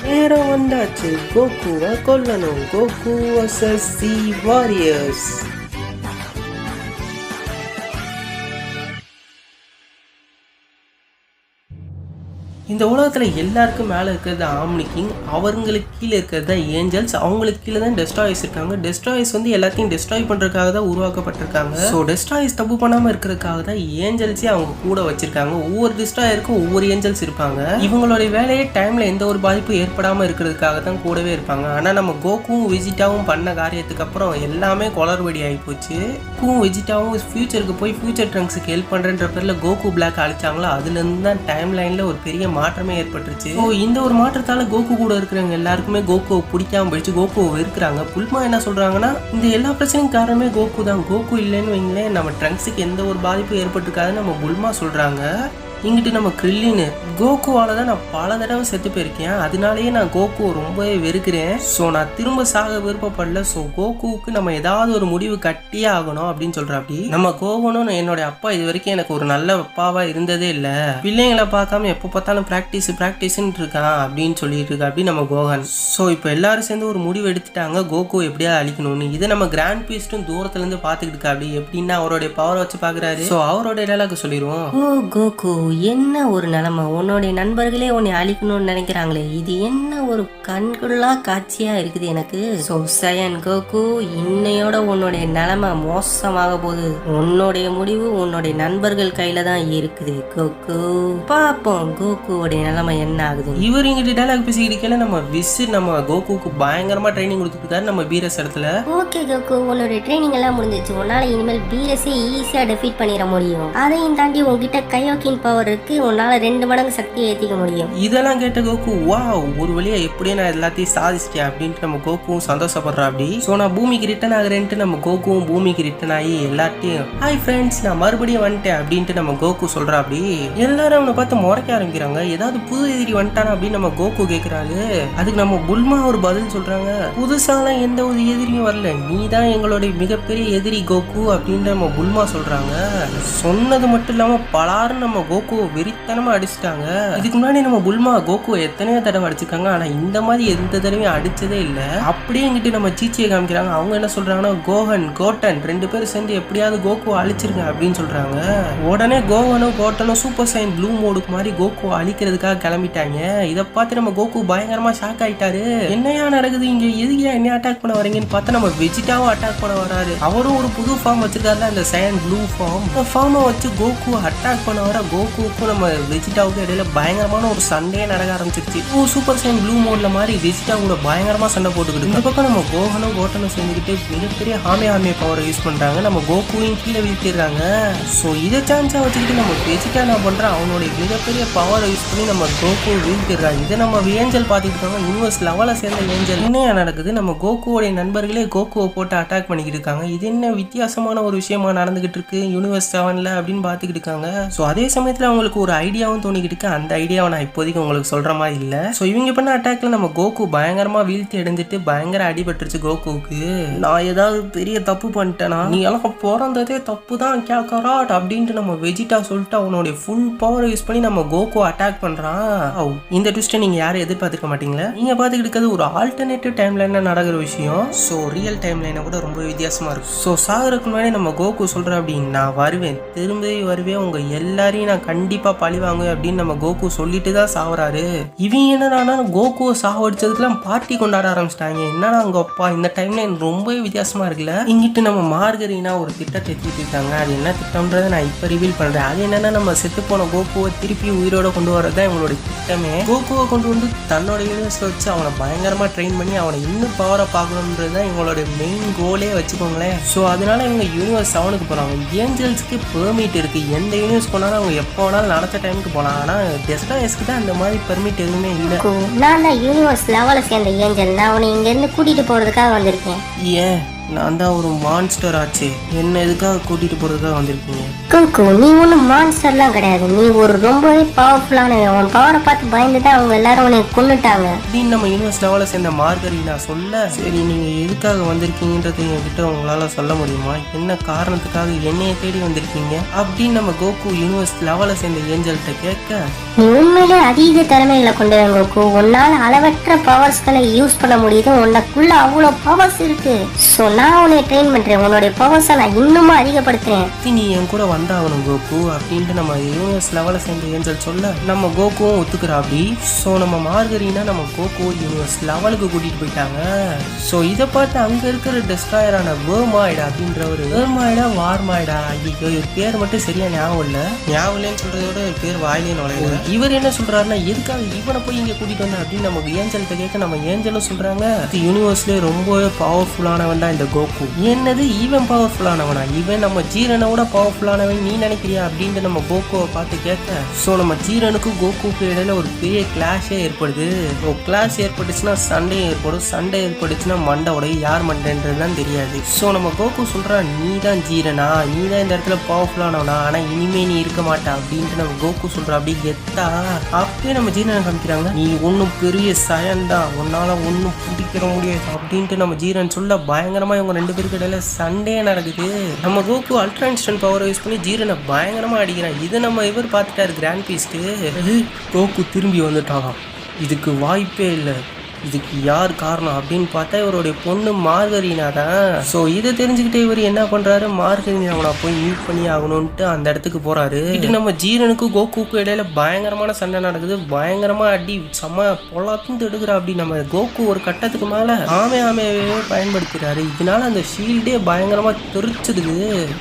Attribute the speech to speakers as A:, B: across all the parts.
A: நேரம் வந்தாச்சு, கோகுவை கொல்லணும். கோகு vs தி வாரியர்ஸ். இந்த உலகத்தில் எல்லாருக்கும் மேலே இருக்கிறது ஆம்னி கிங், அவங்களுக்கு கீழே இருக்கிறது தான் ஏஞ்சல்ஸ், அவங்களுக்கு கீழே தான் டெஸ்ட்ராய்ஸ் இருக்காங்க. டெஸ்ட்ராய்ஸ் வந்து எல்லாத்தையும் டெஸ்ட்ராய் பண்ணுறதுக்காக தான் உருவாக்கப்பட்டிருக்காங்க. ஸோ டெஸ்ட்ராய்ஸ் தப்பு பண்ணாமல் இருக்கிறதுக்காக தான் ஏஞ்சல்ஸே அவங்க கூட வச்சிருக்காங்க. ஒவ்வொரு டெஸ்ட்ராயருக்கும் ஒவ்வொரு ஏஞ்சல்ஸ் இருப்பாங்க. இவங்களுடைய வேலையை டைமில் எந்த ஒரு பாதிப்பும் ஏற்படாமல் இருக்கிறதுக்காக தான் கூடவே இருப்பாங்க. ஆனால் நம்ம கோகுவும் வெஜிட்டாவும் பண்ண காரியத்துக்கு அப்புறம் எல்லாமே குளறுபடி ஆகி போச்சு. கோகுவும் வெஜிட்டாவும் ஃபியூச்சருக்கு போய் ஃபியூச்சர் ட்ரங்க்ஸுக்கு ஹெல்ப் பண்ணுறன்ற பேரில் கோகு பிளாக் அழிச்சாங்களோ அதுலேருந்து தான் டைம் லைனில் ஒரு பெரிய மாற்றமே ஏற்பட்டுருச்சு. ஸோ இந்த ஒரு மாற்றத்தால கோகு கூட இருக்கிறவங்க எல்லாருக்குமே கோகுவை பிடிக்காம போயிடுச்சு, கோகுவை வெறுக்கிறாங்க. புல்மா என்ன சொல்றாங்கன்னா, இந்த எல்லா பிரச்சனையும் காரணமே கோகு தான், கோகு இல்லைன்னு வைங்களேன் நம்ம ட்ரங்க்ஸுக்கு எந்த ஒரு பாதிப்பும் ஏற்பட்டிருக்காதுன்னு நம்ம புல்மா சொல்றாங்க. இங்கிட்டு நம்ம கிரில்லின்னு, கோகுவால தான் நான் பல தடவை செத்து போயிருக்கேன், அதனாலேயே நான் கோகுவை ரொம்பவே வெறுக்கிறேன். ஸோ நான் திரும்ப சாக விருப்பப்படல. ஸோ கோகுவுக்கு நம்ம ஏதாவது ஒரு முடிவு கட்டியே ஆகணும் அப்படின்னு சொல்றாப்படி. நம்ம கோகனும் என்னுடைய அப்பா இது வரைக்கும் எனக்கு ஒரு நல்ல அப்பாவா இருந்ததே இல்லை, பிள்ளைங்களை பார்க்காம எப்போ பார்த்தாலும் ப்ராக்டிஸ்ன்னு இருக்கான் அப்படின்னு சொல்லிட்டு இருக்கா அப்படி நம்ம கோகன். ஸோ இப்போ எல்லாரும் சேர்ந்து ஒரு முடிவு எடுத்துட்டாங்க, கோகுவை எப்படியாவது அழிக்கணும்னு. இதை நம்ம கிராண்ட் பீஸ்டும் தூரத்துல இருந்து பார்த்துக்கிட்டு இருக்கா அப்படி. எப்படின்னா அவருடைய பவரை வச்சு பார்க்குறாரு. ஸோ அவருடைய டைலாக் சொல்லிடுவோம்.
B: ஓ கோகு, என்ன ஒரு நிலைமை, உன்னுடைய நண்பர்களே உன்னை அழிக்கணும்னு நினைக்கிறாங்களே, இது என்ன ஒரு கண்கொள்ளா காட்சியா இருக்குது எனக்கு. ஸோ சயன் கோகு, இன்னையோட உன்னுடைய நிலைமை மோசமாக போகுது, உன்னுடைய முடிவு உன்னுடைய நண்பர்கள் கையில தான் இருக்குது கோகு. பாப்போம் கோகுவோடைய நிலைமை என்ன ஆகுது.
A: இவர் இங்கிட்ட டைலாக் பேசிக்கிட்டு நம்ம விஸ் நம்ம கோகுக்கு பயங்கரமா ட்ரைனிங் கொடுத்துருக்காரு நம்ம பீரஸ் இடத்துல.
B: ஓகே கோகு, உன்னோட ட்ரைனிங் எல்லாம் முடிஞ்சிச்சு, உன்னால இனிமேல் பீரஸை ஈஸியா டெஃபீட் பண்ணிட முடியும். அதையும் தாண்டி உங்ககிட்ட கையோக்கின் பவர் இருக்கு, உன்னால 2 மடங்கு சக்தியை ஏத்திக்க முடியும்.
A: இதெல்லாம் கேட்ட கோகு, வாவ் ஒரு வழியா எப்படியே நான் எல்லாத்தையும் சாதிச்சிட்டேன் அப்படின்ட்டு நம்ம கோகுவும் சந்தோஷப்படுறா அப்படி. ஸோ நான் பூமிக்கு ரிட்டர்ன் ஆகுறேன்ட்டு நம்ம கோகுவும் பூமிக்கு ரிட்டர்ன் ஆகி எல்லாத்தையும் ஹாய் ஃப்ரெண்ட்ஸ் நான் மறுபடியும் வந்துட்டேன் அப்படின்ட்டு நம்ம கோகு சொல்றா அப்படி. எல்லாரும் அவனை பார்த்து முறைக்க ஆரம்பிக்கிறாங்க, ஏதாவது புது எதிரி வந்துட்டானா அப்படின்னு நம்ம கோகு கேட்கிறாரு. அதுக்கு நம்ம புல்மா ஒரு பதில் சொல்றாங்க, புதுசாலாம் எந்த ஒரு எதிரியும் வரல, நீ தான் எங்களுடைய மிகப்பெரிய எதிரி கோகு அப்படின்னு நம்ம புல்மா சொல்றாங்க. சொன்னது மட்டும் இல்லாம பலாரும் நம்ம கோகு வெறித்தனமா அடிச்சிட்டாங்க. இதுக்கு முன்னாடி நம்ம புல்மா கோகுவை எத்தனையோ தடவை அடிச்சிருக்காங்க, ஆனா இந்த மாதிரி எந்த தடவையும் அடிச்சதே இல்ல. அப்படியே இங்கிட்டு நம்ம சீச்சியை காமிக்கிறாங்க. அவங்க என்ன சொல்றாங்கன்னா, கோட்டன் 2 பேரும் சேர்ந்து எப்படியாவது கோகுவை அழிச்சிருங்க அப்படின்னு சொல்றாங்க. உடனே கோட்டனும் சூப்பர் சைன் ப்ளூ மோடுக்கு மாதிரி கோகுவை அழிக்கிறதுக்காக கிளம்பிட்டாங்க. இதை பார்த்து நம்ம கோகு பயங்கரமா ஷாக் ஆயிட்டாரு. என்னையா நடக்குது இங்க, எதுக்கியா என்ன அட்டாக் பண்ண வரீங்கன்னு பார்த்தா நம்ம வெஜிட்டாவும் அட்டாக் பண்ண வராரு. அவரும் ஒரு புது ஃபார்ம் வச்சிருக்காரு, அந்த சைன் ப்ளூ ஃபார்ம். இந்த ஃபார்மை வச்சு கோகுவை அட்டாக் பண்ண வர கோகுவுக்கும் நம்ம வெஜிட்டாவுக்கு இடையில பயங்கரமான ஒரு சண்டையே நடக்க ஆரம்பிச்சிருச்சு. சூப்பர் சைன் ப்ளூ மோட்ல மாதிரி வெஜிட்டா கூட பயங்கரமா சண்டை போட்டுக்கிட்டு, இந்த பக்கம் நம்ம கோட்டனும் சேர்ந்துக்கிட்டு மிகப்பெரிய ஹாமே பவரை யூஸ் பண்றாங்க, நம்ம கோகுவையும் கீழே வீழ்த்திடுறாங்க. ஸோ இதை சான்ஸா வச்சுக்கிட்டு நம்ம வெஜிட்டா என்ன பண்றான், அவனுடைய மிகப்பெரிய பவரை யூஸ் பண்ணி நம்ம கோகுவை வீழ்த்திடுறாங்க. இதை நம்ம ஏஞ்சல் பார்த்துக்கிட்டு இருக்காங்க, யூனிவர்ஸ் லெவலில் சேர்ந்த ஏஞ்சல். என்னையா நடக்குது, நம்ம கோகுவோடைய நண்பர்களே கோகுவை போட்டு அட்டாக் பண்ணிக்கிட்டு இருக்காங்க. இது என்ன வித்தியாசமான ஒரு விஷயமா நடந்துகிட்டு இருக்கு யூனிவர்ஸ் 7ல அப்படின்னு பார்த்துக்கிட்டு இருக்காங்க. ஸோ அதே சமயத்தில் அவங்களுக்கு ஒரு ஐடியாவும் தோணிக்கிட்டு இருக்கு, அந்த ஐடியாவை நான் இப்போதைக்கு உங்களுக்கு சொல்ற மாதிரி இல்லை. ஸோ இவங்க பண்ண அட்டாக்ல நம்ம கோகு பயங்கரமா வீழ்த்தி அடைஞ்சிட்டு பயங்கர அடிபட்டுருச்சு கோகுவுக்கு. நான் ஏதாவது பெரிய தப்பு பண்ணிட்டேனா, நீ எல்லாம் பிறந்ததே தப்பு தான் கேட்கறாட் அப்படின்ட்டு நம்ம வெஜிட்டா சொல்லிட்டு அவனுடைய ஃபுல் பவர் யூஸ் பண்ணி நம்ம கோகு அட்டாக் பண்றான். இந்த ட்விஸ்ட்டை நீங்க யாரும் எதிர்பார்த்துக்க மாட்டீங்களா, நீங்க பார்த்துக்கிட்டு இருக்கிறது ஒரு ஆல்டர்னேட்டிவ் டைம் லைன்ல நடக்கிற விஷயம். ஸோ ரியல் டைம் லைனை கூட ரொம்ப வித்தியாசமா இருக்கும். ஸோ சாகருக்கு முன்னாடி நம்ம கோகு சொல்ற அப்படின்னு, நான் வருவேன், திரும்பி வருவேன், உங்க எல்லாரையும் நான் கண்டிப்பா பழி வாங்குவேன் அப்படின்னு நம்ம கோகு சொல்லிட்டு தான் சாவறாரு. இவங்க என்னன்னா கோகுவை சாவடிச்சதுக்கெல்லாம் பார்ட்டி கொண்டாட ஆரம்பிச்சிட்டாங்க. என்னன்னா அவங்க அப்பா இந்த டைம்ல ரொம்பவே வித்தியாசமா இருக்குல்ல. இங்கிட்டு நம்ம மார்கரீனா ஒரு திட்டத்தை தீட்டிட்டு இருக்காங்க. அது என்ன திட்டம்ன்றதை நான் இப்ப ரிவீல் பண்றேன். அது என்னன்னா, நம்ம செத்து போன கோகுவை திருப்பி உயிரோட கொண்டு வரதான் இவங்களோட திட்டமே. கோகுவை கொண்டு வந்து தன்னோட யூனிவர்ஸ்ல வச்சு அவனை பயங்கரமா ட்ரெயின் பண்ணி அவனை இன்னும் பவரை பார்க்கணுன்றதுதான் இவங்களோட மெயின் கோலே வச்சுக்கோங்களேன். ஸோ அதனால இவங்க யூனிவர்ஸ் 7க்கு போறாங்க. ஏஞ்சல்ஸ்க்கு பெர்மிட் இருக்கு, எந்த யூனிவர்ஸ் போனாலும் அவங்க எப்போ வேணாலும் நினைச்ச டைமுக்கு போகலாம். ஆனா டெஸ்ட்ராயர்ஸ்க்கு தான் அந்த மாதிரி பெர்மிட் எதுவுமே இல்லை.
B: நான் தான் யூனிவர்ஸ் லெவலில் சேர்ந்த ஏஞ்சல், நான் உன்னை இங்கேருந்து கூட்டிட்டு போறதுக்காக வந்திருக்கேன்.
A: ஏன் நான் தான் ஒரு மான்ஸ்டர் ஆச்சு, என்ன எதுக்காக கூட்டிட்டு போறதுக்காக வந்திருக்கீங்க?
B: கோகு, நீ ஒன்றும் மான்ஸ்டர்லாம் கிடையாது. நீ ஒரு ரொம்பவே பவர்ஃபுல்லான, உன் பவரை பார்த்து பயந்து தான் அவங்க எல்லாரும் உன்னை கொன்னுட்டாங்க
A: அப்படின்னு நம்ம யூனிவர்ஸ் லெவலில் சேர்ந்த மார்கரீனா சொல்ல, சரி நீங்க எதுக்காக வந்திருக்கீங்கன்றது என்கிட்ட உங்களால சொல்ல முடியுமா? என்ன காரணத்துக்காக என்னைய தேடி வந்திருக்கீங்க அப்படின்னு நம்ம கோகு யூனிவர்ஸ் லெவலில் சேர்ந்த ஏஞ்சல்கிட்ட கேட்க,
B: நீ உண்மையிலே அதிக திறமைகளை கொண்டவன் கோகு. உன்னால அளவற்ற பவர்ஸ்களை யூஸ் பண்ண முடியுது. உனக்குள்ள அவ்வளோ பவர்ஸ் இருக்கு. ஸோ நான் உன்னை ட்ரெயின் பண்றேன். உன்னுடைய பவர்ஸை நான் இன்னுமும் அதிகப்படுத்துறேன்.
A: நீ என் கூட வந்தாகணும் கோகு அப்படின்ட்டு நம்ம யூனிவர்ஸ் லெவலில் சேர்ந்த ஏஞ்சல் சொல்ல, நம்ம கோகுவும் ஒத்துக்கிறா அப்படி. ஸோ நம்ம மார்கரீனா நம்ம கோகு யூனிவர்ஸ் லெவலுக்கு கூட்டிட்டு போயிட்டாங்க. ஸோ இதை பார்த்து அங்க இருக்கிற டெஸ்ட்ராயரான வேர்மாய்டா அப்படின்றவர், வேர்மாய்டா வார்மாய்டா, ஐயோ இவர் பேர் மட்டும் சரியா ஞாபகம் இல்லைன்னு சொல்றதோட பேர் வாயிலே நுழையல. இவர் என்ன சொல்றாருன்னா, எதுக்காக இவனை போய் இங்க கூட்டிட்டு வந்தா அப்படின்னு நமக்கு ஏஞ்சல்கிட்ட கேட்க, நம்ம ஏஞ்சலும் சொல்றாங்க, யூனிவர்ஸ்லேயே ரொம்பவே பவர்ஃபுல்லானவன் தான் இந்த கோகு. என்னது இவன் பவர்ஃபுல்லானவனா? இவன் நம்ம ஜீரனோட பவர்ஃபுல்லானவன் நீ நினைக்கிறியா அப்படின்ட்டு நம்ம கோகுவை பார்த்து கேட்க, ஸோ நம்ம ஜீரனுக்கும் கோகுக்கு இடையில ஒரு பெரிய கிளாஷே ஏற்படுது. கிளாஷ் ஏற்பட்டுச்சுன்னா சண்டை ஏற்படும், சண்டை ஏற்பட்டுச்சுன்னா மண்டை உடைய, யார் மண்டைன்றது தான் தெரியாது. ஸோ நம்ம கோகு சொல்றான், நீ தான் ஜீரனா, நீ தான் இந்த இடத்துல பவர்ஃபுல்லானவனா, ஆனா இனிமே நீ இருக்க மாட்டா அப்படின்ட்டு நம்ம கோகு சொல்றான். அப்படி கெத்தா அப்படியே நம்ம ஜீரனை காமிக்கிறாங்க, நீ ஒன்றும் பெரிய சயன்தான், உன்னால ஒன்றும் பிடிக்கிற முடியாது அப்படின்ட்டு நம்ம ஜீரன் சொல்ல, பயங்கரமா இவங்க ரெண்டு பேருக்கு இடையில சண்டே நடக்குது. நம்ம Goku ultra instant power use பண்ணி ஜீரனை பயங்கரமா அடிக்கிறான். இதை நம்ம இவர் பார்த்துட்டாரு கிராண்ட் பீஸ்ட். கோகு திரும்பி வந்துட்டாராம். இதுக்கு வாய்ப்பே இல்லை, இதுக்கு யார் காரணம் அப்படின்னு பார்த்தா இவருடைய பொண்ணு மார்கரீனா தான். ஸோ இதை தெரிஞ்சுக்கிட்டே இவர் என்ன பண்றாரு, மார்கரீனாவை போய் மீட் பண்ணி ஆகணும்ட்டு அந்த இடத்துக்கு போறாரு. இது நம்ம ஜீரனுக்கும் கோகுக்கும் இடையில பயங்கரமான சண்டை நடக்குது. பயங்கரமா அடி செம்ம பொல்லாத்துன்னு எடுக்கிறா. அப்படி நம்ம கோகு ஒரு கட்டத்துக்கு மேல ஆமையாவே பயன்படுத்துறாரு. இதனால அந்த ஷீல்டே பயங்கரமா தெரிச்சிடுது.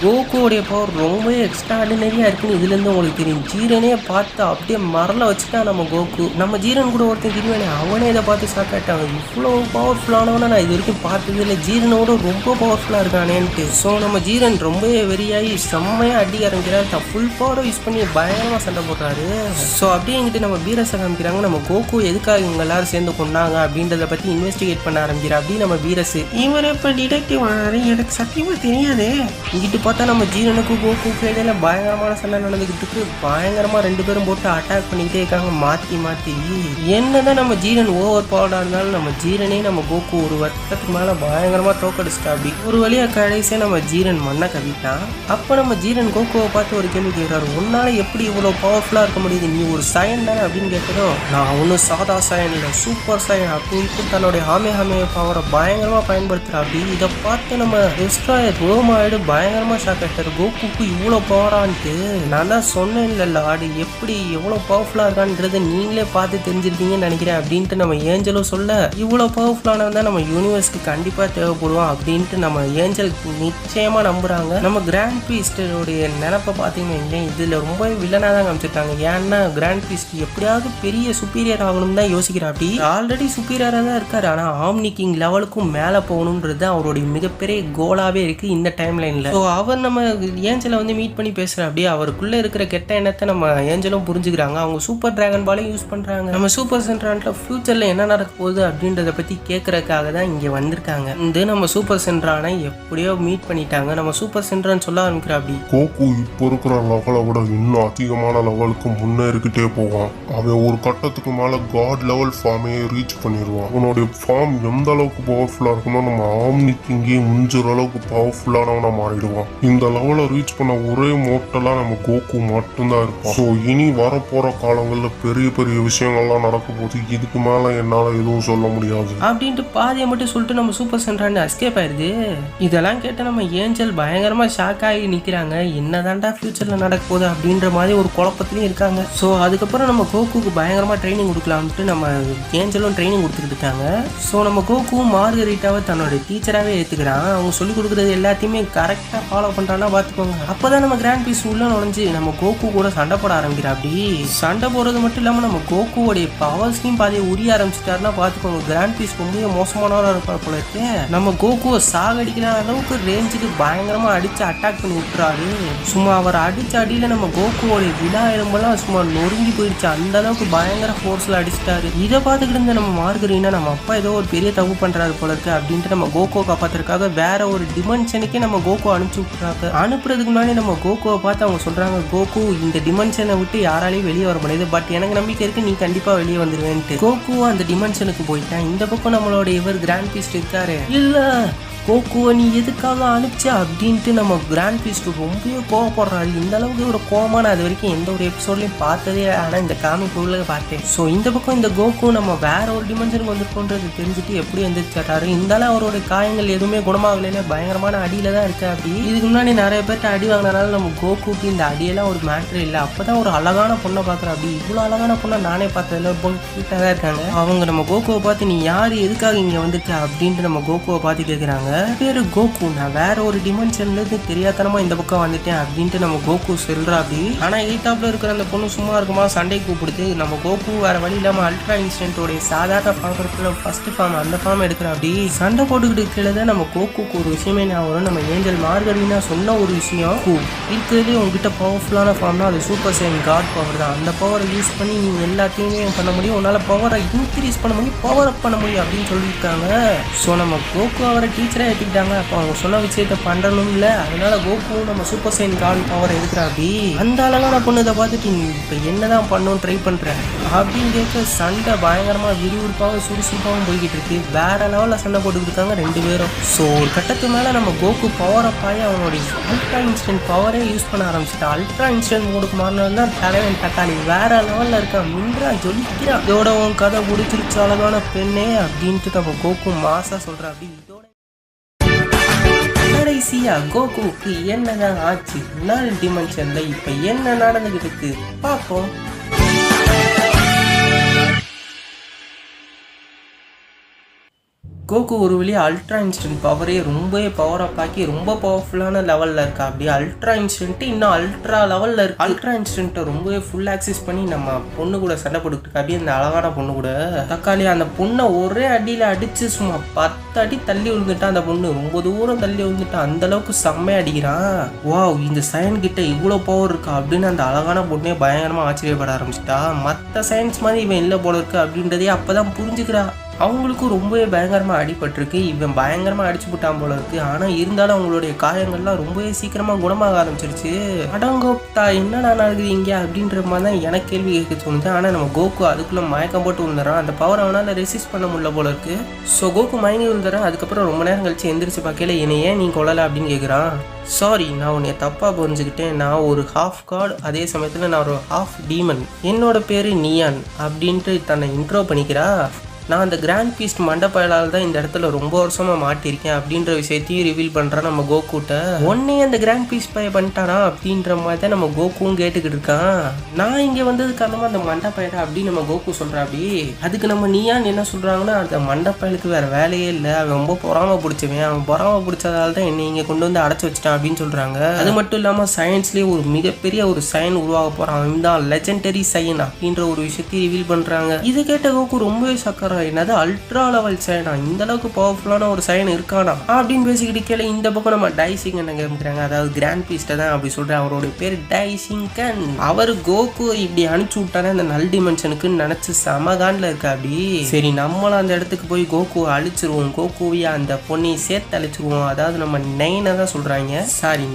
A: கோகுவோடைய பவர் ரொம்பவே எக்ஸ்ட்ரா ஆர்டினரியா இருக்குன்னு இதுல இருந்து உங்களுக்கு தெரியும். ஜீரனே பார்த்து அப்படியே மரல வச்சுட்டா நம்ம கோகு. நம்ம ஜீரன் கூட ஒருத்தன் தெரியுவானே, அவனே இதை பார்த்து இவ்வளோ பவர்ஃபுல்லானவன நான் இது வரைக்கும் பார்த்தது இல்லை, ஜீரனோட ரொம்ப பவர்ஃபுல்லாக இருக்கானேன்ட்டு. ஸோ நம்ம ஜீரன் ரொம்பவே வெறியாகி செம்மையாக அடிக்க ஆரம்பிக்கிறாரு. தான் ஃபுல் பவரை யூஸ் பண்ணி பயங்கரமாக சண்டை போடுறாரு. ஸோ அப்படியே எங்கிட்ட நம்ம வீரஸை காமிக்கிறாங்க. நம்ம கோகு எதுக்காக இவங்க எல்லாரும் சேர்ந்து கொண்டாங்க அப்படின்றத பற்றி இன்வெஸ்டிகேட் பண்ண ஆரம்பிக்கிறா. அப்படி நம்ம வீரஸ், இவர் இப்போ டிடெக்டிவ் ஆனாரு, எனக்கு சத்தியமாக தெரியாதே. இங்கிட்டு பார்த்தா நம்ம ஜீரனுக்கும் கோகுக்கு இடையில பயங்கரமான சண்டை நடந்துக்கிட்டு இருக்கு. பயங்கரமாக ரெண்டு பேரும் போட்டு அட்டாக் பண்ணிக்கிட்டே இருக்காங்க மாற்றி மாற்றி. என்னதான் நம்ம ஜீரன் ஓவர் பவர்டாக இருந்தாலும் நம்ம ஜீரனே நம்ம கோகு ஒரு வருஷத்துக்கு மேல பயங்கரமா தோக்கடிச்சிட்டா. அப்படி ஒரு வழியா கடைசியா நம்ம ஜீரன் மண்ணை கவிட்டான். அப்ப நம்ம ஜீரன் கோகுவை பார்த்து ஒரு கேள்வி கேட்கிறாரு, உன்னால எப்படி இவ்வளவு பவர்ஃபுல்லா இருக்க முடியுது, நீ ஒரு சயன் தானே அப்படின்னு கேட்கிறோம். நான் ஒன்னும் சாதா சயன் இல்லை, சூப்பர் சயன் அப்படின்ட்டு தன்னுடைய ஹாமே பவரை பயங்கரமா பயன்படுத்துறா. அப்படி இதை பார்த்து நம்ம டெஸ்ட்ராயர் ரோமாய்டு பயங்கரமா ஷாக் ஆயிட்டாரு. கோகுக்கு இவ்வளவு பவரான்ட்டு நான் தான் சொன்னேன் இல்ல, ஆடு எப்படி எவ்வளவு பவர்ஃபுல்லா இருக்கான்றது நீங்களே பார்த்து தெரிஞ்சிருக்கீங்கன்னு நினைக்கிறேன் அப்படின்ட்டு நம்ம ஏஞ்சலும் சொல்ல, இவ்வளோ பவர்ஃபுல்லானவன் தான் நம்ம யூனிவர்ஸ்க்கு கண்டிப்பாக தேவைப்படுவோம் அப்படின்ட்டு நம்ம ஏஞ்சல் நிச்சயமாக நம்புகிறாங்க. நம்ம கிராண்ட் பீஸ்டருடைய நினப்பை பார்த்தீங்கன்னா இதில் ரொம்ப வில்லனாக தான் காமிச்சிருக்காங்க. ஏன்னா கிராண்ட் பீஸ்ட் எப்படியாவது பெரிய சுப்பீரியர் ஆகணும்னு தான் யோசிக்கிறா. அப்படி ஆல்ரெடி சுப்பீரியராக தான் இருக்காரு, ஆனால் ஆம்னி கிங் லெவலுக்கும் மேலே போகணுன்றது அவருடைய மிகப்பெரிய கோலாகவே இருக்குது இந்த டைம் லைனில். ஸோ அவர் நம்ம ஏஞ்சலை வந்து மீட் பண்ணி பேசுகிற அப்படி அவருக்குள்ளே இருக்கிற கெட்ட எண்ணத்தை நம்ம ஏஞ்சலும் புரிஞ்சுக்கிறாங்க. அவங்க சூப்பர் டிராகன் பாலையும் யூஸ் பண்ணுறாங்க. நம்ம சூப்பர் சென்ட்ரான்ல ஃபியூச்சரில் என்ன நடக்க போகுது அப்படின்றத பற்றி கேட்கறதுக்காக தான் இங்கே வந்திருக்காங்க. இந்த நம்ம சூப்பர் சென்ட்ரானை எப்படியோ மீட் பண்ணிட்டாங்க. நம்ம சூப்பர் சென்ட்ரான் சொல்ல ஆரம்பிக்கிறா, அப்படி
C: கோகு இப்போ இருக்கிற லெவலை விட இன்னும் அதிகமான லெவலுக்கு முன்னேறிக்கிட்டே போவான். அவன் ஒரு கட்டத்துக்கு மேலே காட் லெவல் ஃபார்மையே ரீச் பண்ணிடுவான். அவனுடைய ஃபார்ம் எந்த அளவுக்கு பவர்ஃபுல்லாக இருக்குமோ நம்ம ஆம்னி கிங்கே முஞ்சுற அளவுக்கு பவர்ஃபுல்லானவனா மாறிடுவான். இந்த லெவலை ரீச் பண்ண ஒரே மோட்டலாக நம்ம கோகு மட்டும்தான் இருப்பான். ஸோ இனி வரப்போகிற காலங்களில் பெரிய பெரிய விஷயங்கள்லாம் நடக்கும் போது இதுக்கு மேலே என்னால் எதுவும் சொல்ல முடியாது
A: அப்படின்ட்டு பாதியை மட்டும் சொல்லிட்டு நம்ம சூப்பர் சென்ட்ரான் எஸ்கேப் ஆயிருது. இதெல்லாம் கேட்ட நம்ம ஏஞ்சல் பயங்கரமா ஷாக் ஆகி நிக்கிறாங்க. என்னதான்டா ஃபியூச்சர்ல நடக்க போகுது அப்படின்ற மாதிரி ஒரு குழப்பத்திலையும் இருக்காங்க. ஸோ அதுக்கப்புறம் நம்ம கோகுக்கு பயங்கரமா ட்ரைனிங் கொடுக்கலாம்ட்டு நம்ம ஏஞ்சலும் ட்ரைனிங் கொடுத்துட்டு இருக்காங்க. ஸோ நம்ம கோகுவும் மார்கரீட்டாவை தன்னோட டீச்சராகவே ஏற்றுக்கிறான். அவங்க சொல்லிக் கொடுக்குறது எல்லாத்தையுமே கரெக்டாக ஃபாலோ பண்ணுறான்னா பார்த்துக்கோங்க. அப்போதான் நம்ம கிராண்ட் பீஸ் உள்ள நுழைஞ்சு நம்ம கோகு கூட சண்டை போட ஆரம்பிக்கிறா. அப்படி சண்டை போடுறது மட்டும் இல்லாமல் நம்ம கோகுவோடைய பவர்ஸ்லையும் பாதியை உரிய ஆரம்பிச்சிட்டாருன்னா பார்த்துக்கோங்க, கிராண்ட் பீஸ் ரொம்பவே மோசமானவராக இருப்பார் போல இருக்கே. நம்ம கோகுவை சாகடிக்கிற அளவுக்கு ரேஞ்சுக்கு பயங்கரமா அடிச்சு அட்டாக் பண்ணி விட்டுறாரு. சும்மா அவர் அடிச்ச அடியில நம்ம கோகுவோடைய விழா எலும்பெல்லாம் சும்மா நொறுங்கி போயிடுச்சு. அந்த அளவுக்கு பயங்கர ஃபோர்ஸ்ல அடிச்சிட்டாரு. இதை பார்த்துக்கிட்டு இருந்த நம்ம மார்கரீனா நம்ம அப்பா ஏதோ ஒரு பெரிய தப்பு பண்றாரு போல இருக்கு அப்படின்ட்டு நம்ம கோகுவை காப்பாத்துறதுக்காக வேற ஒரு டிமென்ஷனுக்கே நம்ம கோகு அனுப்பிச்சு விட்டுறாங்க. அனுப்புறதுக்கு முன்னாடி நம்ம கோகுவை பார்த்து அவங்க சொல்றாங்க, கோகு இந்த டிமென்ஷனை விட்டு யாராலையும் வெளியே வர முடியாது, பட் எனக்கு நம்பிக்கை இருக்கு, நீ கண்டிப்பா வெளியே வந்துருவேன்ட்டு. கோகு அந்த டிமென்ஷனுக்கு போயிட்டான். இந்த பக்கம் நம்மளோட இவர் கிராண்ட் பீஸ்ட் இருக்காரு. இல்ல கோகுவை நீ எதுக்காக அனுப்பிச்ச அப்படின்ட்டு நம்ம கிராண்ட் பீஸ்ட் ரொம்பவே கோவப்படுறாரு. இந்த அளவுக்கு ஒரு கோவமா நான் அது வரைக்கும் எந்த ஒரு எபிசோட்லையும் பார்த்ததே, ஆனால் இந்த காமிக் உள்ள பார்த்தேன். ஸோ இந்த பக்கம் இந்த கோகு நம்ம வேற ஒரு டிமென்ஷனுக்கு வந்துருக்கோன்றது தெரிஞ்சுட்டு எப்படி எந்திரிச்சாரு. இருந்தாலும் அவரோட காயங்கள் எதுவுமே குணமாகலையில பயங்கரமான அடியில தான் இருக்கு. அப்படி இதுக்கு முன்னாடி நிறைய பேர்ட்ட அடி வாங்கினால நம்ம கோகுக்கு இந்த அடியெல்லாம் ஒரு மேட்ரு இல்லை. அப்பதான் ஒரு அழகான பொண்ணை பார்க்குறேன். அப்படி இவ்வளோ அழகான பொண்ணை நானே பார்த்ததில்ல, ரொம்ப கியூட்டாக தான் இருக்காங்க. அவங்க நம்ம கோகுவை பார்த்து நீ யார் எதுக்காக இங்கே வந்துருக்க அப்படின்ட்டு நம்ம கோகுவை பார்த்து கேட்குறாங்க. பேரு கோகு, நான் வேற ஒரு டிமென்ஷன்ல இருந்து தெரியாதனமா இந்த பக்கம் வந்துட்டேன் அப்படின்ட்டு நம்ம கோகு சொல்றா. அப்படி ஆனா எய்தாப்ல இருக்கிற அந்த பொண்ணு சும்மா இருக்குமா சண்டை கூப்பிடுது. நம்ம கோகு வேற வழி இல்லாம அல்ட்ரா இன்ஸ்டன்ட்டோட சாதாரண ஃபார்ம் ஃபர்ஸ்ட் ஃபார்ம் அந்த ஃபார்ம் எடுக்கிற. அப்படி சண்டை போட்டுக்கிட்டு இருக்கிறத நம்ம கோகுக்கு ஒரு விஷயமே நான் வரும். நம்ம ஏஞ்சல் மார்கரீனா சொன்ன ஒரு விஷயம், இருக்கிறதே உங்ககிட்ட பவர்ஃபுல்லான ஃபார்ம்னா அது சூப்பர் சைன் காட் பவர் தான். அந்த பவரை யூஸ் பண்ணி நீங்க எல்லாத்தையுமே பண்ண முடியும், உன்னால பவரை இன்க்ரீஸ் பண்ண முடியும், பவர் அப் பண்ண முடியும் அப்படின்னு சொல்லியிருக்காங்க. ஸோ நம்ம கோகு அவரை டீச்சரா எடுத்துக்கிட்டாங்க. அப்போ அவங்க சொன்ன விஷயத்த பண்ணணும் இல்ல, அதனால கோகு நம்ம சூப்பர் சைன் காட் பவர் எடுக்கிறா. அப்படி அந்த அழகான பொண்ணு இதை பார்த்துட்டு இப்போ என்னதான் பண்ணணும் ட்ரை பண்றேன் அப்படின்னு கேட்க சண்டை பயங்கரமா விறுவிறுப்பாகவும் சுறுசுறுப்பாகவும் போய்கிட்டு இருக்கு. வேற லெவலில் சண்டை போட்டுக்கிட்டு இருக்காங்க ரெண்டு பேரும். ஸோ ஒரு கட்டத்துக்கு மேலே நம்ம கோகு பவர் அப் ஆகி அவனுடைய அல்ட்ரா இன்ஸ்டன்ட் பவரே யூஸ் பண்ண ஆரம்பிச்சுட்டான். அல்ட்ரா இன்ஸ்டன்ட் மோடுக்கு மாறினது தான் தலைவன் தக்காளி வேற லெவலில் இருக்கான். மின்றா ஜொலிக்கிறான். இதோட உன் கதை முடிச்சிருச்சு அழகான பெண்ணே அப்படின்ட்டு நம்ம கோகு மாசா சொல்றான். அப்படி இதோட கடைசியா கோகுவுக்கு என்னதான் ஆச்சு, நாள் டிமென்ஷன்ல இப்ப என்ன நடந்துகிட்டு இருக்கு பார்ப்போம். கோகு ஒரு வழியா அல்ட்ரா இன்ஸ்டன்ட் பவரே ரொம்பவே பவர் அப் ஆக்கி ரொம்ப பவர்ஃபுல்லான லெவலில் இருக்கா. அப்படி அல்ட்ரா இன்ஸ்டன்ட்டு இன்னும் அல்ட்ரா லெவலில் இருக்கு. அல்ட்ரா இன்ஸ்டன்ட்டை ரொம்பவே ஃபுல் ஆக்சஸ் பண்ணி நம்ம பொண்ணு கூட சண்டை போட்டுக்கிட்டு அப்படியே அந்த அழகான பொண்ணு கூட தக்காளி அந்த பொண்ணை ஒரே அடியில் அடிச்சு சும்மா 10 அடி தள்ளி விழுந்துட்டா. அந்த பொண்ணு ரொம்ப தூரம் தள்ளி விழுந்துட்டா. அந்த அளவுக்கு செம்மையா அடிக்கிறான். வாவ், இந்த சயன் கிட்ட இவ்வளோ பவர் இருக்கா அப்படின்னு அந்த அழகான பொண்ணே பயங்கரமா ஆச்சரியப்பட ஆரம்பிச்சிட்டா. மற்ற சயின்ஸ் மாதிரி இவன் இல்லை போல இருக்கு அப்படின்றதே அப்பதான் புரிஞ்சுக்கிறா. அவங்களுக்கும் ரொம்பவே பயங்கரமாக அடிபட்டிருக்கு. இவன் பயங்கரமாக அடிச்சு போட்டான் போல இருக்கு. ஆனால் இருந்தாலும் அவங்களுடைய காயங்கள்லாம் ரொம்பவே சீக்கிரமாக குணமாக ஆரம்பிச்சிருச்சு. அடங்கோப்தா என்னடா நடக்குது இங்கே அப்படின்ற மாதிரி தான் எனக்கு கேள்வி கேட்க தோணுது. ஆனால் நம்ம கோகு அதுக்குள்ளே மயக்கம் போட்டு விழுந்துறான். அந்த பவர் அவனால் ரெசிஸ்ட் பண்ண முடியல போல இருக்கு. ஸோ கோகு மயங்கி விழுந்துறான். அதுக்கப்புறம் ரொம்ப நேரம் கழிச்சு எந்திரிச்சு பார்க்கல என்னை ஏன் நீ கொள்ளலை அப்படின்னு கேட்குறான். சாரி, நான் உன்னை தப்பாக புரிஞ்சுக்கிட்டேன். நான் ஒரு ஹாஃப் காட், அதே சமயத்தில் நான் ஒரு ஹாஃப் டீமன். என்னோட பேர் நியான் அப்படின்ட்டு தன்னை இன்ட்ரோ பண்ணிக்கிறா. நான் அந்த கிராண்ட் பீஸ்ட் மண்டபயலால் தான் இந்த இடத்துல ரொம்ப வருஷமாக மாட்டியிருக்கேன் அப்படின்ற விஷயத்தையும் ரிவீல் பண்ணுறான் நம்ம கோகுட்ட. ஒன்னே அந்த கிராண்ட் பீஸ் பைய பண்ணிட்டானா அப்படின்ற மாதிரி தான் நம்ம கோகுவும் கேட்டுக்கிட்டு இருக்கான். நான் இங்கே வந்தது காரணமாக அந்த மண்டபயலா அப்படின்னு நம்ம கோகு சொல்கிறா. அப்படி அதுக்கு நம்ம நியான் என்ன சொல்கிறாங்கன்னா, அந்த மண்டபயலுக்கு வேறு வேலையே இல்லை, அவன் ரொம்ப பொறாம பிடிச்சவன், அவன் பொறாம பிடிச்சதால தான் என்னை இங்கே கொண்டு வந்து அடைச்சி வச்சிட்டான் அப்படின்னு சொல்கிறாங்க. அது மட்டும் இல்லாமல் சயின்ஸ்லேயே ஒரு மிகப்பெரிய ஒரு சயன் உருவாக போகிறான், அவன் தான் லெஜெண்டரி சயன் அப்படின்ற ஒரு விஷயத்தையும் ரிவீல் பண்ணுறாங்க. இது கேட்ட கோகு ரொம்பவே சக்கர, என்னது அல்ட்ரா லெவல் சைனா, இந்த அளவுக்கு பவர்ஃபுல்லான ஒரு சைன் இருக்கானா அப்படின்னு பேசிக்கிட்டு கேளு. இந்த பக்கம் நம்ம டைசிங் என்ன கேட்குறாங்க, அதாவது கிராண்ட் பீஸ்ட்டை தான் அப்படி சொல்கிறேன். அவரோட பேர் டைசிங்கன். அவர் கோகு இப்படி அனுப்பிச்சு விட்டானே அந்த நல் டிமென்ஷனுக்குன்னு நினச்சி சமகாண்டில் இருக்கா. அப்படி சரி நம்மளும் அந்த இடத்துக்கு போய் கோகுவை அழிச்சிருவோம், கோகுவையா அந்த பொண்ணையை சேர்த்து அழிச்சிருவோம். அதாவது நம்ம நைனை தான் சொல்கிறாங்க, சாரி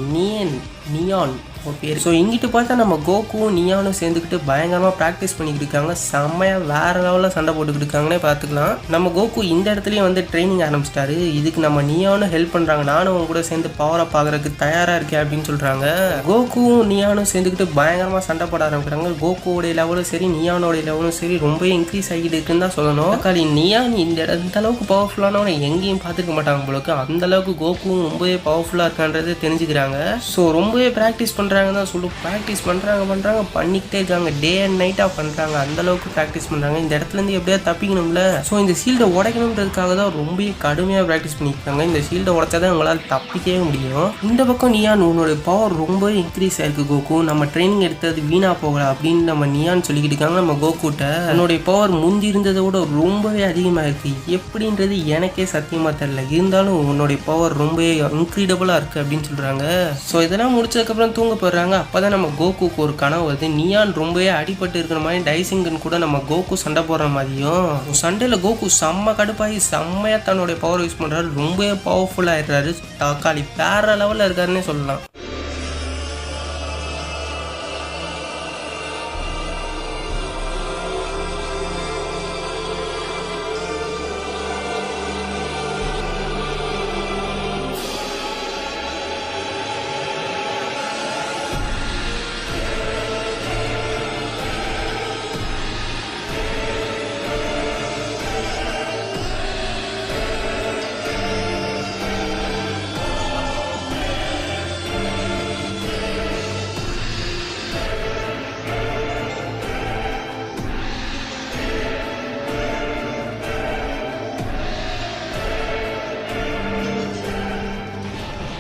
A: நியான் பேர். ஸோ இங்கிட்டு பார்த்தா நம்ம கோகுவும் நியானும் சேர்ந்துக்கிட்டு பயங்கரமாக ப்ராக்டிஸ் பண்ணிக்கிட்டு இருக்காங்க. செம்மையாக வேற லெவலில் சண்டை போட்டுக்கிட்டு இருக்காங்கன்னே பார்த்துக்கலாம். நம்ம கோகு இந்த இடத்துலையும் வந்து ட்ரைனிங் ஆரம்பிச்சிட்டாரு. இதுக்கு நம்ம நியானும் ஹெல்ப் பண்ணுறாங்க. நானும் அவங்க கூட சேர்ந்து பவரை பார்க்குறதுக்கு தயாராக இருக்கேன் அப்படின்னு சொல்கிறாங்க. கோகுவும் நியானும் சேர்ந்துக்கிட்டு பயங்கரமாக சண்டை போட ஆரம்பிக்கிறாங்க. கோகுவோடைய லெவலும் சரி நியானோடைய லெவலும் சரி ரொம்பவே இன்க்ரீஸ் ஆகிட்டு இருக்குன்னு தான் சொல்லணும். தக்காளி நியான் இந்த அளவுக்கு பவர்ஃபுல்லானவனை எங்கேயும் பார்த்துக்க மாட்டாங்க போலக்கு. அந்த அளவுக்கு கோகுவும் ரொம்பவே பவர்ஃபுல்லாக இருக்கான்றது தெரிஞ்சுக்கிறாங்க. ஸோ ரொம்பவே ப்ராக்டிஸ் பண்ணுற பண்ணுறாங்கன்னு தான் சொல்லு. ப்ராக்டிஸ் பண்ணுறாங்க பண்ணிக்கிட்டே இருக்காங்க. டே அண்ட் நைட்டாக பண்ணுறாங்க. அந்தளவுக்கு ப்ராக்டிஸ் பண்ணுறாங்க. இந்த இடத்துலேருந்து எப்படியா தப்பிக்கணும்ல. ஸோ இந்த ஷீல்டை உடைக்கணுன்றதுக்காக தான் ரொம்ப கடுமையாக ப்ராக்டிஸ் பண்ணியிருக்காங்க. இந்த ஷீல்டை உடைச்சா தான் உங்களால் தப்பிக்கவே முடியும். இந்த பக்கம் நியான் உன்னோட பவர் ரொம்ப இன்க்ரீஸ் ஆயிருக்கு கோகு. நம்ம ட்ரைனிங் எடுத்தது வீணா போகல அப்படின்னு நம்ம நியான் சொல்லிக்கிட்டு இருக்காங்க. நம்ம கோகுட்ட உன்னுடைய பவர் முந்தி இருந்ததை விட ரொம்பவே அதிகமாக இருக்கு. எப்படின்றது எனக்கே சத்தியமாக தெரியல. இருந்தாலும் உன்னுடைய பவர் ரொம்ப இன்க்ரீடபுளாக இருக்கு அப்படின்னு சொல்றாங்க. ஸோ இதெல்லாம் முடிச்சதுக்கப்புறம் தூங்க போடுறாங்க. அப்போதான் நம்ம கோகுக்கு ஒரு கனவு வருது. நியான் ரொம்பவே அடிபட்டு இருக்கிற மாதிரி டைசிங்கன் கூட நம்ம கோகு சண்டை போடுற மாதிரியும். சண்டையில் கோகு செம்ம கடுப்பாகி செம்மையாக தன்னுடைய பவர் யூஸ் பண்ணுறாரு. ரொம்பவே பவர்ஃபுல்லாக ஆயிடுறாரு. தக்காளி வேற லெவலில் இருக்காருன்னே சொல்லலாம்.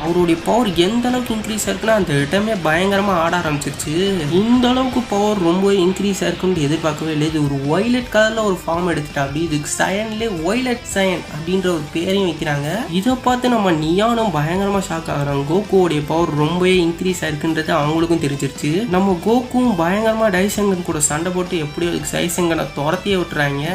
A: அவருடைய பவர் எந்த அளவுக்கு இன்க்ரீஸ் ஆயிருக்குன்னா அந்த இடமே பயங்கரமாக ஆட ஆரம்பிச்சிருச்சு. இந்த அளவுக்கு பவர் ரொம்ப இன்க்ரீஸ் ஆயிருக்குன்னு எதிர்பார்க்கவே இல்லை. இது ஒரு ஒய்லட் கலரில் ஒரு ஃபார்ம் எடுத்துட்டா. அப்படி இதுக்கு சயன்லேயே ஒய்லட் சயன் அப்படின்ற ஒரு பேரையும் வைக்கிறாங்க. இதை பார்த்து நம்ம நியானும் பயங்கரமாக ஷாக் ஆகுறாங்க. கோகுவோடைய பவர் ரொம்பவே இன்க்ரீஸ் ஆயிருக்குன்றது அவங்களுக்கும் தெரிஞ்சிருச்சு. நம்ம கோகுவும் பயங்கரமாக டைசங்கன் கூட சண்டை போட்டு எப்படியோ டைசங்கனை துரத்தியே விட்டுறாங்க.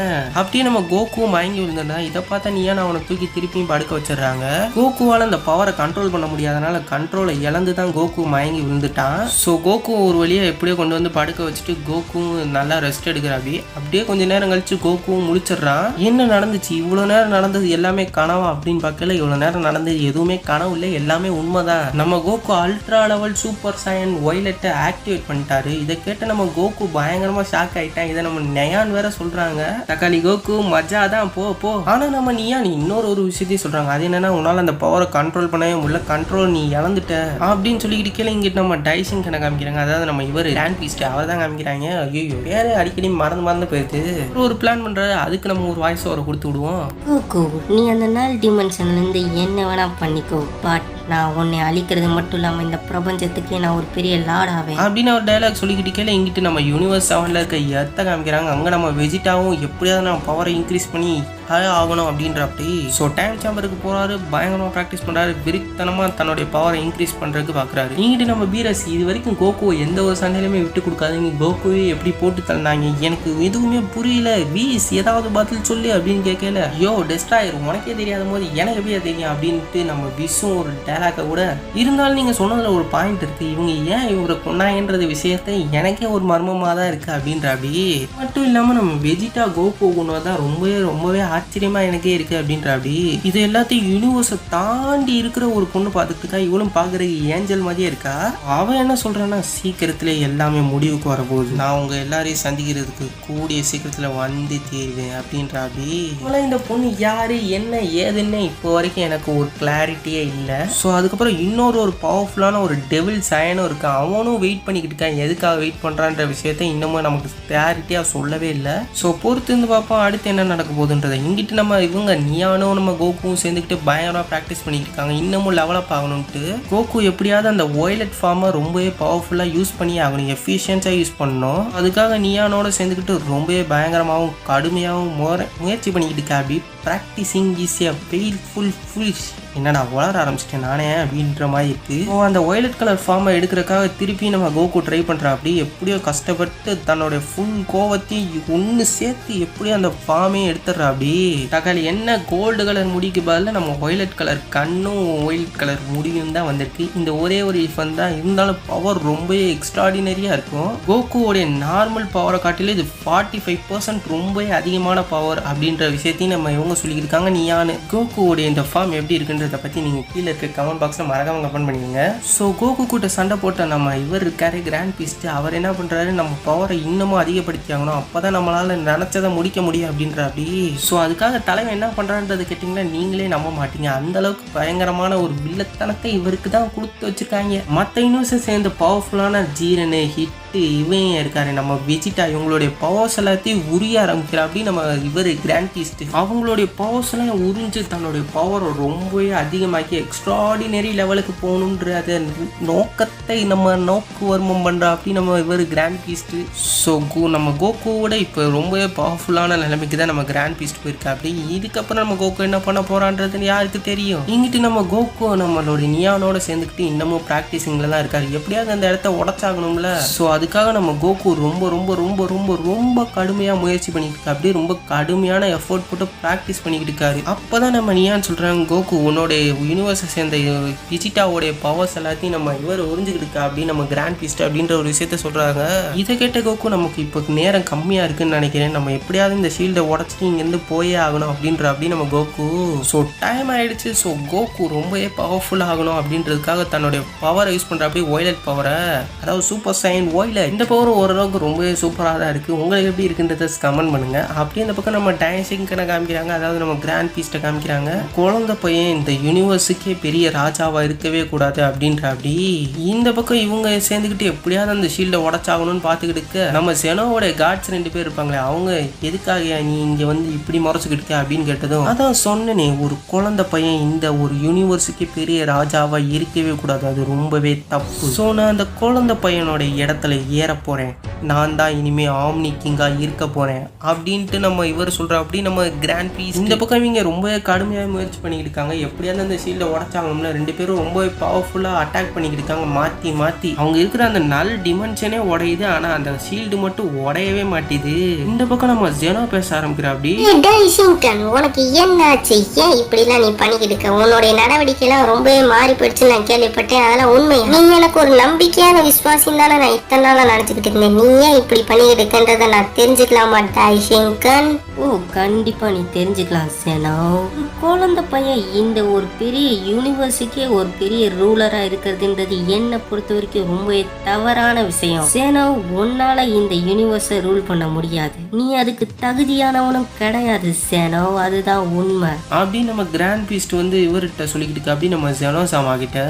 A: அப்படியே நம்ம கோகுவும் மயங்கி விழுந்தா. இதை பார்த்தா நியான் அவனை தூக்கி திருப்பியும் படுக்க வச்சிடறாங்க. கோகுவால் அந்த பவரை கண்ட்ரோல் பண்ண முடியாதனால கண்ட்ரோலை இழந்து தான் கோகு மயங்கி விழுந்துட்டான். ஸோ கோகு ஒரு வழியாக எப்படியோ கொண்டு வந்து படுக்க வச்சுட்டு கோகுவும் நல்லா ரெஸ்ட் எடுக்கிறாப்பி. அப்படியே கொஞ்ச நேரம் கழிச்சு கோகுவும் முழிச்சிடுறான். என்ன நடந்துச்சு, இவ்வளோ நேரம் நடந்தது எல்லாமே கனவா அப்படின்னு பார்க்கல. இவ்வளோ நேரம் நடந்தது எதுவுமே கனவு இல்லை, எல்லாமே உண்மைதான். நம்ம Goku ultra level super Saiyan ஒய்லெட்டை ஆக்டிவேட் பண்ணிட்டாரு. இதை கேட்டு நம்ம கோகு பயங்கரமாக ஷாக் ஆகிட்டான். இதை நம்ம நியான் வேற சொல்றாங்க. தக்காளி கோகு மஜா தான் போ. ஆனால் நம்ம நியான் இன்னொரு ஒரு விஷயத்தையும் சொல்றாங்க. அது என்னன்னா, உன்னால் அந்த பவரை கண்ட்ரோல் பண்ணவே முடியல, கண்ட்ரோல் நீ இழந்துட்ட அப்படின்னு சொல்லிக்கிட்டு கீழே இங்கிட்டு நம்ம டைசிங் கணக்கு காமிக்கிறாங்க. அதாவது நம்ம இவர் கிராண்ட் பீஸ்ட் அவர் தான் காமிக்கிறாங்க. ஐயோ வேற அடிக்கடி மறந்து போயிடுது. ஒரு பிளான் பண்றாரு. அதுக்கு நம்ம ஒரு வாய்ஸ் ஓவரை கொடுத்து விடுவோம்.
B: கோகு, நீ அந்த நாள் டிமென்ஷன்லேருந்து என்ன வேணா பண்ணிக்கோ, பட் நான் உன்னை அழிக்கிறது மட்டும் இல்லாமல் இந்த பிரபஞ்சத்துக்கே நான் ஒரு பெரிய லார்ட் ஆவேன்
A: அப்படின்னு ஒரு டைலாக் சொல்லிக்கிட்டு கீழே இங்கிட்டு நம்ம யூனிவர்ஸ் 7ல் இருக்க எத்தை காமிக்கிறாங்க. அங்கே நம்ம வெஜிட்டாவும் எப்படியாவது நம்ம பவரை இன்க்ரீஸ் பண்ணி ஆகணும் அப்படின்றப்படி. ஸோ டைம் சேம்பருக்கு போறாரு. பயங்கரமாக ப்ராக்டிஸ் பண்ணுறாரு. விரித்தனமாக தன்னுடைய பவரை இன்க்ரீஸ் பண்ணுறதுக்கு பார்க்குறாரு. இங்கிட்டு நம்ம பீரஸ் இது வரைக்கும் கோகுவை எந்த ஒரு சண்டையிலுமே விட்டு கொடுக்காதீங்க. கோகுவே எப்படி போட்டு தள்ளினாங்க எனக்கு எதுவுமே புரியல. வீஸ் ஏதாவது பதில் சொல்லு அப்படின்னு கேட்கல. டெஸ்ட்ராயர் உனக்கே தெரியாத போது எனக்கு எப்படியா தெரியும் அப்படின்ட்டு நம்ம விஸும் ஒரு டைலாக்கை கூட. இருந்தாலும் நீங்கள் சொன்னதில் ஒரு பாயிண்ட் இருக்குது. இவங்க ஏன் இவரை கொண்டாங்கன்றது விஷயத்தை எனக்கே ஒரு மர்மமாக தான் இருக்குது அப்படின்றாபி. மட்டும் இல்லாமல் நம்ம வெஜிட்டா கோகு கொண்டு தான் ரொம்பவே ஆச்சரியமா எனக்கே இருக்கு அப்படின்றாபி. இது எல்லாத்தையும் யூனிவர்ஸை தாண்டி இருக்கிற ஒரு பொண்ணு பார்த்துட்டு இருக்கா. இவளும் பார்க்குறதுக்கு ஏஞ்சல் மாதிரியே இருக்கா. அவன் என்ன சொல்றான்னா, சீக்கிரத்துல எல்லாமே முடிவுக்கு வரப்போகுது, நான் உங்க எல்லாரையும் சந்திக்கிறதுக்கு கூடிய சீக்கிரத்துல வந்து தீருவேன் அப்படின்றாபி. இந்த பொண்ணு யாரு என்ன ஏதுன்னு இப்போ வரைக்கும் எனக்கு ஒரு கிளாரிட்டியே இல்லை. ஸோ அதுக்கப்புறம் இன்னொரு ஒரு பவர்ஃபுல்லான ஒரு டெவில் சயனும் இருக்கு. அவனும் வெயிட் பண்ணிக்கிட்டு இருக்கான். எதுக்காக வெயிட் பண்றான்ற விஷயத்த இன்னமும் நமக்கு கிளாரிட்டியா சொல்லவே இல்லை. ஸோ பொறுத்து இருந்து பார்ப்போம் அடுத்து என்ன நடக்க போகுதுன்றதை. இங்கிட்டு நம்ம இவங்க நியானும் நம்ம கோகுவும் சேர்ந்துக்கிட்டு பயங்கரமாக ப்ராக்டிஸ் பண்ணிட்டு இருக்காங்க. இன்னமும் டெவலப் ஆகணும்ட்டு. கோகு எப்படியாவது அந்த ஒய்லட் ஃபார்மை ரொம்பவே பவர்ஃபுல்லாக யூஸ் பண்ணி ஆகணும், எஃபிஷியன்ஸாக யூஸ் பண்ணணும். அதுக்காக நியானோட சேர்ந்துக்கிட்டு ரொம்பவே பயங்கரமாகவும் கடுமையாகவும் முயற்சி பண்ணிக்கிட்டு இருக்கா. அப்படி practising is a painful fools. என்னடா வளர ஆரம்பிச்சிட்டேன் நானே அப்படின்ற மாதிரி இருக்கு. அந்த ஒய்லட் கலர் ஃபார்மை எடுக்கிறதுக்காக திருப்பி நம்ம கோகு ட்ரை பண்ணுறான். அப்படி எப்படியோ கஷ்டப்பட்டு தன்னோட ஃபுல் கோவத்தையும் ஒன்று சேர்த்து எப்படியோ அந்த ஃபார்மையும் எடுத்துடுறா. அப்படி தக்காளி என்ன கோல்டு கலர் முடிக்கு பதில் நம்ம ஒய்லட் கலர் கண்ணும் ஒயிலட் கலர் முடியும் தான் வந்திருக்கு. இந்த ஒரே ஒரு இஃபன் தான் இருந்தாலும் பவர் ரொம்ப எக்ஸ்ட்ராடினரியாக இருக்கும். கோகுவோடைய நார்மல் பவரை காட்டில இது 45% ரொம்ப அதிகமான பவர் அப்படின்ற விஷயத்தையும் நம்ம இவங்க சொல்லியிருக்காங்க. நியானு கோகுவோடைய இந்த ஃபார்ம் எப்படி இருக்குன்ற அப்படின்றத பற்றி நீங்கள் கீழே இருக்க கமெண்ட் பாக்ஸில் மறக்காம கமெண்ட் பண்ணிடுங்க. ஸோ கோகு கூட்ட சண்டை போட்ட நம்ம இவர் இருக்காரு கிராண்ட் பீஸ்ட், அவர் என்ன பண்ணுறாரு, நம்ம பவரை இன்னமும் அதிகப்படுத்தி ஆகணும், அப்போ தான் நம்மளால் நினச்சதை முடிக்க முடியும் அப்படின்ற அப்படி. ஸோ அதுக்காக தலைவன் என்ன பண்ணுறான்றது கேட்டிங்கன்னா நீங்களே நம்ப மாட்டீங்க. அந்தளவுக்கு பயங்கரமான ஒரு வில்லத்தனத்தை இவருக்கு தான் கொடுத்து வச்சுருக்காங்க. மற்ற யூனிவர்ஸை சேர்ந்த பவர்ஃபுல்லான ஜீரனு ஹிட் இவன் இருக்காரு நம்ம வெஜிடா, இவங்களுடைய பவர்ஸ் எல்லாத்தையும் உரிய ஆரம்பிக்கிற அப்படி நம்ம இவர் கிராண்ட் பீஸ்ட் அவங்களுடைய பவர்ஸ் எல்லாம் உறிஞ்சு தன்னுடைய பவரை ரொம்பவே அதிகமாக்கி எக்ஸ்ட்ராடினரி லெவலுக்கு போகணுன்ற அதை நோக்கத்தை நம்ம நோக்குவர்மம் பண்ற அப்படி நம்ம இவர் கிராண்ட் பீஸ்ட். ஸோ நம்ம கோகுவோட இப்போ ரொம்பவே பவர்ஃபுல்லான நிலைமைக்கு தான் நம்ம கிராண்ட் பீஸ்ட் போயிருக்கா. அப்படி இதுக்கப்புறம் நம்ம கோகு என்ன பண்ண போறான்றதுன்னு யாருக்கு தெரியும். இங்கிட்டு நம்ம கோகு நம்மளுடைய நியானோட சேர்ந்துக்கிட்டு இன்னமும் ப்ராக்டிஸிங்ல தான் இருக்காரு, எப்படியாவது அந்த இடத்த உடச்சாகணும்ல. ஸோ அதுக்காக நம்ம கோகு ரொம்ப ரொம்ப ரொம்ப ரொம்ப ரொம்ப கடுமையாக முயற்சி பண்ணிக்கிட்டு இருக்காரு, அப்படியே ரொம்ப கடுமையான எஃபோர்ட் போட்டு ப்ராக்டிஸ் பண்ணிக்கிட்டு இருக்காரு. அப்போ தான் நம்ம நியான் சொல்கிறாங்க, கோகு உன்னோட யூனிவர்ஸை சேர்ந்த விஜிட்டாவோடைய பவர்ஸ் எல்லாத்தையும் நம்ம இவர் உறிஞ்சிக்கிட்டு இருக்கா அப்படின்னு நம்ம கிராண்ட் பீஸ்ட் அப்படின்ற ஒரு விஷயத்த சொல்கிறாங்க. இதை கேட்ட கோகு நமக்கு இப்போ நேரம் கம்மியாக இருக்குன்னு நினைக்கிறேன், நம்ம எப்படியாவது இந்த ஷீல்டை உடச்சிட்டு இங்கேருந்து போயே ஆகணும் அப்படின்ற அப்படி நம்ம கோகு. ஸோ டைம் ஆயிடுச்சு. ஸோ கோகு ரொம்பவே பவர்ஃபுல் ஆகணும் அப்படின்றதுக்காக தன்னுடைய பவரை யூஸ் பண்ணுற அப்படியே ஒய்லட் பவரை, அதாவது சூப்பர் சைன் ஒய்லட், இந்த பவர் ஓரளவுக்கு ரொம்பவே சூப்பராக தான் இருக்குது. உங்களுக்கு எப்படி இருக்குன்றத கமெண்ட் பண்ணுங்க. அப்படியே இந்த பக்கம் நம்ம டான்சிங்கனை காமிக்கிறாங்க, அதாவது நம்ம கிராண்ட் பீஸ்ட்டை காமிக்கிறாங்க. குழந்தை பையன் இந்த யூனிவர்ஸுக்கே பெரிய ராஜாவாக இருக்கவே கூடாது அப்படின்ற அப்படி. இந்த பக்கம் இவங்க சேர்ந்துக்கிட்டு எப்படியாவது அந்த ஷீல்டை உடச்சாகணும்னு பார்த்துக்கிட்டு நம்ம செனோவோட காட்ஸ் 2 பேர் இருப்பாங்களே, அவங்க எதுக்காக நீ இங்கே வந்து இப்படி முறைச்சிக்கிட்டு அப்படின்னு கேட்டதும் அதான் சொன்னேனே, ஒரு குழந்தை பையன் இந்த ஒரு யூனிவர்ஸுக்கே பெரிய ராஜாவாக இருக்கவே கூடாது, அது ரொம்பவே தப்பு. ஸோ நான் அந்த குழந்தை பையனோட இடத்துல ஏற போகிறேன், நான் தான் இனிமேல் ஆம்னி கிங்காக இருக்க போகிறேன் அப்படின்ட்டு நம்ம இவர் சொல்கிற அப்படி நம்ம கிராண்ட் பீஸ். இந்த பக்கம் இவங்க ரொம்ப கடுமையாக முயற்சி பண்ணிக்கிட்டு இருக்காங்க, எப்படியாவது அந்த ஷீல்டை உடச்சாங்கன்னு 2 பேரும் ரொம்ப பவர்ஃபுல்லாக அட்டாக் பண்ணிக்கிட்டு இருக்காங்க மாற்றி மாற்றி. அவங்க இருக்கிற அந்த நல் டிமென்ஷனே உடையுது, ஆனால் அந்த ஷீல்டு மட்டும் உடையவே மாட்டேது. இந்த பக்கம் நம்ம ஜெனோ பேச ஆரம்பிக்கிற அப்படி,
D: உனக்கு என்னாச்சு, ஏன் இப்படிலாம் நீ பண்ணிக்கிட்டு இருக்க, உன்னுடைய நடவடிக்கைலாம் ரொம்பவே மாறி போயிடுச்சு நான் கேள்விப்பட்டேன், அதெல்லாம் உண்மை. நீ எனக்கு ஒரு நம்பிக்கையான விசுவாசின்னு தானே நான் இத்தனை நாளாக நினச்சிக்கிட்டு இருந்தேன், நீ ஏன் இப்படி பண்ணிக்கிட்டு இருக்கன்றதை நான் தெரிஞ்சுக்கலாமா டாய்ஷங்கன்?
B: ஓ கண்டிப்பா நீ தெரிஞ்சுக்கலாம் சேனோ. குழந்தை பையன் இந்த ஒரு பெரிய யூனிவர்ஸுக்கே ஒரு பெரிய ரூலரா இருக்கிறதுன்றது என்னை பொறுத்த வரைக்கும் ரொம்ப தவறான விஷயம். சேனோ உன்னால இந்த யூனிவர்ஸை ரூல் பண்ண முடியாது, நீ அதுக்கு தகுதியானவனும் கிடையாது சேனோ, அதுதான் உண்மை
A: அப்படின்னு நம்ம கிராண்ட் பீஸ்ட் வந்து இவர்கிட்ட சொல்லிக்கிட்டு அப்படி நம்ம ஜெனோ சாமா கிட்ட.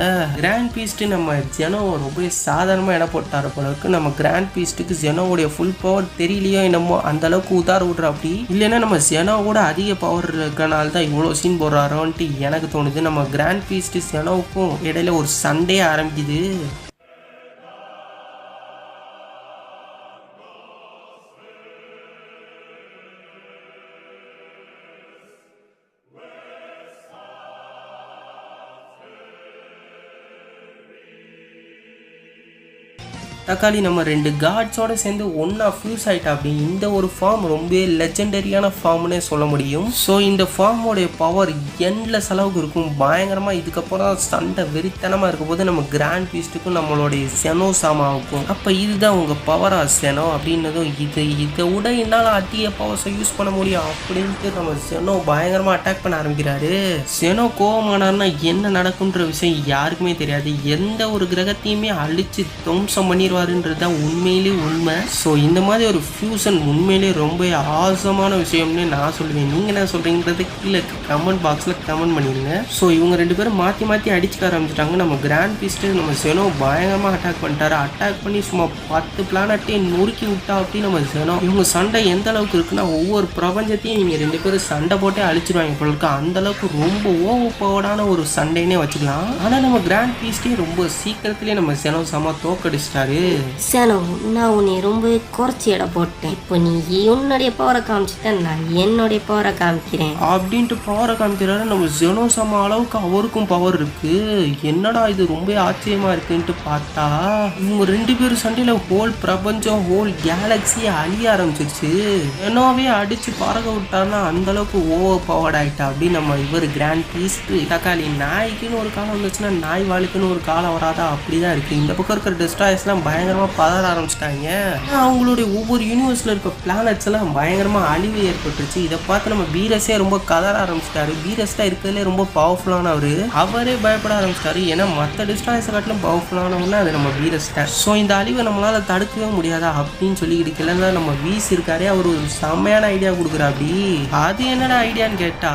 A: கிராண்ட் பீஸ்ட் நம்ம ஜெனோ ரொம்ப சாதாரணமாக இடம் போட்டார போல இருக்கு. நம்ம கிராண்ட் பீஸ்ட்டுக்கு ஜெனோவுடைய ஃபுல் பவர் தெரியலையோ என்னமோ அந்த அளவுக்கு உதார விடுற அப்படி. இல்லைன்னா நம்ம ஜெனோவோட அதிக பவர் இருக்கனால தான் இவ்வளோ சீன் போடுறாரோன்ட்டு எனக்கு தோணுது. நம்ம கிராண்ட் பீஸ்ட் ஜெனோவுக்கும் இடையில ஒரு சண்டே ஆரம்பிக்குது. தக்காளி நம்ம 2 காட்ஸோட சேர்ந்து ஒன்னா ஃபியூஸ் ஆயிட்டா அப்படி. இந்த ஒரு ஃபார்ம் ரொம்ப லெஜெண்டரியான ஃபார்ம்னே சொல்ல முடியும். ஸோ இந்த ஃபார்மோடைய பவர் எண்ட்லெஸ் அளவுக்கு இருக்கும், பயங்கரமா. இதுக்கப்புறம் சண்டை வெறித்தனமா இருக்கும் போது நம்ம கிராண்ட் பீஸ்ட்டுக்கும் நம்மளுடைய செனோ சாமாவுக்கும். அப்ப இதுதான் உங்க பவரா செனோ அப்படின்னதும் இதை விட என்னால் அதிக பவர்ஸை யூஸ் பண்ண முடியும் அப்படின்ட்டு நம்ம செனோ பயங்கரமா அட்டாக் பண்ண ஆரம்பிக்கிறாரு. செனோ கோவமானார்னா என்ன நடக்கும்ன்ற விஷயம் யாருக்குமே தெரியாது. எந்த ஒரு கிரகத்தையுமே அழிச்சு துவம்சம் பண்ணிடுவாருன்றதுதான் உண்மையிலே உண்மை. ஸோ இந்த மாதிரி ஒரு ஃபியூசன் உண்மையிலே ரொம்ப ஆசமான விஷயம்னு நான் சொல்லுவேன். நீங்க என்ன சொல்றீங்கிறது கீழே கமெண்ட் பாக்ஸ்ல கமெண்ட் பண்ணிடுங்க. ஸோ இவங்க 2 பேரும் மாற்றி மாற்றி அடிச்சுக்க ஆரம்பிச்சிட்டாங்க. நம்ம கிராண்ட் பீஸ்ட் நம்ம செனோ பயங்கரமா அட்டாக் பண்ணிட்டாரு. அட்டாக் பண்ணி சும்மா 10 பிளானட்டே நொறுக்கி விட்டா அப்படி நம்ம செனோ. இவங்க சண்டை எந்த அளவுக்கு இருக்குன்னா ஒவ்வொரு பிரபஞ்சத்தையும் இவங்க 2 பேரும் சண்டை போட்டே அழிச்சிருவாங்க போல இருக்கு. அந்த அளவுக்கு ரொம்ப ஓவர் பவர்டான ஒரு சண்டைனே வச்சுக்கலாம். ஆனா நம்ம கிராண்ட் பீஸ்டே ரொம்ப சீக்கிரத்திலேயே நம்ம செனோ சாமா தோக்கடிச்சிட்டாரு.
B: சேனோ நான் உன்னை ரொம்ப குறைச்சி இடம் போட்டேன், இப்போ நீ உன்னுடைய பவரை காமிச்சிட்ட, நான் என்னுடைய பவரை காமிக்கிறேன்
A: அப்படின்ட்டு பவரை காமிக்கிறாரு. நம்ம ஜெனோ சாமா அளவுக்கு அவருக்கும் பவர் இருக்கு. என்னடா இது ரொம்ப ஆச்சரியமா இருக்குன்ட்டு பார்த்தா இவங்க 2 பேரும் சண்டையில ஹோல் பிரபஞ்சம் ஹோல் கேலக்சியே அழிய ஆரம்பிச்சிருச்சு. ஜெனோவே அடிச்சு பறக்க விட்டாருன்னா அந்த அளவுக்கு ஓவர் பவர்ட் ஆயிட்டா அப்படி நம்ம இவர் கிராண்ட் பீஸ்ட். தக்காளி நாய்க்குன்னு ஒரு காலம் வந்துச்சுன்னா நாய் வாளுக்குன்னு ஒரு காலம் வராதா அப்படிதான் இருக்கு. இந்த பக்கம் இருக்கிற டெஸ்ட்ராயர்ஸ்லாம் பயங்கரமா பதற ஆரம்பிச்சிட்டாங்க. அவங்களுடைய ஒவ்வொரு யூனிவர்ஸ்ல இருக்க பிளானட்ஸ் எல்லாம் பயங்கரமா அழிவு ஏற்பட்டுருச்சு. இதை பார்த்து நம்ம பீரஸே ரொம்ப கதற ஆரம்பிச்சிட்டாரு. பீரஸ் தான் இருக்கிறதுலே ரொம்ப பவர்ஃபுல்லானவரு. அவரே பயப்பட ஆரம்பிச்சிட்டாரு. ஏன்னா மற்ற டிஸ்ட்ராயர்ஸை காட்டிலும் பவர்ஃபுல்லானவன்னா அது நம்ம பீரஸ் தான். ஸோ இந்த அழிவை நம்மளால தடுக்கவே முடியாதா அப்படின்னு சொல்லிக்கிட்டு கிளம்ப நம்ம வீஸ் இருக்காரே, அவர் ஒரு செம்மையான ஐடியா கொடுக்குறா. அப்படி அது என்னடா ஐடியான்னு கேட்டா,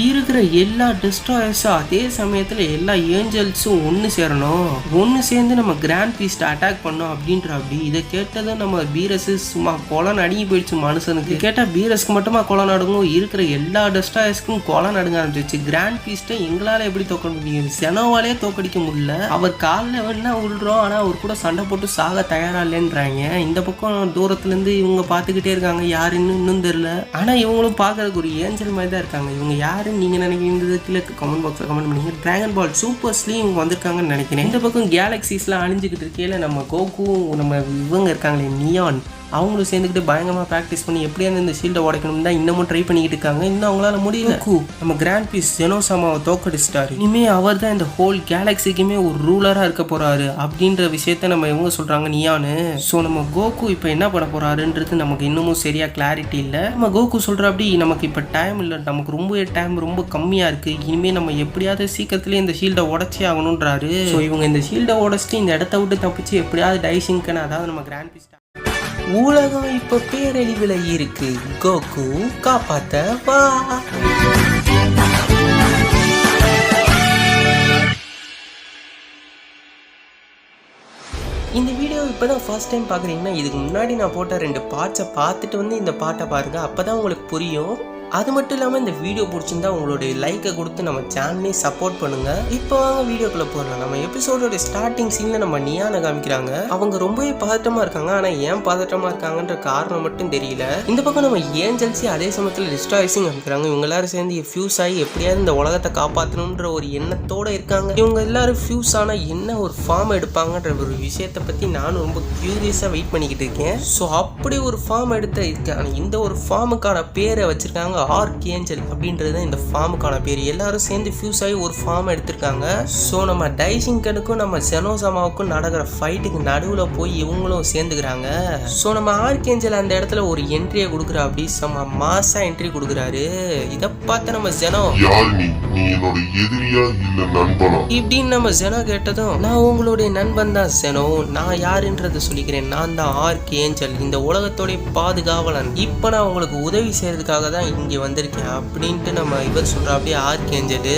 A: இருக்கிற எல்லா டிஸ்ட்ராயர்ஸும் அதே சமயத்துல எல்லா ஏஞ்சல்ஸும் ஒன்று சேரணும், ஒன்று சேர்ந்து நம்ம கிராண்ட் பீஸ்ட் அட்டாக் பண்ணோம் அப்படின்ற. அப்படி இதை கேட்டதும் நம்ம பீரஸ் சும்மா கொலை நடுங்கி போயிடுச்சு மனுஷனுக்கு. கேட்டா பீரஸ்க்கு மட்டுமா கொலை நடுங்கும், இருக்கிற எல்லா டிஸ்ட்ராயர்ஸ்க்கும் கொலை நடுங்க ஆரம்பிச்சிச்சு. கிராண்ட் பீஸ்ட்டை எங்களால எப்படி தோக்க முடியும், செனோவாலே தோக்கடிக்க முடியல. அவர் காலில் வேணா விழுறோம், ஆனா அவர் கூட சண்டை போட்டு சாக தயாரா இல்லைன்றாங்க. இந்த பக்கம் தூரத்துல இருந்து இவங்க பார்த்துக்கிட்டே இருக்காங்க, யாருன்னு இன்னும் தெரியல. ஆனா இவங்களும் பார்க்கறதுக்கு ஒரு ஏஞ்சல் மாதிரி தான் இருக்காங்க. இவங்க யாருன்னு நீங்க நினைக்கிறது கீழே கமெண்ட் பாக்ஸ்ல கமெண்ட் பண்ணீங்க. டிராகன் பால் சூப்பர்ஸ்லயும் இவங்க வந்திருக்காங்கன்னு நினைக்கிறேன். இந்த பக்கம் கேலக்சிஸ்லாம் அழிஞ்சுக்கிட்டு இருக்கையில நம்ம கோகு நம்ம இவங்க இருக்காங்களே நியான், அவங்களும் சேர்ந்துக்கிட்டு பயங்கரமாக ப்ராக்டிஸ் பண்ணி எப்படியாவது இந்த ஷீல்டை உடைக்கணும் தான் இன்னமும் ட்ரை பண்ணிக்கிட்டு இருக்காங்க. இன்னும் அவங்களால முடியல. நம்ம கிராண்ட் பீஸ் ஜெனோசாமாவை தோக்கடிச்சிட்டாரு. இனிமே அவர் தான் இந்த ஹோல் கேலக்சிக்குமே ஒரு ரூலராக இருக்க போறாரு அப்படின்ற விஷயத்த நம்ம இவங்க சொல்றாங்க நியானு. ஸோ நம்ம கோகு இப்போ என்ன பண்ண போறாருன்றது நமக்கு இன்னமும் சரியா கிளாரிட்டி இல்லை. நம்ம கோகு சொல்ற அப்படி நமக்கு இப்போ டைம் இல்லை, நமக்கு ரொம்ப கம்மியா இருக்கு. இனிமே நம்ம எப்படியாவது சீக்கிரத்திலே இந்த ஷீல்டை உடச்சே ஆகணுன்றாரு. ஸோ இவங்க இந்த ஷீல்டை உடச்சிட்டு இந்த இடத்த விட்டு தப்பிச்சு எப்படியாவது டைசிங்கன்னு, அதாவது நம்ம கிராண்ட் பீஸ் உலகம் இப்ப பேரழிவுல இருக்கு, கோகு காப்பாத்த வா. இந்த வீடியோ இப்போதான் ஃபர்ஸ்ட் டைம் பார்க்குறீங்கன்னா இதுக்கு முன்னாடி நான் போட்ட 2 பார்ட்ஸை பார்த்துட்டு வந்து இந்த பாட்டை பாருங்க, அப்பதான் உங்களுக்கு புரியும். அது மட்டும் இல்லாமல் இந்த வீடியோ பிடிச்சிருந்தா உங்களுடைய லைக்கை கொடுத்து நம்ம சேனலையும் சப்போர்ட் பண்ணுங்க. இப்போ வாங்க வீடியோக்குள்ள போகலாம். நம்ம எபிசோடோட ஸ்டார்டிங் சீன்ல நம்ம நியானை காமிக்கிறாங்க. அவங்க ரொம்பவே பதட்டமா இருக்காங்க. ஆனா ஏன் பதட்டமா இருக்காங்கன்ற காரணம் மட்டும் தெரியல. இந்த பக்கம் நம்ம ஏஞ்சல்ஸி அதே சமயத்தில் டிஸ்ட்ராய்ஸும் காமிக்கிறாங்க. இவங்க எல்லாரும் சேர்ந்து ஃபியூஸ் ஆகி எப்படியாவது இந்த உலகத்தை காப்பாற்றணுன்ற ஒரு எண்ணத்தோட இருக்காங்க. இவங்க எல்லாரும் ஃபியூஸ் ஆனா என்ன ஒரு ஃபார்ம் எடுப்பாங்கன்ற ஒரு விஷயத்தை பத்தி நானும் ரொம்ப கியூரியஸா வெயிட் பண்ணிக்கிட்டு இருக்கேன். ஸோ அப்படி ஒரு ஃபார்ம் எடுத்து இருக்கேன். இந்த ஒரு ஃபார்முக்கான பேரை வச்சிருக்காங்க ஆர்க் ஏஞ்சல் அப்படின்றது இந்த ஃபார்முக்கான பேர். எல்லாரும் சேர்ந்து ஃபியூஸ் ஆகி ஒரு ஃபார்ம் எடுத்திருக்காங்க. ஸோ நம்ம டைசிங்கனுக்கும் நம்ம செனோசாமாவுக்கும் நடக்கிற ஃபைட்டுக்கு நடுவில் போய் இவங்களும் சேர்ந்துக்கிறாங்க. ஸோ நம்ம ஆர்க் ஏஞ்சல் அந்த இடத்துல ஒரு என்ட்ரியை கொடுக்குறா. அப்படி செம்ம மாசா என்ட்ரி கொடுக்குறாரு. இதை பார்த்து நம்ம ஜெனோ, இப்படின்னு நம்ம ஜெனோ கேட்டதும், நான் உங்களுடைய நண்பன் தான் ஜெனோ, நான் யாருன்றதை சொல்லிக்கிறேன், நான் தான் ஆர்க் ஏஞ்சல், இந்த உலகத்தோடைய பாதுகாவலன். இப்போ நான் உங்களுக்கு உதவி செய்யறதுக்காக தான் இங்கே வந்திருக்கேன் அப்படின்ட்டு நம்ம இவர் சொல்றா. அப்படியே ஆர்க் ஏஞ்சல்.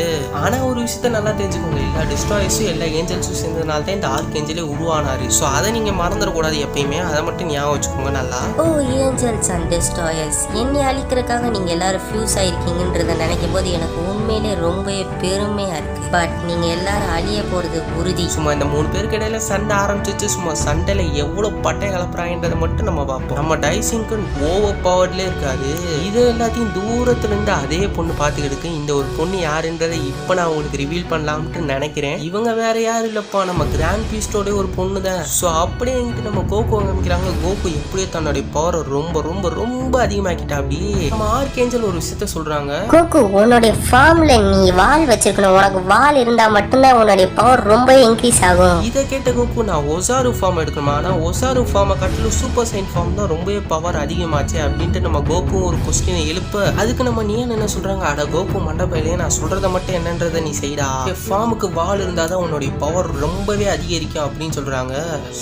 A: ஆனா ஒரு விஷயத்த நல்லா தெரிஞ்சுக்கோங்க, எல்லா டிஸ்ட்ராயர்ஸும் எல்லா ஏஞ்சல்ஸும் சேர்ந்ததுனால தான் இந்த ஆர்க் ஏஞ்சலே உருவானாரு. ஸோ அதை நீங்க மறந்துடக்கூடாது எப்பயுமே, அதை மட்டும் ஞாபகம் வச்சுக்கோங்க நல்லா.
B: ஓ ஏஞ்சல்ஸ் அண்ட் டிஸ்ட்ராயர்ஸ், என்னை அழிக்கிறதுக்காக நீங்க எல்லாரும் ஃபியூஸ் ஆயிருக்கீங்கன்றத நினைக்கும் போது எனக்கு உண்மையிலே ரொம்ப பெருமையா இருக்கு. பட் நீங்க எல்லாரும் அழிய போறது உறுதி.
A: சும்மா இந்த 3 பேருக்கு இடையில சண்டை ஆரம்பிச்சிச்சு. சும்மா சண்டையில எவ்வளவு பட்டை கலப்புறாங்கன்றதை மட்டும் நம்ம பார்ப்போம். நம்ம டைசிங்கு ஓவர் பவர்ல இருக்காது. இது எல்லாத்தையும் தூரத்துல இருந்து அதே பொண்ணு பார்த்துக்கிட்டு, இந்த ஒரு பொண்ணு யாருன்றதை இப்ப நான் உங்களுக்கு ரிவீல் பண்ணலாம்னு நினைக்கிறேன். இவங்க வேற யாரும் இல்லப்பா, நம்ம கிராண்ட் பீஸ்டோட ஒரு பொண்ணு தான். ஸோ அப்படியே எங்கிட்ட நம்ம கோகு காமிக்கிறாங்க. கோகு எப்படியோ தன்னுடைய பவர் ரொம்ப ரொம்ப ரொம்ப அதிகமாக்கிட்டா. அப்படி நம்ம ஆர்க் ஏஞ்சல் ஒரு விஷயத்த சொல்றாங்க,
D: கோகு உன்னுடைய ஃபார்ம்ல நீ வால் வச்சிருக்கணும், உனக்கு வால் இருந்தா மட்டும்தான் உன்னுடைய பவர் ரொம்ப இன்க்ரீஸ் ஆகும்.
A: இதை கேட்ட கோகு, நான் ஒசாரு ஃபார்ம் எடுக்கணுமா, ஆனா ஒசாரு ஃபார்மை கட்டிலும் சூப்பர் சைன் ஃபார்ம் தான் ரொம்பவே பவர் அதிகமாச்சு அப்படின்ட்டு நம்ம கோகு ஒரு கொஸ்டினை எழுப்ப, அதுக்கு நம்ம நியான் என்ன சொல்றாங்க, அட கோகு மண்டபையிலே நான் சொல்றதை மட்டும் என்னன்றதை நீ செய்டா, ஃபார்முக்கு வால் இருந்தாதான் உன்னுடைய பவர் ரொம்பவே அதிகரிக்கும் அப்படின்னு சொல்றாங்க.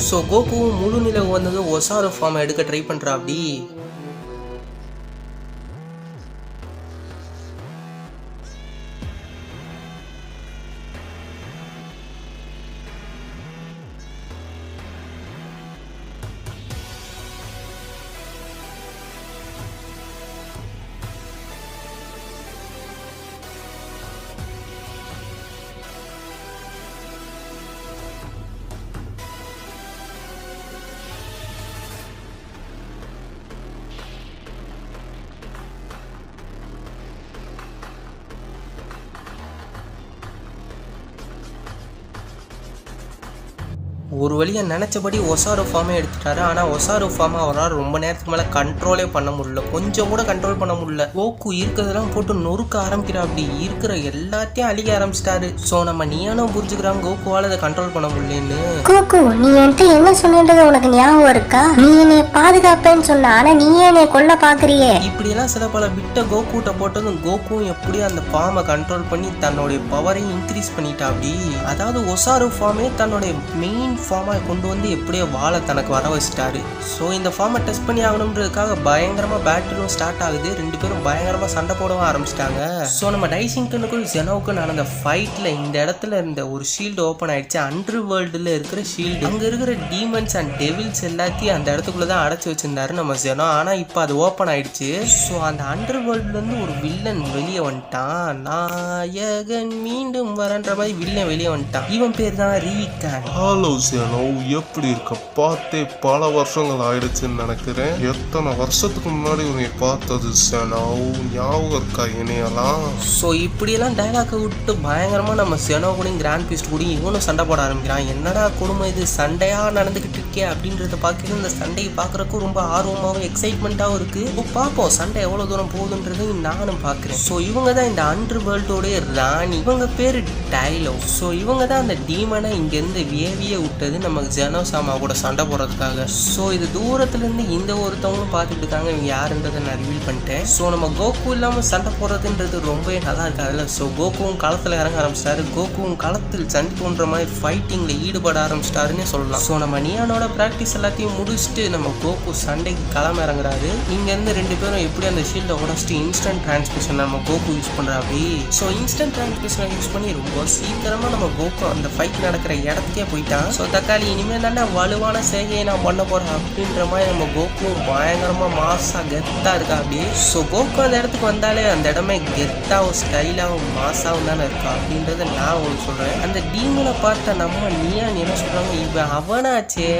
A: ஸோ கோகு முழு நிலவு வந்தது ஒசாரு ஃபார்மை எடுக்க ட்ரை பண்றா. அப்படி ஒரு வழியா நினைச்சபடி ஒசாரு ஃபார்மே எடுத்துட்டாரு. ஆனா ஒசாரு ஃபார்ம் அவரால் ரொம்ப நேரத்துக்கு மேல கண்ட்ரோலே பண்ண முடியல, கொஞ்சம் கூட கண்ட்ரோல் பண்ண முடியல. கோகு இருக்கிறதெல்லாம் போட்டு நொறுக்க ஆரம்பிக்கிறா, அப்படி இருக்கிற எல்லாத்தையும் அழிக்க ஆரம்பிச்சிட்டாரு. சோ நம்ம நியானும் புரிஞ்சுக்கிறான் கோகுவால அதை கண்ட்ரோல் பண்ண முடியலன்னு.
D: கோகு, நீ என்கிட்ட என்ன சொன்னது உனக்கு ஞாபகம் இருக்கா? நீ என்னை பாதுகாப்பேன்னு சொன்ன, ஆனா நீ என்னை கொல்ல பாக்குறியே.
A: இப்படி எல்லாம் சில பல விட்ட கோகுட்ட போட்டதும் கோகுவும் எப்படி அந்த ஃபார்மை கண்ட்ரோல் பண்ணி தன்னுடைய பவரையும் இன்க்ரீஸ் பண்ணிட்டா. அப்படி அதாவது ஒசாரு ஃபார்மே தன்னுடைய மெயின் ஃபார்மை கொண்டு வந்து எப்படியோ வாழ தனக்கு வர வச்சுட்டாரு. ஸோ இந்த ஃபார்மை டெஸ்ட் பண்ணி ஆகணுன்றதுக்காக பயங்கரமா பேட்டிலும் ஸ்டார்ட் ஆகுது. ரெண்டு பேரும் பயங்கரமா சண்டை போடவும் ஆரம்பிச்சிட்டாங்க. ஸோ நம்ம டைசிங்டனுக்கும் ஜெனோவுக்கும் நடந்த ஃபைட்ல இந்த இடத்துல இருந்த ஒரு ஷீல்டு ஓப்பன் ஆயிடுச்சு. அண்டர் வேர்ல்டுல இருக்கிற ஷீல்டு, அங்க இருக்கிற டீமன்ஸ் அண்ட் டெவில்ஸ் எல்லாத்தையும் அந்த இடத்துக்குள்ளதான் அடைச்சு வச்சிருந்தாரு நம்ம ஜெனோ. ஆனா இப்போ அது ஓப்பன் ஆயிடுச்சு. ஸோ அந்த அண்டர் வேர்ல்டுல இருந்து ஒரு வில்லன் வெளியே வந்துட்டான். நாயகன் மீண்டும் வரன்ற மாதிரி வில்லன் வெளியே வந்துட்டான். இவன் பேர் தான் ரீகான்.
C: ஹலோ ஜெனோ, எப்படி இருக்க? பார்த்தே பல வருஷங்கள் ஆயிடுச்சுன்னு நினைக்கிறேன். எத்தனை வருஷத்துக்கு முன்னாடி உன்னை பார்த்தது ஜெனோ, ஞாபகம் இருக்கா என்னையெல்லாம்?
A: ஸோ இப்படியெல்லாம் டைலாக்கை விட்டு பயங்கரமா நம்ம ஜெனோ கூடயும் கிராண்ட் பீஸ்ட் கூட இவனும் சண்டை போட ஆரம்பிக்கிறான். என்னடா குடும்பம் இது, சண்டையா நடந்துகிட்டு இருக்கே அப்படின்றத பார்க்கறது இந்த சண்டையை பார்க்கறதுக்கும் ரொம்ப ஆர்வமாகவும் எக்ஸைட்மெண்ட்டாகவும் இருக்கு. பார்ப்போம் சண்டை எவ்வளவு தூரம் போகுதுன்றதையும் நானும் பார்க்குறேன். ஸோ இவங்க தான் இந்த அண்டர் வேர்ல்டோடைய ராணி. இவங்க பேரு டைலோ. ஸோ இவங்க தான் அந்த டீமனை இங்கேருந்து வேவியே விட்டது நம்ம ஜெனோ சாமா கூட சண்டை போடுறதுக்காக. ஸோ இது தூரத்துலேருந்து இந்த ஒருத்தவங்களும் பார்த்துட்டு இருக்காங்க. இவங்க யாருன்றதை நான் ரிவீல் பண்ணிட்டேன். ஸோ நம்ம கோகு இல்லாமல் சண்டை போடுறதுன்றது ரொம்பவே நல்லா இருக்காதுல்ல. ஸோ கோகுவும் களத்தில் இறங்க ஆரம்பிச்சிட்டாரு. கோகுவும் களத்தில் சண்டை போன்ற மாதிரி ஃபைட்டிங்கில் ஈடுபட ஆரம்பிச்சிட்டாருன்னு சொல்லலாம். ஸோ நம்ம நியானோட ப்ராக்டிஸ் எல்லாத்தையும் முடிச்சுட்டு நம்ம கோகு சண்டைக்கு களம் இறங்குறாரு. இங்கேருந்து ரெண்டு பேரும் எப்படி அந்த ஷீல்டை உடச்சிட்டு இன்ஸ்டன்ட் டிரான்ஸ்மிஷன் நம்ம கோகு யூஸ் பண்ணுறாப்படி. ஸோ இன்ஸ்டன்ட் டிரான்ஸ்மிஷனை யூஸ் பண்ணி ரொம்ப சீக்கிரமாக நம்ம கோகு அந்த ஃபைட் நடக்கிற இடத்துக்கே போயிட்டான். ஸோ தக்காளி இனிமேல் தானே வலுவான சேகையை நான் பண்ண போகிறேன் அப்படின்ற மாதிரி நம்ம கோகு பயங்கரமாக மாஸாக கெத்தாக இருக்கா அப்படி. ஸோ கோகு அந்த இடத்துக்கு வந்தாலே அந்த இடமே கெத்தாகவும் ஸ்டைலாகவும் மாஸாகவும் தானே இருக்கா அப்படின்றத நான் உங்களுக்கு சொல்கிறேன். அந்த டீமனை பார்த்த நம்ம நியான் என்ன சொல்கிறாங்க, இவன் அவனாச்சே.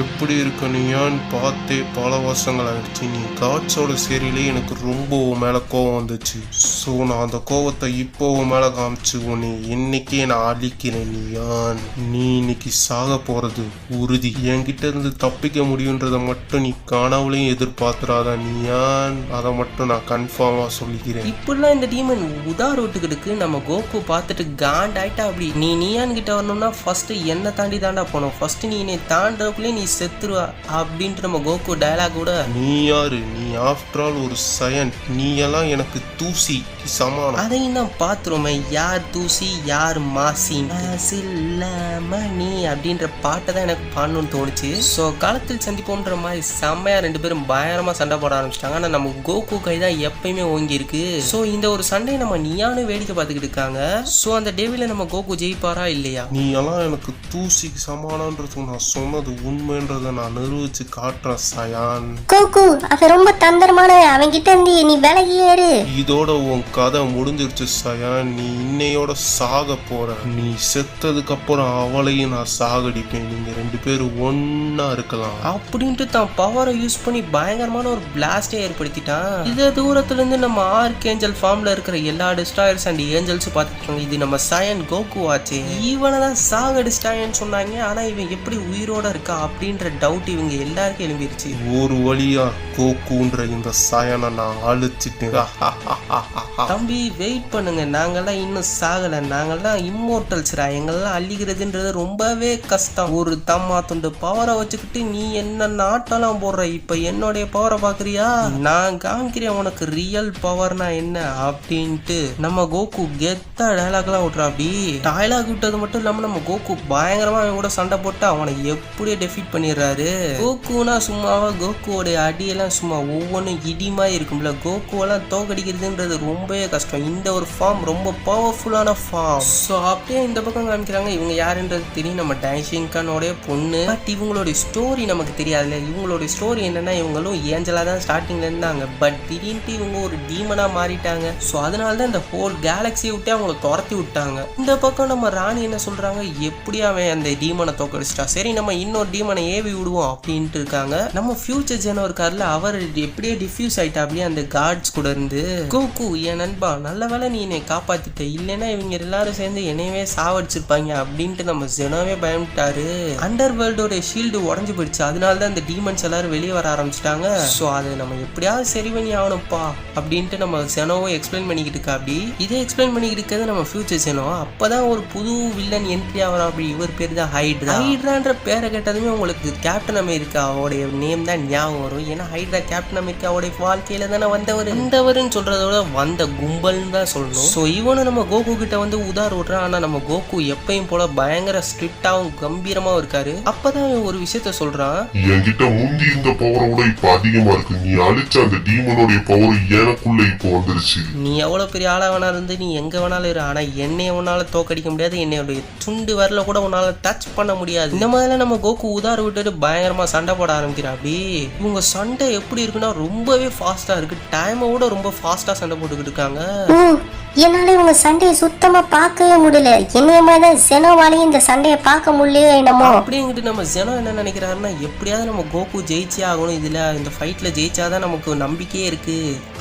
C: எப்படி இருக்க நீயான்னு பார்த்தே பல வருஷங்கள் ஆயிடுச்சு. நீ காட்ஸோட சேரியிலே எனக்கு ரொம்ப மேலே கோவம் வந்துச்சு. ஸோ நான் அந்த கோவத்தை இப்போ மேலே காமிச்சு உன்னை இன்னைக்கே நான் அழிக்கிறேன் நீயான். நீ இன்னைக்கு சாக போறது உறுதி. என்கிட்ட இருந்து தப்பிக்க முடியுன்றதை மட்டும் நீ கனவுலையும் எதிர்பார்த்துறாத நீயான். அதை மட்டும் நான் கன்ஃபார்மா சொல்லிக்கிறேன்.
A: இப்படிலாம் இந்த டீமன் உதார் விட்டுக்கிட்டு நம்ம கோகு பார்த்துட்டு காண்டாயிட்டா. அப்படி நீ நியான் கிட்ட வரணும்னா ஃபர்ஸ்ட் என்ன தாண்டி தாண்டா போனோம், ஃபர்ஸ்ட் நீ என்னை தாண்டக்குள்ளே நீ செத்துருவா அப்படின்ட்டு நம்ம கோகு டயலாக் கூட.
C: நீ யாரு? நீ ஆஃப்டர் ஆல் ஒரு சயன்ட். நீ எல்லாம் எனக்கு தூசி சமானம்.
A: அதையும் தான் பாத்துருமே, யார் தூசி யார் மாசி மணி அப்படின்ற பாட்டை தான் எனக்கு பாடணும்னு தோணுச்சு. ஸோ காலத்தில் சந்திப்போன்ற மாதிரி செம்மையா ரெண்டு பேரும் பயங்கரமா சண்டை போட ஆரம்பிச்சிட்டாங்க. ஆனால் நம்ம கோகு கை தான் எப்பயுமே ஓங்கி இருக்கு. ஸோ இந்த ஒரு சண்டையை நம்ம நியானும் வேடிக்கை பார்த்துக்கிட்டு இருக்காங்க. ஸோ அந்த டேவில நம்ம கோகு ஜெயிப்பாரா இல்லையா?
C: நீ எல்லாம் எனக்கு தூசிக்கு சமானன்றது நான் சொன்னது உண்மைன்றதை நான் நிரூபிச்சு காட்டுறேன் சயான்.
D: கோகு, அது ரொம்ப தந்திரமான, அவன்கிட்ட இருந்து நீ விலகி ஏறு.
C: இதோட உன் கதை முடிஞ்சிருச்சு சயான். நீ இன்னையோட சாக போற. நீ செத்ததுக்கு அப்புறம் அவளையும் நான் சாகடிப்பேன். நீங்க ரெண்டு பேரும் ஒன்னா இருக்கலாம்
A: அப்படின்ட்டு தான் பவரை யூஸ் பண்ணி பயங்கரமான ஒரு பிளாஸ்டே ஏற்படுத்திட்டான். இதே தூரத்துல இருந்து நம்ம ஆர்க் ஏஞ்சல் ஃபார்ம்ல இருக்கிற எல்லா டிஸ்ட்ராயர்ஸ் அண்ட் ஏஞ்சல்ஸ் பார்த்துருக்காங்க. இது நம்ம சயன் கோகு ஆச்சு. இவனை தான் சாகடிச்சிட்டாங்கன்னு சொன்னாங்க. ஆனா இவன் எப்படி உயிரோட இருக்கா அப்படின்ற டவுட் இவங்க எல்லாருக்கும் எழும்பிருச்சு.
C: ஒரு வழியா கோகுன்ற இந்த சயனை நான் அழிச்சிட்டேன்.
A: தம்பி வெயிட் பண்ணுங்க, நாங்கெல்லாம் இன்னும் சாகல, நாங்கெல்லாம் இம்மோர்டல்ஸ்ரா. எங்கெல்லாம் அள்ளிக்கிறதுன்றது ரொம்பவே கஷ்டம். ஒரு தம்மா துண்டு பவரை வச்சுக்கிட்டு நீ என்ன நாட்டெல்லாம் போடுற. இப்ப என்னுடைய பவரை பாக்குறியா? நான் காமிக்கிறேன் உனக்கு ரியல் பவர்னா என்ன அப்படின்ட்டு நம்ம கோகு கெத்தா டயலாக் எல்லாம் விட்டுறா. அப்படி டயலாக் விட்டது மட்டும் இல்லாம நம்ம கோகு பயங்கரமா அவன் கூட சண்டை போட்டு அவனை எப்படியே டெஃபீட் பண்ணிடுறாரு. கோகுனா சும்மாவா? கோகுவோடைய அடியெல்லாம் சும்மா ஒவ்வொன்றும் இடிமாய் இருக்கும்ல. கோகுவெல்லாம் தோக்கடிக்கிறதுன்றது ரொம்பவே கஷ்டம். இந்த ஒரு ஃபார்ம் ரொம்ப பவர்ஃபுல்லான ஃபார்ம். ஸோ அப்படியே இந்த பக்கம் காமிக்கிறாங்க. இவங்க யாருன்றது தெரியும், நம்ம டைஷிங்கானோடைய பொண்ணு. பட் இவங்களுடைய ஸ்டோரி நமக்கு தெரியாதுல்ல. இவங்களுடைய ஸ்டோரி என்னன்னா, இவங்களும் ஏஞ்சலா தான் ஸ்டார்டிங்ல இருந்தாங்க. பட் திடீர்னு இவங்க ஒரு டீமனா மாறிட்டாங்க. ஸோ அதனால தான் இந்த ஹோல் கேலக்சியை விட்டு அவங்கள துரத்தி விட்டாங்க. இந்த பக்கம் நம்ம ராணி என்ன சொல்றாங்க, எப்படி அவன் அந்த டீமனை தோக்கடிச்சிட்டா, சரி நம்ம இன்னொரு டீமனை ஏவி விடுவோம் அப்படின்ட்டு இருக்காங்க. நம்ம ஃபியூச்சர் ஜெனோ இருக்காருல, அவர் எப்படியே டிஃப்யூஸ் ஆயிட்டா அப்படியே அந்த கார்ட்ஸ் கூட இருந்து. கோகு என் நண்பா, நல்ல வேலை நீ என்னை காப்பாத்திட்ட, இல்லைன்னா இவங்க எல்லாரும் சேர்ந்து என்னையவே சாவடிச்சிருப்பாங்க அப்படின்ட்டு நம்ம ஜெனோவே பயந்துட்டு ஆரம்பிச்சுட்டாரு. அண்டர் வேர்ல்டோட ஷீல்டு உடஞ்சு போயிடுச்சு. அதனாலதான் இந்த டீமன்ஸ் எல்லாரும் வெளியே வர ஆரம்பிச்சிட்டாங்க. ஸோ அதை நம்ம எப்படியாவது சரி பண்ணி ஆகணும்ப்பா அப்படின்ட்டு நம்ம செனோவை எக்ஸ்பிளைன் பண்ணிக்கிட்டு இருக்கா. அப்படி இதை எக்ஸ்பிளைன் பண்ணிக்கிட்டு இருக்கிறது நம்ம ஃபியூச்சர் செனோ. அப்பதான் ஒரு புது வில்லன் என்ட்ரி ஆகிறோம். அப்படி இவர் பேர் தான் ஹைட்ரா. ஹைட்ரான்ற பேரை கேட்டதுமே உங்களுக்கு கேப்டன் அமெரிக்காவோடைய நேம் தான் ஞாபகம் வரும். ஏன்னா ஹைட்ரா கேப்டன் அமெரிக்காவோடைய வாழ்க்கையில தானே வந்தவர்னு சொல்றதோட வந்த கும்பல்னு தான் சொல்லணும். ஸோ இவனும் நம்ம கோகு கிட்ட வந்து உதார் விடுறான். ஆனா நம்ம கோகு எப்பயும் போல பயங்கர ஸ்ட்ரிக்டாவும் கம்பீரமாவும் இருக்காரு. அப்பதான் ஒரு விஷயத்த சொல்றான்.
C: என்கிட்ட முந்தி இந்த பவரை விட இப்ப அதிகமா இருக்கு. நீ அழிச்ச அந்த டீமனுடைய பவர் எனக்குள்ள இப்போ வந்துருச்சு.
A: நீ எவ்வளவு பெரிய ஆளா வேணா இருந்து நீ எங்க வேணாலும் இரு. ஆனா என்னைய உன்னால தோக்கடிக்க முடியாது. என்னையோட துண்டு வரல கூட உன்னால டச் பண்ண முடியாது. இந்த மாதிரிலாம் நம்ம கோகு உதார விட்டுட்டு பயங்கரமா சண்டை போட ஆரம்பிக்கிறா. அப்படி இவங்க சண்டை எப்படி இருக்குன்னா ரொம்பவே ஃபாஸ்டா இருக்கு. டைமை விட ரொம்ப ஃபாஸ்டா சண்டை போட்டுக்கிட்டு இருக்காங்க.
D: என்னால இவங்க சண்டையை சுத்தமா பார்க்கவே முடியல. என்னைய மாதிரிதான் செனோவாலையும் இந்த சண்டையை பார்க்க முடியலையோ என்னமோ.
A: அப்படிங்கிட்டு நம்ம செனோ என்ன நினைக்கிறாருன்னா எப்படியாவது நம்ம கோகு ஜெயிச்சே ஆகணும். இதுல இந்த ஃபைட்ல ஜெயிச்சாதான் நமக்கு நம்பிக்கையே இருக்கு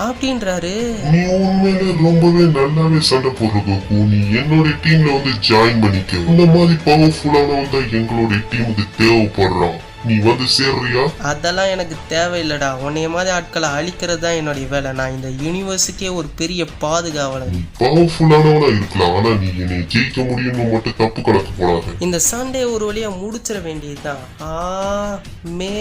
A: அப்படின்றாரு.
C: நீ உண்மையிலே ரொம்பவே நல்லாவே சண்டை போடுற கோகு. நீ என்னோட டீம்ல வந்து ஜாயின் பண்ணிக்க. இந்த மாதிரி பவர்ஃபுல்லானவன் தான் எங்களுடைய டீமுக்கு தேவைப்படுறான். நீ வந்து சேர்றியா?
A: அதெல்லாம் எனக்கு தேவையில்லடா. உன்னைய மாதிரி ஆட்களை அழிக்கிறது தான் என்னுடைய வேலை. நான் இந்த யூனிவர்ஸுக்கே ஒரு பெரிய பாதுகாவலன்.
C: நீ பவர்ஃபுல்லானவனா இருக்கலாம். ஆனா நீ என்னை ஜெயிக்க முடியும்னு மட்டும் தப்பு கணக்கு போடாத.
A: இந்த சண்டே ஒரு வழியா முடிச்சிட வேண்டியதுதான். மே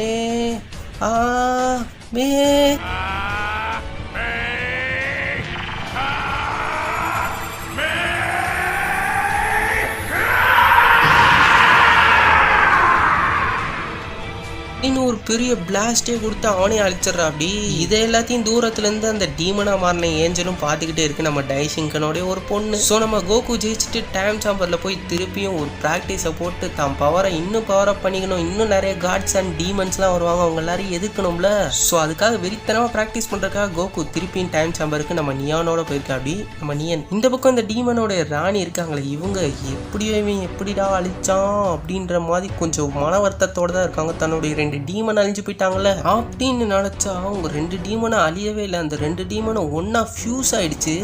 A: இன்னும் ஒரு பெரிய பிளாஸ்டே கொடுத்து அவனே அழிச்சிடறா. அப்படி இதை எல்லாத்தையும் தூரத்துல இருந்து அந்த டீமனா மாறின ஏஞ்சலும் பார்த்துக்கிட்டே இருக்கு நம்ம டைசிங்கனோட ஒரு பொண்ணு. ஸோ நம்ம கோகு ஜெயிச்சுட்டு டைம் சாம்பர்ல போய் திருப்பியும் ஒரு ப்ராக்டிஸை போட்டு தான் பவரை இன்னும் பவர் அப் பண்ணிக்கணும். இன்னும் நிறைய காட்ஸ் அண்ட் டீமன்ஸ்லாம் வருவாங்க. அவங்க எல்லாரும் எதிர்க்கணும்ல. ஸோ அதுக்காக வெறித்தனமா ப்ராக்டிஸ் பண்றதுக்காக கோகு திருப்பியும் டைம் சாம்பருக்கு நம்ம நியானோட போயிருக்கா. அப்படி நம்ம நியன் இந்த பக்கம் இந்த டீமனோட ராணி இருக்காங்களே இவங்க எப்படிடா அழிச்சான் அப்படின்ற மாதிரி கொஞ்சம் மன வருத்தத்தோட தான் இருக்காங்க. தன்னுடைய 2 டீமன் அழிஞ்சு போயிட்டாங்கல்ல அப்படின்னு நினைச்சா அவங்க 2 டீமனை அழியவே இல்லை. அந்த 2 டீமனும் ஒன்னா ஃபியூஸ் ஆயிடுச்சு.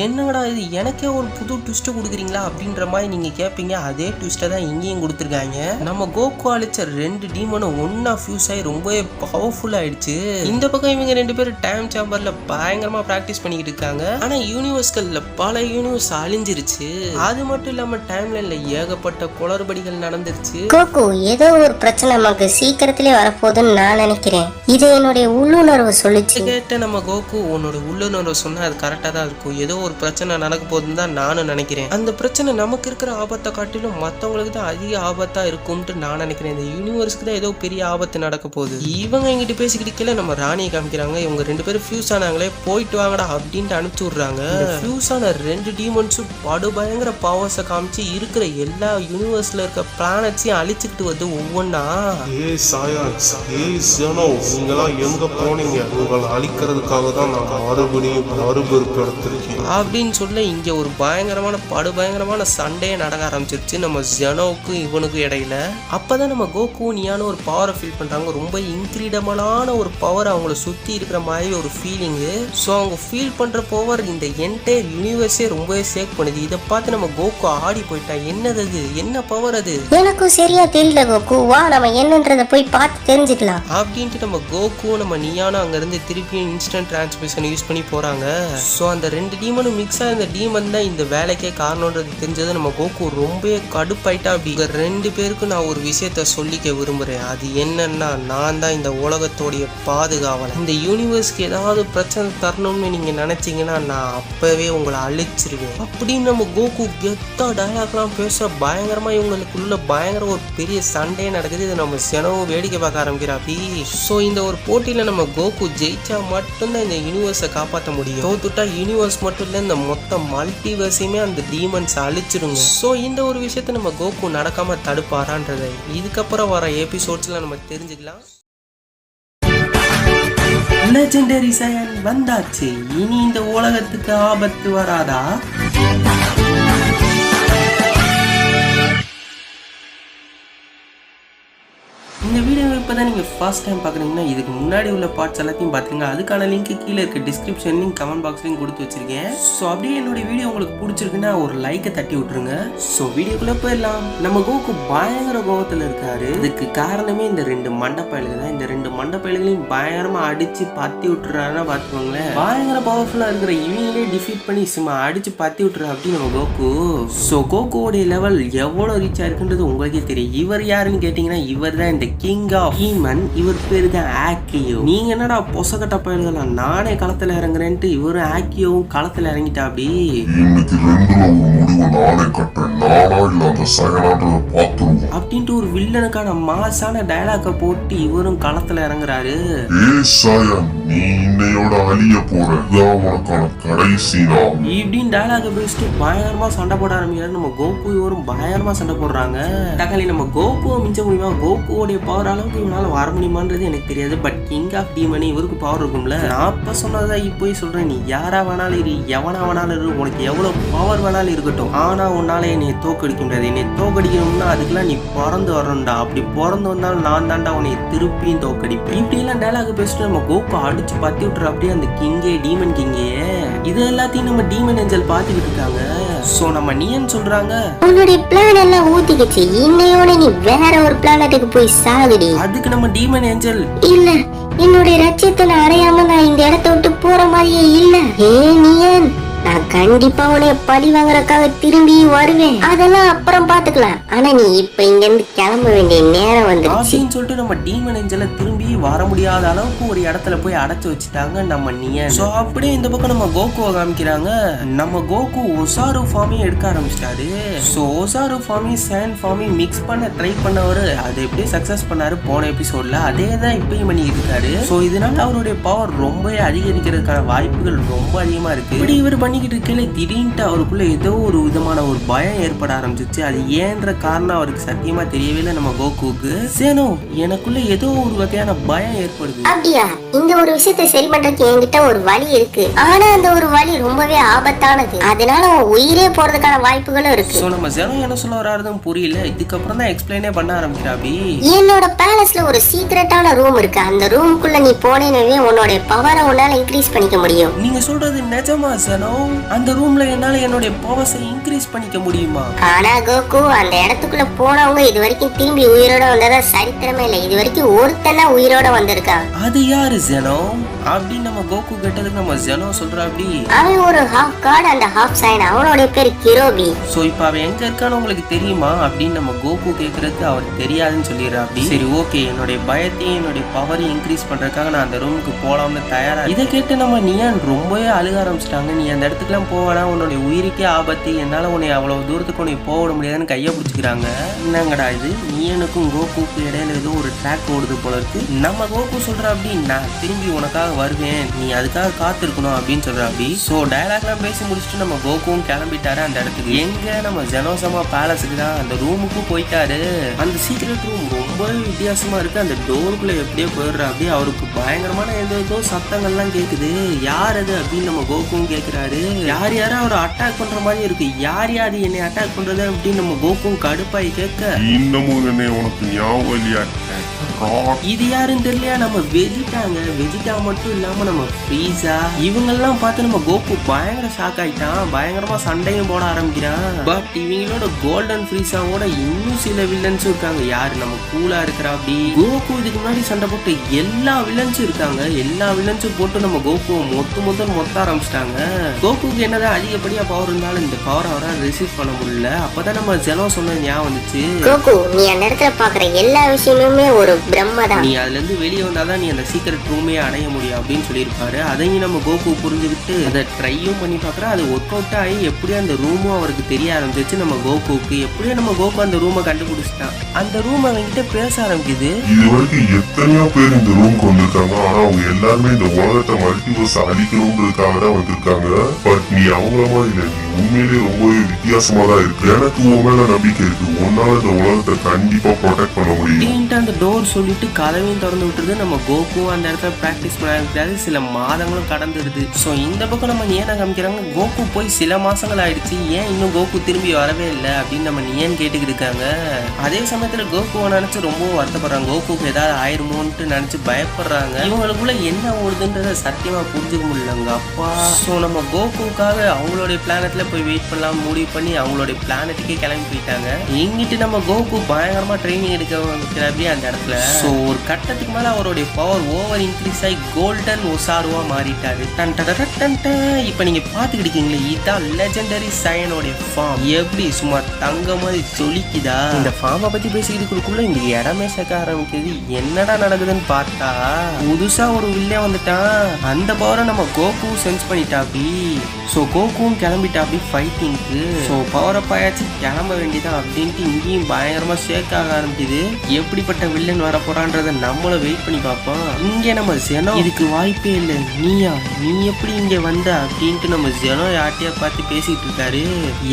A: என்னடா இது எனக்கே ஒரு புது ட்விஸ்ட் கொடுக்குறீங்களா அப்படின்ற மாதிரி நீங்க கேட்பீங்க. அதே ட்விஸ்ட்டை தான் இங்கேயும் கொடுத்துருக்காங்க. நம்ம கோகு அழிச்ச 2 டீமனும் ஒன்னா ஃபியூஸ் ஆகி ரொம்பவே பவர்ஃபுல் ஆயிடுச்சு. இந்த பக்கம் இவங்க 2 பேரும் டைம் சாம்பர்ல பயங்கரமா பிராக்டிஸ் பண்ணிக்கிட்டு இருக்காங்க. ஆனா யூனிவர்ஸ்கள்ல பல யூனிவர்ஸ் அழிஞ்சிருச்சு. அது மட்டும் இல்லாம டைம்லைன்ல ஏகப்பட்ட குளறுபடிகள் நடந்துருச்சு.
D: கோகு ஏதோ ஒரு பிரச்சனை நமக்கு சீக்கிரத்திலே வரப்போகுதுன்னு நான் நினைக்கிறேன். இது என்னுடைய உள்ளுணர்வு சொல்லிச்சு.
A: கேட்ட நம்ம கோகு உன்னோட உள்ளுணர்வு சொன்னா அது கரெக்டா தான் இருக்கும். ஏதோ ஒரு பிரச்சனை நடக்க போகுதுன்னு தான் நானும் நினைக்கிறேன். அந்த பிரச்சனை நமக்கு இருக்கிற ஆபத்தை காட்டிலும் மற்றவங்களுக்கு தான் அதிக ஆபத்தா இருக்கும்ட்டு நான் நினைக்கிறேன். இந்த யூனிவர்ஸ்க்கு தான் ஏதோ பெரிய ஆபத்து நடக்க போகுது. இவங்க எங்கிட்ட பேசிக்கிட்டு நம்ம ராணியை காமிக்கிறாங்க. இவங்க 2 பேரும் ஃபியூஸ் ஆனாங்களே போயிட்டு வாங்கடா அப்படின்ட்டு அனுப்பிச்சு விடுறாங்க. ஃபியூஸ் ஆன 2 டீமன்ஸும் படு பயங்கர பவர்ஸை காமிச்சு இருக்கிற எல்லா யூனிவர்ஸ்ல இருக்க பிளானட்ஸையும் அழிச்சுக்கிட்டு வந்து ஒவ்வொன்னா
C: நீங்களாம் எங்க போனீங்க? உங்களை அழிக்கிறதுக்காக தான் நான் மறுபடியும் மறுபெருப்பு எடுத்திருக்கேன்
A: அப்படின்னு சொல்ல இங்க ஒரு பயங்கரமான சண்டையே நடக்க ஆரம்பிச்சிருச்சு நம்ம ஜெனோவுக்கு இவனுக்கு இடையில. அப்பதான் நம்ம கோகு நியானோ ஒரு பவரை ஃபீல் பண்றாங்க. ரொம்ப இன்கிரீடபிளான ஒரு பவர் அவங்கள சுத்தி இருக்கிற மாதிரி ஒரு ஃபீலிங்கு. ஸோ அவங்க ஃபீல் பண்ற பவர் இந்த என்டையர் யூனிவர்ஸே ரொம்பவே சேக் பண்ணுது. இதை பார்த்து நம்ம கோகு ஆடி போயிட்டா. என்னது அது? என்ன பவர் அது?
D: எனக்கும் சரியா தெரியல கோகு. வா நம்ம என்னன்றத போய் பார்த்து தெரிஞ்சுக்கலாம்
A: அப்படின்ட்டு நம்ம கோகு நம்ம நியானோ அங்க இருந்து திருப்பியும் இன்ஸ்டன்ட் டிரான்ஸ்மிஷன் யூஸ் பண்ணி போறாங்க. ஸோ அந்த 2 டீமனும் மிக்ஸ் ஆக இந்த டீமன் தான் இந்த வேலைக்கே காரணம்ன்றது தெரிஞ்சது நம்ம கோகு ரொம்பவே கடுப்பாயிட்டா. அப்படி 2 பேருக்கும் நான் ஒரு விஷயத்த சொல்லிக்க விரும்புறேன். அது என்னன்னா நான் தான் இந்த உலகத்தோடைய பாதுகாவலன். இந்த யூனிவர்ஸ்க்கு ஏதாவது பிரச்சனை தரணும்னு நீங்க நினைச்சீங்கன்னா நான் அப்பவே உங்களை அழிச்சிருவேன் அப்படின்னு நம்ம கோகு கெத்தா டயலாக்லாம் பேச பயங்கரமா இவங்களுக்குள்ள பயங்கர ஒரு பெரிய சண்டே நடக்குது. இது நம்ம செனவு வேடிக்கை பார்க்க ஆரம்பிக்கிறாப்பி. ஸோ இந்த ஒரு போட்டியில நம்ம கோகு ஜெயிச்சா மட்டும்தான் இந்த யூனிவர்ஸை காப்பாற்ற முடியும். தோத்துட்டா யூனிவர்ஸ் மட்டும் இல்லை இந்த மொத்த மல்டிவர்ஸையுமே அந்த டீமன்ஸ் அழிச்சிருங்க. ஸோ இந்த ஒரு விஷயத்த நம்ம கோகு நடக்காம தடுப்பாரான்றதை இதுக்கப்புறம் வர எபிசோட்ஸ்ல நம்ம தெரிஞ்சுக்கலாம். லெஜெண்டரி சயன் வந்தாச்சு. இனி இந்த உலகத்துக்கு ஆபத்து வராதா? இந்த வீடியோ இப்பதான் நீங்க ஃபர்ஸ்ட் டைம் பாக்குறீங்கன்னா இதுக்கு முன்னாடி உள்ள பார்ட்ஸ் எல்லாத்தையும் பாத்துங்க. அதுக்கான லிங்க் கீழே இருக்க டிஸ்கிரிப்ஷன் லிங்க் கமெண்ட் பாக்ஸ்லயும் கொடுத்து வச்சிருக்கேன். ஸோ அப்படியே என்னோட வீடியோ உங்களுக்கு பிடிச்சிருக்குன்னா ஒரு லைக்கை தட்டி விட்டுருங்க. ஸோ வீடியோக்குள்ள போயிடலாம். நம்ம கோகு பயங்கர கோவத்துல இருக்காரு. இதுக்கு காரணமே இந்த 2 மண்டப்பயல்கள் தான். இந்த 2 மண்டப்பயல்களையும் பயங்கரமா அடிச்சு பத்தி விட்டுறாருன்னா பாத்துக்கோங்களேன். பயங்கர பவர்ஃபுல்லா இருக்கிற இவங்களே டிஃபீட் பண்ணி சும்மா அடிச்சு பத்தி விட்டுறா அப்படின்னு நம்ம கோகு. ஸோ கோகுவோடைய லெவல் எவ்வளவு ரீச் ஆயிருக்குன்றது உங்களுக்கே தெரியும். இவர் யாருன்னு கேட்டீங்கன்னா இவர் தான் இந்த கிங் ஆஃப் ஹீமன். இவர் பேரு தான் ஆக்கியோ. நீங்க என்னடா பொசக்கட்ட பயல்களா நானே களத்துல இறங்குறேன்ட்டு இவரு ஆக்கியோவும் களத்துல இறங்கிட்டா. அப்படி
C: இன்னைக்கு 2ல ஒரு முடிவை நானே கட்டேன். நானா இல்ல அந்த சயனான்றத பாத்துருவோம்
A: அப்படின்ட்டு ஒரு வில்லனுக்கான மாசான டயலாக போட்டு இவரும் களத்துல இறங்குறாரு.
C: சயன், நீ இன்னையோட அழிய போற. இதான் உனக்கான கடைசி நாள்.
A: இப்படின்னு டயலாக பேசிட்டு பயங்கரமா சண்டை போட ஆரம்பிக்கிறாரு. நம்ம கோகு இவரும் பயங்கரமா சண்டை போடுறாங்க. தக்காளி நம்ம கோகுவை மிஞ்ச முடியுமா? கோகுவோடைய பவர் அளவுக்கு இவனால வர முடியுமான்றது எனக்கு தெரியாது. பட் கிங் ஆஃப் டீமன் இவருக்கு பவர் இருக்கும்ல. நான் அப்ப சொன்னதா இப்போ சொல்றேன். நீ யாரா வேணாலும் இரு, எவனா வேணாலும் இரு, உனக்கு எவ்வளவு பவர் வேணாலும் இருக்கட்டும். ஆனா உன்னால என்னை தோக்கடிக்க முடியாது. என்னை தோக்கடிக்கணும்னா அதுக்கெல்லாம் நீ பிறந்து வரணும்டா. அப்படி பிறந்து வந்தாலும் நான் தாண்டா உன்னை திருப்பியும் தோக்கடிப்பேன். இப்படி எல்லாம் டயலாக் பேசிட்டு நம்ம கோகு அடிச்சு பத்தி விட்டுற அப்படியே அந்த கிங்கே டீமன் கிங்கே. இது எல்லாத்தையும் நம்ம டீமன் ஏஞ்சல் பாத்துக்கிட்டு இருக்காங்க. சோ நம்ம நீன்னு சொல்றாங்க,
D: உன்னுடைய பிளான் எல்லாம் ஊத்திக்கிச்சு. இன்னையோட நீ வேற ஒரு பிளானட்டுக்கு போய் சாகுடி.
A: அதுக்கு நம்ம டீமன் ஏஞ்சல்
D: இல்ல, என்னுடைய லட்சியத்தை அடையாம நான் இந்த இடத்தை விட்டு போற மாதிரியே இல்ல. நீயன், நான் கண்டிப்பா உன்னைய பழி வாங்குறதுக்காக திரும்பி வருவேன். அதெல்லாம் அப்புறம் பாத்துக்கலாம். ஆனா நீ இப்ப இங்க இருந்து கிளம்ப வேண்டிய நேரம் வந்துருச்சு
A: அப்படின்னு சொல்லிட்டு நம்ம டீமன் ஏஞ்சலை திரும்பி வர முடியாத அளவுக்கு ஒரு இடத்துல போய் அடைச்சு வச்சுட்டாங்க நம்ம நியன். சோ அப்படியே இந்த பக்கம் நம்ம கோகுவை காமிக்கிறாங்க. நம்ம கோகு ஒசாரு ஃபார்மையும் எடுக்க ஆரம்பிச்சிட்டாரு. சோ ஒசாரு ஃபார்மையும் சேண்ட் ஃபார்மையும் மிக்ஸ் பண்ண ட்ரை பண்ணவரு அதை எப்படியே சக்சஸ் பண்ணாரு போன எபிசோட்ல. அதே தான் இப்பயும் பண்ணிட்டு இருக்காரு. சோ இதனால அவருடைய பவர் ரொம்பவே அதிகரிக்கிறதுக்கான வாய்ப்புகள் ரொம்ப அதிகமா இருக்கு. இப்படி இவர் பண்ணிக்கிட்டு இருக்கல திடீர்னு அவருக்குள்ள ஏதோ ஒரு விதமான ஒரு பயம் ஏற்பட ஆரம்பிச்சிச்சு. அது ஏன்ற காரணம் அவருக்கு சத்தியமா தெரியவே இல்லை நம்ம கோகுவுக்கு. சேனோ, எனக்குள்ள ஏதோ ஒரு வகையான பயம் ஏற்படுது.
D: அப்படியா? இந்த ஒரு விஷயத்தை சரி பண்றதுக்கு என்கிட்ட ஒரு வழி இருக்கு. ஆனா அந்த ஒரு வழி ரொம்பவே ஆபத்தானது. அதனால உன் உயிரே போறதுக்கான வாய்ப்புகளும் இருக்கு.
A: சோ நம்ம சேனோ என்ன சொல்ல வராருன்னு புரியல. இதுக்கப்புறம் தான் எக்ஸ்பிளைனே பண்ண ஆரம்பிக்கிறாபி.
D: என்னோட பேலஸ்ல ஒரு சீக்ரெட்டான ரூம் இருக்கு. அந்த ரூமுக்குள்ள நீ போனேனவே உன்னோட பவரை உன்னால இன்க்ரீஸ் பண்ணிக்க முடியும்.
A: நீங்க சொல்றது நிஜமா சேனோ? அந்த ரூம்ல என்னால என்னோட பவர்ஸை இன்க்ரீஸ் பண்ணிக்க முடியுமா?
D: ஆனா கோகு, அந்த இடத்துக்குள்ள போனவங்க இது வரைக்கும் திரும்பி உயிரோட வந்ததா சரித்திரமே இல்லை. இது வரைக்கும் ஒருத்தனா உயிரோட வந்திருக்கா.
A: அது யாரு ஜெனோ அப்படின்னு நம்ம கோகு கேட்டதுக்கு நம்ம ஜெனோ சொல்ற அப்படி
D: அவன் ஒரு half card and half sign. அவனோட பேர் கிரோபி.
A: சோ இப்ப அவன் எங்க இருக்கான்னு உங்களுக்கு தெரியுமா அப்படின்னு நம்ம கோகு கேக்குறதுக்கு அவர் தெரியாதுன்னு சொல்லிடுறா. அப்படி சரி ஓகே, என்னுடைய பயத்தையும் என்னுடைய பவரையும் இன்க்ரீஸ் பண்றதுக்காக நான் அந்த ரூமுக்கு போலாம்னு தயாரா. இதை கேட்டு நம்ம நியான் ரொம்பவே அழுக ஆரம்பிச்சிட்டாங்க. நீ அந்த இடத்துக்குலாம் போவானா, உன்னுடைய உயிருக்கே ஆபத்து, என்னால உன்னை அவ்வளவு தூரத்துக்கு உன்னை போக விட முடியாதுன்னு கையை பிடிச்சிக்கிறாங்க. என்னங்கடா இது, நியனுக்கும் கோகுக்கு இடையில ஏதோ ஒரு ட்ராக் ஓடுது போல இருக்கு. நம்ம கோகு சொல்ற அப்படி நான் திரும்பி உனக்காக வருவேன், நீ அதுக்காக காத்திருக்கணும் அப்படின்னு சொல்ற அப்படி. சோ டயலாக்லாம் பேசி முடிச்சுட்டு நம்ம கோகுவும் கிளம்பிட்டாரு அந்த இடத்துக்கு. எங்க நம்ம ஜெனோசமா பேலஸுக்கு தான். அந்த ரூமுக்கும் போயிட்டாரு. அந்த சீக்ரெட் ரூம் ரொம்பவே வித்தியாசமா இருக்கு. அந்த டோருக்குள்ள எப்படியோ போயிடுற அப்படி. அவருக்கு பயங்கரமான ஏதோ சத்தங்கள்லாம் கேக்குது. யார் அது அப்படின்னு நம்ம கோகுவும் கேக்குறாரு. யார் யாரும் அவரை அட்டாக் பண்ற மாதிரி இருக்கு. யார் யாரு என்னை அட்டாக் பண்றது அப்படின்னு நம்ம கோகுவும் கடுப்பாய் கேட்க,
C: இன்னமும் என்ன உனக்கு ஞாபகம் இல்லையா?
A: இது யாருன்னு தெரியலையா? நம்ம வெஜிடா மட்டும் இல்லாம நம்ம ஃப்ரீஸா இவங்கெல்லாம் பார்த்து நம்ம கோகு பயங்கர ஷாக் ஆயிட்டான். பயங்கரமா சண்டையும் போட ஆரம்பிக்கிறான். பட் இவங்களோட கோல்டன் ஃப்ரீஸாவோட இன்னும் சில வில்லன்ஸும் இருக்காங்க. யாரு நம்ம கூலா இருக்கிறா அப்படி. கோகு இதுக்கு முன்னாடி சண்டை போட்டு எல்லா வில்லன்ஸும் இருக்காங்க. எல்லா வில்லன்ஸும் போட்டு நம்ம கோகு மொத்த ஆரம்பிச்சிட்டாங்க. கோகுக்கு என்னதான் அதிகப்படியா பவர் இருந்தாலும் இந்த பவர் அவரால் ரிசீவ் பண்ண முடியல. அப்பதான் நம்ம ஜெனோ சொன்னது ஞாபகம் வந்துச்சு.
D: கோகு, நீ அந்த இடத்துல பாக்குற எல்லா விஷயமுமே ஒரு பிரம்மதான்.
A: நீ அதுல இருந்து வெளியே வந்தாதான் நீ அந்த சீக்கிரட் ரூமே அடைய முடியும் அப்படின்னு சொல்லியிருப்பாரு. அதையும் நம்ம கோகு புரிஞ்சுக்கிட்டு அதை ட்ரையும் பண்ணி பாக்குறா. அது ஒர்க் அவுட் ஆகி எப்படியும் அந்த ரூமும் அவருக்கு தெரிய ஆரம்பிச்சிச்சு. நம்ம கோகுக்கு எப்படியும் நம்ம கோகு அந்த ரூமை கண்டுபிடிச்சிட்டான். அந்த ரூம் அவங்கிட்ட பேச ஆரம்பிக்குது.
C: இது வரைக்கும் எத்தனையோ பேர் இந்த ரூம்க்கு வந்திருக்காங்க. ஆனா அவங்க எல்லாருமே இந்த உலகத்தை மல்டிவர்ஸ் அழிக்கணும்ன்றதுக்காக தான் வந்திருக்காங்க. பட் நீ அவங்கள மாதிரி இல்லை. நீ உண்மையிலேயே ரொம்பவே வித்தியாசமா தான் இருக்கு. எனக்கு உன் மேல நம்பிக்கை இருக்கு. உன்னால இந்த உலகத்தை கண்டிப்பா ப்ரொடெக்ட் பண்ண முடியும்.
A: அப்படின்ட்டு அந்த டோர் சொல்லிட்டு கதவையும் திறந்து விட்டுருது. நம்ம கோகுவும் அந்த இடத்துல பிராக்டிஸ் பண்ண ஆரம்பிக்கிறாரு. சில மாதங்களும் கடந்துருது. ஸோ இந்த பக்கம் நம்ம நியனை காமிக்கிறாங்க. கோகு போய் சில மாசங்கள் ஆயிடுச்சு, ஏன் இன்னும் கோகு திரும்பி வரவே இல்லை அப்படின்னு நம்ம நியன் கேட்டுக்கிட்டு இருக்காங்க. அதே சமயத்துல கோகுவை நினைச்சு ரொம்ப வருத்தப்படுறாங்க. கோகுக்கு ஏதாவது ஆயிருமோன்ட்டு நினைச்சு பயப்படுறாங்க. இவங்களுக்குள்ள என்ன ஓடுதுன்றத சத்தியமா புரிஞ்சுக்க முடியலங்க அப்பா. ஸோ நம்ம கோகுக்காக அவங்களுடைய பிளானட்ல போய் வெயிட் பண்ணலாம் முடிவு பண்ணி அவங்களுடைய பிளானட்டுக்கே கிளம்பி போயிட்டாங்க. இங்கிட்டு நம்ம கோகு பயங்கரமா ட்ரைனிங் எடுக்க வைக்கிறாப்படி அந்த இடத்துல. ஸோ ஒரு கட்டத்துக்கு மேல அவருடைய பவர் ஓவர் இன்க்ரீஸ் ஆகி கோல்டன் ஒசாருவா மாறிட்டாரு. இப்ப நீங்க பாத்துக்கிட்டு இருக்கீங்களே, இதான் லெஜெண்டரி சயனோட ஃபார்ம். எப்படி சும்மா தங்க மாதிரி ஜொலிக்குதா. இந்த ஃபார்மை பத்தி பேசிக்கிறதுக்குள்ள இந்த இடமே சேர்க்க ஆரம்பிக்குது. என்னடா நடக்குதுன்னு பார்த்தா புதுசா ஒரு வில்லே வந்துட்டான். அந்த பவரை நம்ம கோகு சென்ஸ் பண்ணிட்டாப்படி. ஸோ கோகுவும் கிளம்பிட்டாப்படி ஃபைட்டிங்க்கு. ஸோ பவரை பாயாச்சு கிளம்ப வேண்டியதான் அப்படின்ட்டு இங்கேயும் பயங்கரமா ஷேக் ஆக ஆரம்பிக்குது. எப்படிப்பட்ட வில்லன் வர போறான்றத நம்மளும் வெயிட் பண்ணி பார்ப்போம். இங்க நம்ம ஜெனோ இதுக்கு வாய்ப்பே இல்லை, நீயா நீ எப்படி இங்க வந்த அப்படின்ட்டு நம்ம ஜெனோ யார்ட்டையா பார்த்து பேசிட்டு இருக்காரு.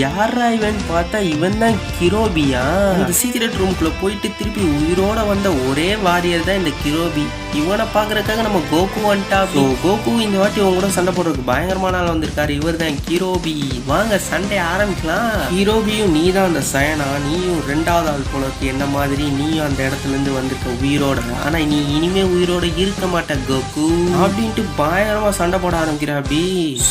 A: யாரா இவன் பார்த்தா இவன் தான் கிரோபியா. இந்த சீக்ரெட் ரூம்குள்ள போயிட்டு திருப்பி உயிரோட வந்த ஒரே வாரியர் தான் இந்த கிரோபி. இவனை பாக்குறதுக்காக நம்ம கோகு வந்துட்டா. கோகு இந்த வாட்டி உங்க கூட சண்டை போடுறதுக்கு பயங்கரமான ஆள் வந்திருக்காரு. இவர் தான் கிரோபி. வாங்க சண்டை ஆரம்பிக்கலாம். கிரோபியும் நீ தான் அந்த சயனா, நீயும் ரெண்டாவது ஆள் போல இருக்கு என்ன மாதிரி. நீயும் அந்த இடத்துல இருந்து வந்துருக்க உயிரோட. ஆனா நீ இனிமே உயிரோட இருக்க மாட்ட கோகு அப்படின்ட்டு பயங்கரமா சண்டை போட ஆரம்பிக்கிறாப்படி.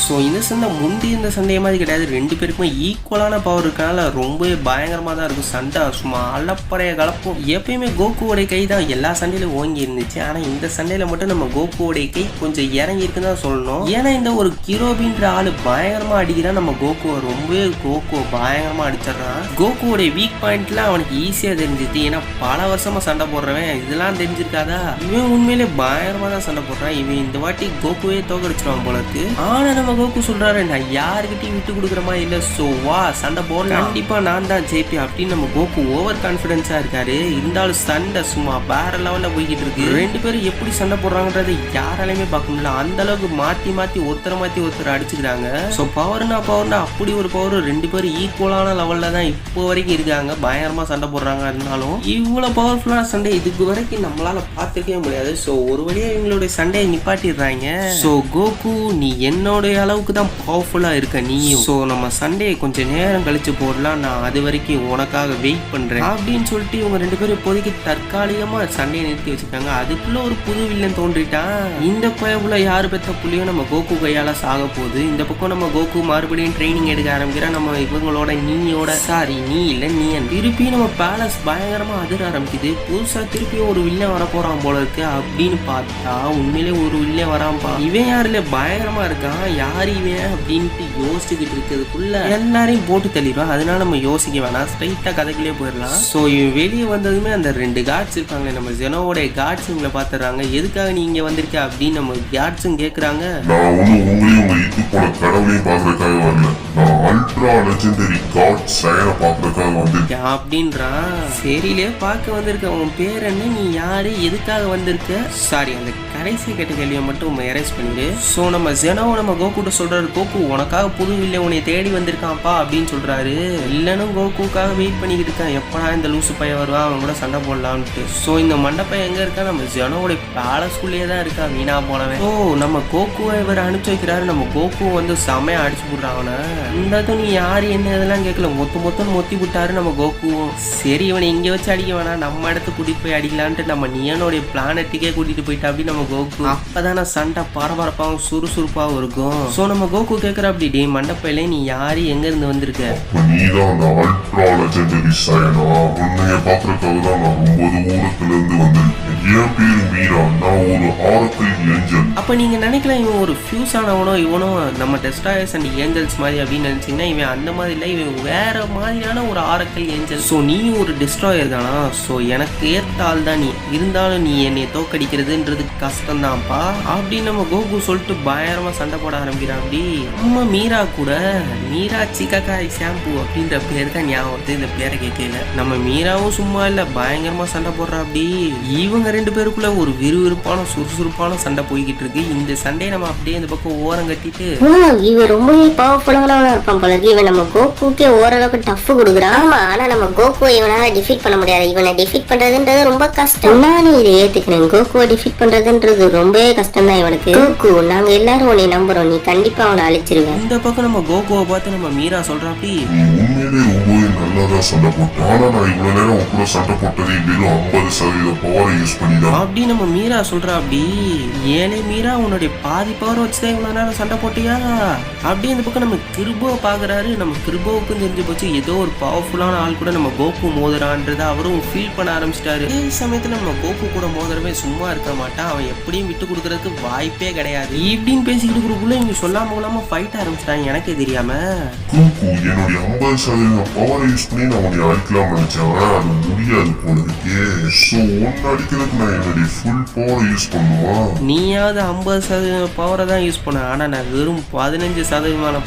A: ஸோ இந்த சண்டை முந்தி இந்த சண்டைய மாதிரி கிடையாது. ரெண்டு பேருக்குமே ஈக்குவலான பவர் இருக்கனால ரொம்பவே பயங்கரமா தான் இருக்கும் சண்டை. சும்மா அலப்பறைய கலப்போம். எப்பயுமே கோகுவோடைய கை தான் எல்லா சண்டையிலும் ஓங்கி இருந்துச்சு. ஆனா இந்த சண்டையில மட்டும் நம்ம கோகுவோடைய கை கொஞ்சம் இறங்கி இருக்குன்னு தான் சொல்லணும். ஏன்னா இந்த ஒரு கிரோபின்ற ஆளு பயங்கரமா அடிக்கிறான். நம்ம கோகுவை ரொம்பவே பயங்கரமா அடிச்சிடறான். கோகுவோடைய வீக் பாயிண்ட்ல அவனுக்கு ஈஸியா தெரிஞ்சுது. ஏன்னா பல வருஷமா சண்டை போடுறவன் இதெல்லாம் தெரிஞ்சிருக்காதா. இவன் உண்மையிலே பயங்கரமா தான் சண்டை போடுறான். இவன் இந்த வாட்டி கோகுவே தோக்கடிச்சிருவான் போல இருக்கு. ஆனா நம்ம கோகு சொல்றாரு, நான் யாருக்கிட்டையும் விட்டு கொடுக்குற மாதிரி இல்ல. சோ வா சண்டை போடலாம், கண்டிப்பா நான் தான் ஜெயிப்பேன் அப்படின்னு நம்ம கோகு ஓவர் கான்பிடன்ஸா இருக்காரு. இருந்தாலும் சண்டை சும்மா வேற லெவல்ல போய்கிட்டு இருக்கு. ரெண்டு பேரும் எப்படி சண்டை போடுறாங்கன்றது யாராலையுமே பார்க்க முடியல. அந்த அளவுக்கு மாத்தி ஒருத்தர் அடிச்சுக்கிறாங்க. சோ பவர்னா அப்படி ஒரு பவர். ரெண்டு பேரும் ஈக்குவலான லெவல்ல தான் இப்போ வரைக்கும் இருக்காங்க. பயங்கரமா சண்டை போடுறாங்க. இருந்தாலும் இவ்வளவு பவர்ஃபுல்லான சண்டை இதுக்கு வரைக்கும் நம்மளால பார்த்துக்கவே முடியாது. சோ ஒரு வழியா இவங்களுடைய சண்டையை நிப்பாட்டிடுறாங்க. சோ கோகு நீ என்னோட அளவுக்கு தான் பவர்ஃபுல்லா இருக்க நீயும். சோ நம்ம சண்டையை கொஞ்சம் நேரம் கழிச்சு போடலாம், நான் அது வரைக்கும் உனக்காக வெயிட் பண்றேன் அப்படின்னு சொல்லிட்டு இவங்க ரெண்டு பேரும் இப்போதைக்கு தற்காலிகமா சண்டையை நிறுத்தி வச்சிருக்காங்க. அதுக்குள்ள ஒரு புது வில்லன் தோன்றிட்டான். இந்த பயப்புல யாரு பெத்த புள்ளியும் நம்ம கோகு கையால சாக போகுது. இந்த பக்கம் நம்ம கோகு மறுபடியும் ட்ரைனிங் எடுக்க ஆரம்பிக்கிறா. நம்ம இவங்களோட நீ இல்ல நீயன் திருப்பி நம்ம பேலஸ் பயங்கரமா அதிர ஆரம்பிக்குது. புதுசா திருப்பியும் ஒரு வில்லன் வர போறான் போல இருக்கு அப்படின்னு பார்த்தா உண்மையிலே ஒரு வில்லன் வரான்பா. இவன் யாருல பயங்கரமா இருக்கான், யாரு இவன் அப்படின்ட்டு யோசிச்சுக்கிட்டு இருக்கிறதுக்குள்ள எல்லாரையும் போட்டு தள்ளிடுவான். அதனால நம்ம யோசிக்க வேணாம், ஸ்ட்ரைட்டா கதைக்குள்ளே போயிடலாம். ஸோ இவன் வெளியே வந்ததுமே அந்த ரெண்டு கார்ட்ஸ் இருப்பாங்க, நம்ம ஜெனோவோட கார்ட்ஸ் இவங்களை பார்த்துறாங்க. எதுக்காக நீ இங்க வந்திருக்க அப்படின்னு நம்ம கார்ட்ஸும் கேட்கறாங்க.
C: நான் உங்களையும் உங்க இது போல கடவுளையும் பார்க்கறதுக்காக வரல, நான் அல்ட்ரா லெஜெண்டரி காட் சயனை பார்க்கறதுக்காக வந்திருக்கேன்
A: அப்படின்றான். சரியிலே பார்க்க வந்திருக்க, உன் பேர் என்ன, நீ யாரு, எதுக்காக வந்திருக்க? சாரி அந்த கடைசி கேட்ட கேள்வியை மட்டும் எரேஸ் பண்ணிடு. ஸோ நம்ம ஜெனோ நம்ம கோகுட்ட சொல்றாரு, கோகு உனக்காக புது வில்லை உன்னை தேடி வந்திருக்கான்ப்பா அப்படின்னு சொல்றாரு. இல்லனும் கோகுக்காக வெயிட் பண்ணிக்கிட்டு இருக்கான், எப்படா இந்த லூசு பையன் வருவான் அவன் கூட சண்டை போடலான்ட்டு. ஸோ இந்த மண்டபம் எங்க இருக்கா, நம்ம ஜெனோட பேலஸ்குள்ளேயே தான் இருக்கா வீணா போனவன். ஓ நம்ம கோகுவை இவர் அனுப்பிச்சு வைக்கிறாரு. நம்ம கோகு வந்து செமையா அடிச்சு போடுறாங்க. இந்த நீ யாரு என்ன இதெல்லாம் கேட்கல, மொத்தி விட்டாரு நம்ம கோகுவும். சரி இவனை இங்க வச்சு அடிக்க வேணாம், நம்ம இடத்து கூட்டிட்டு போய் அடிக்கலான்ட்டு நம்ம நியனோடைய பிளானட்டுக்கே கூட்டிட்டு போயிட்டா அப்படி நம்ம கோகு. அப்பதான சண்டை பரபரப்பாகவும் சுறுசுறுப்பாகவும் இருக்கும். சோ நம்ம கோகு கேட்கற அப்படி, டே மண்டப்பையில நீ யாரு எங்க இருந்து வந்திருக்க?
C: நீதான் அந்த அல்ட்ரா லெஜெண்டரி சயனா, உன்னைய பாக்குறதுக்காக தான் நான் 9 ஊரத்துல இருந்து வந்திருக்கேன். என் பேரு மீரா, நான் ஒரு ஆரக்கிள் ஏஞ்சல்.
A: அப்ப நீங்க நினைக்கலாம் இவன் ஒரு ஃபியூஸ் ஆனவனோ இவனும் நம்ம டெஸ்ட்ராயர்ஸ் அண்ட் ஏஞ்சல்ஸ் மாதிரி அப்படின்னு நினைச்சீங்கன்னா இவன் அந்த மாதிரி இல்லை, இவன் வேற மாதிரியான ஒரு ஆரக்கிள் ஏஞ்சல். ஸோ நீ ஒரு டிஸ்ட்ராயர் தானா? ஸோ எனக்கு ஏற்ற ஆள் தான் நீ, இருந்தாலும் நீ என்னை தோக்கடிக்கிறதுன்றது கஷ்டம்தான்ப்பா அப்படின்னு நம்ம கோகு சொல்லிட்டு பயங்கரமா சண்டை போட ஆரம்பிக்கிறான். அப்படி அம்மா மீரா கூட, மீரா சிக்காக்காய் ஷாம்பு அப்படின்ற பேர் தான் ஞாபகம் வருது இந்த பேரை கேட்கல. நம்ம மீராவும் சும்மா இல்லை பயங்கரமா சண்டை போடுறா. அப்படி இவங்க ரெண்டு பேருக்குள்ள ஒரு விறுவிறுப்பான சுறுசுறுப்பான சண்டை போய்கிட்டு இருக்கு. இந்த சண்டையை நம்ம அப்படியே இந்த பக்கம் ஓரம் கட்டிட்டு
D: இவன் ரொம்பவே பவர்ஃபுல்லா வாங்கினவனா இருப்பான் போல இருக்கு. இவன் நம்ம கோகுக்கே ஓரளவுக்கு டஃப் கொடுக்குறான். ஆமா, ஆனா நம்ம கோகுவை இவனால டிஃபீட் பண்ண முடியாது. இவனை டிஃபீட் பண்றதுன்றது ரொம்ப கஷ்டம். நானே இதை ஏத்துக்கிறேன். கோகுவை டிஃபீட் பண்றதுன்றது ரொம்பவே கஷ்டம் தான் இவனுக்கு. கோகு, நாங்க எல்லாரும் உன்னை நம்புறோம். நீ கண்டிப்பா அவனை அழிச்சிருவேன்.
A: இந்த பக்கம் நம்ம கோகுவை பார்த்து நம்ம மீரா சொல்றாப்படி,
C: உண்மையிலே ரொம்பவே நல்லதா சண்டை போட்டேன். ஆனா நான் இவ்வளவு நேரம் உன் கூட சண்டை போட்டதே வெறும் 50% பவரை யூஸ் பண்ணிதான்.
A: அப்படி நம்ம மீரா சொல்றா அப்படி, ஏனே மீரா உன்னுடைய பாதி பவர் வச்சுதான் இவ்வளவு நேரம் சண்டை போட்டியா? அப்படி இந்த பக்கம் நம்ம கிருபோவை பாக்குறாரு. நம்ம கிருபோவுக்கும் தெரிஞ்சு போச்சு ஏதோ ஒரு பவர்ஃபுல்லான ஆள் கூட நம்ம கோகு மோதுறான்றத அவரும் ஃபீல் பண்ண ஆரம்பிச்சிட்டாரு. இதே சமயத்துல நம்ம கோகு கூட மோதுறவே சும்மா இருக்க மாட்டான். அவன் எப்படியும் விட்டு கொடுக்கறதுக்கு வாய்ப்பே கிடையாது. இப்படின்னு பேசிக்கிட்டு இருக்கிறக்குள்ள இவங்க சொல்லாம ஃபைட் ஆரம்பிச்சிட்டாங்க எனக்கே தெரியாம.
C: கோகு, என்னுடைய 50% பவரை யூஸ் பண்ணி நான் உன்னை அழிக்கலாம் நினைச்சேன். அது முடியாது போல இருக்கே. சோ ஒன்னு அடிக்கிறதுக்கு நான் என்னுடைய ஃபுல் பவரை யூஸ் பண்ணுவான்.
A: நீயாவது 50% பவரை தான் யூஸ் பண்ண, ஆனா நான் வெறும் 15%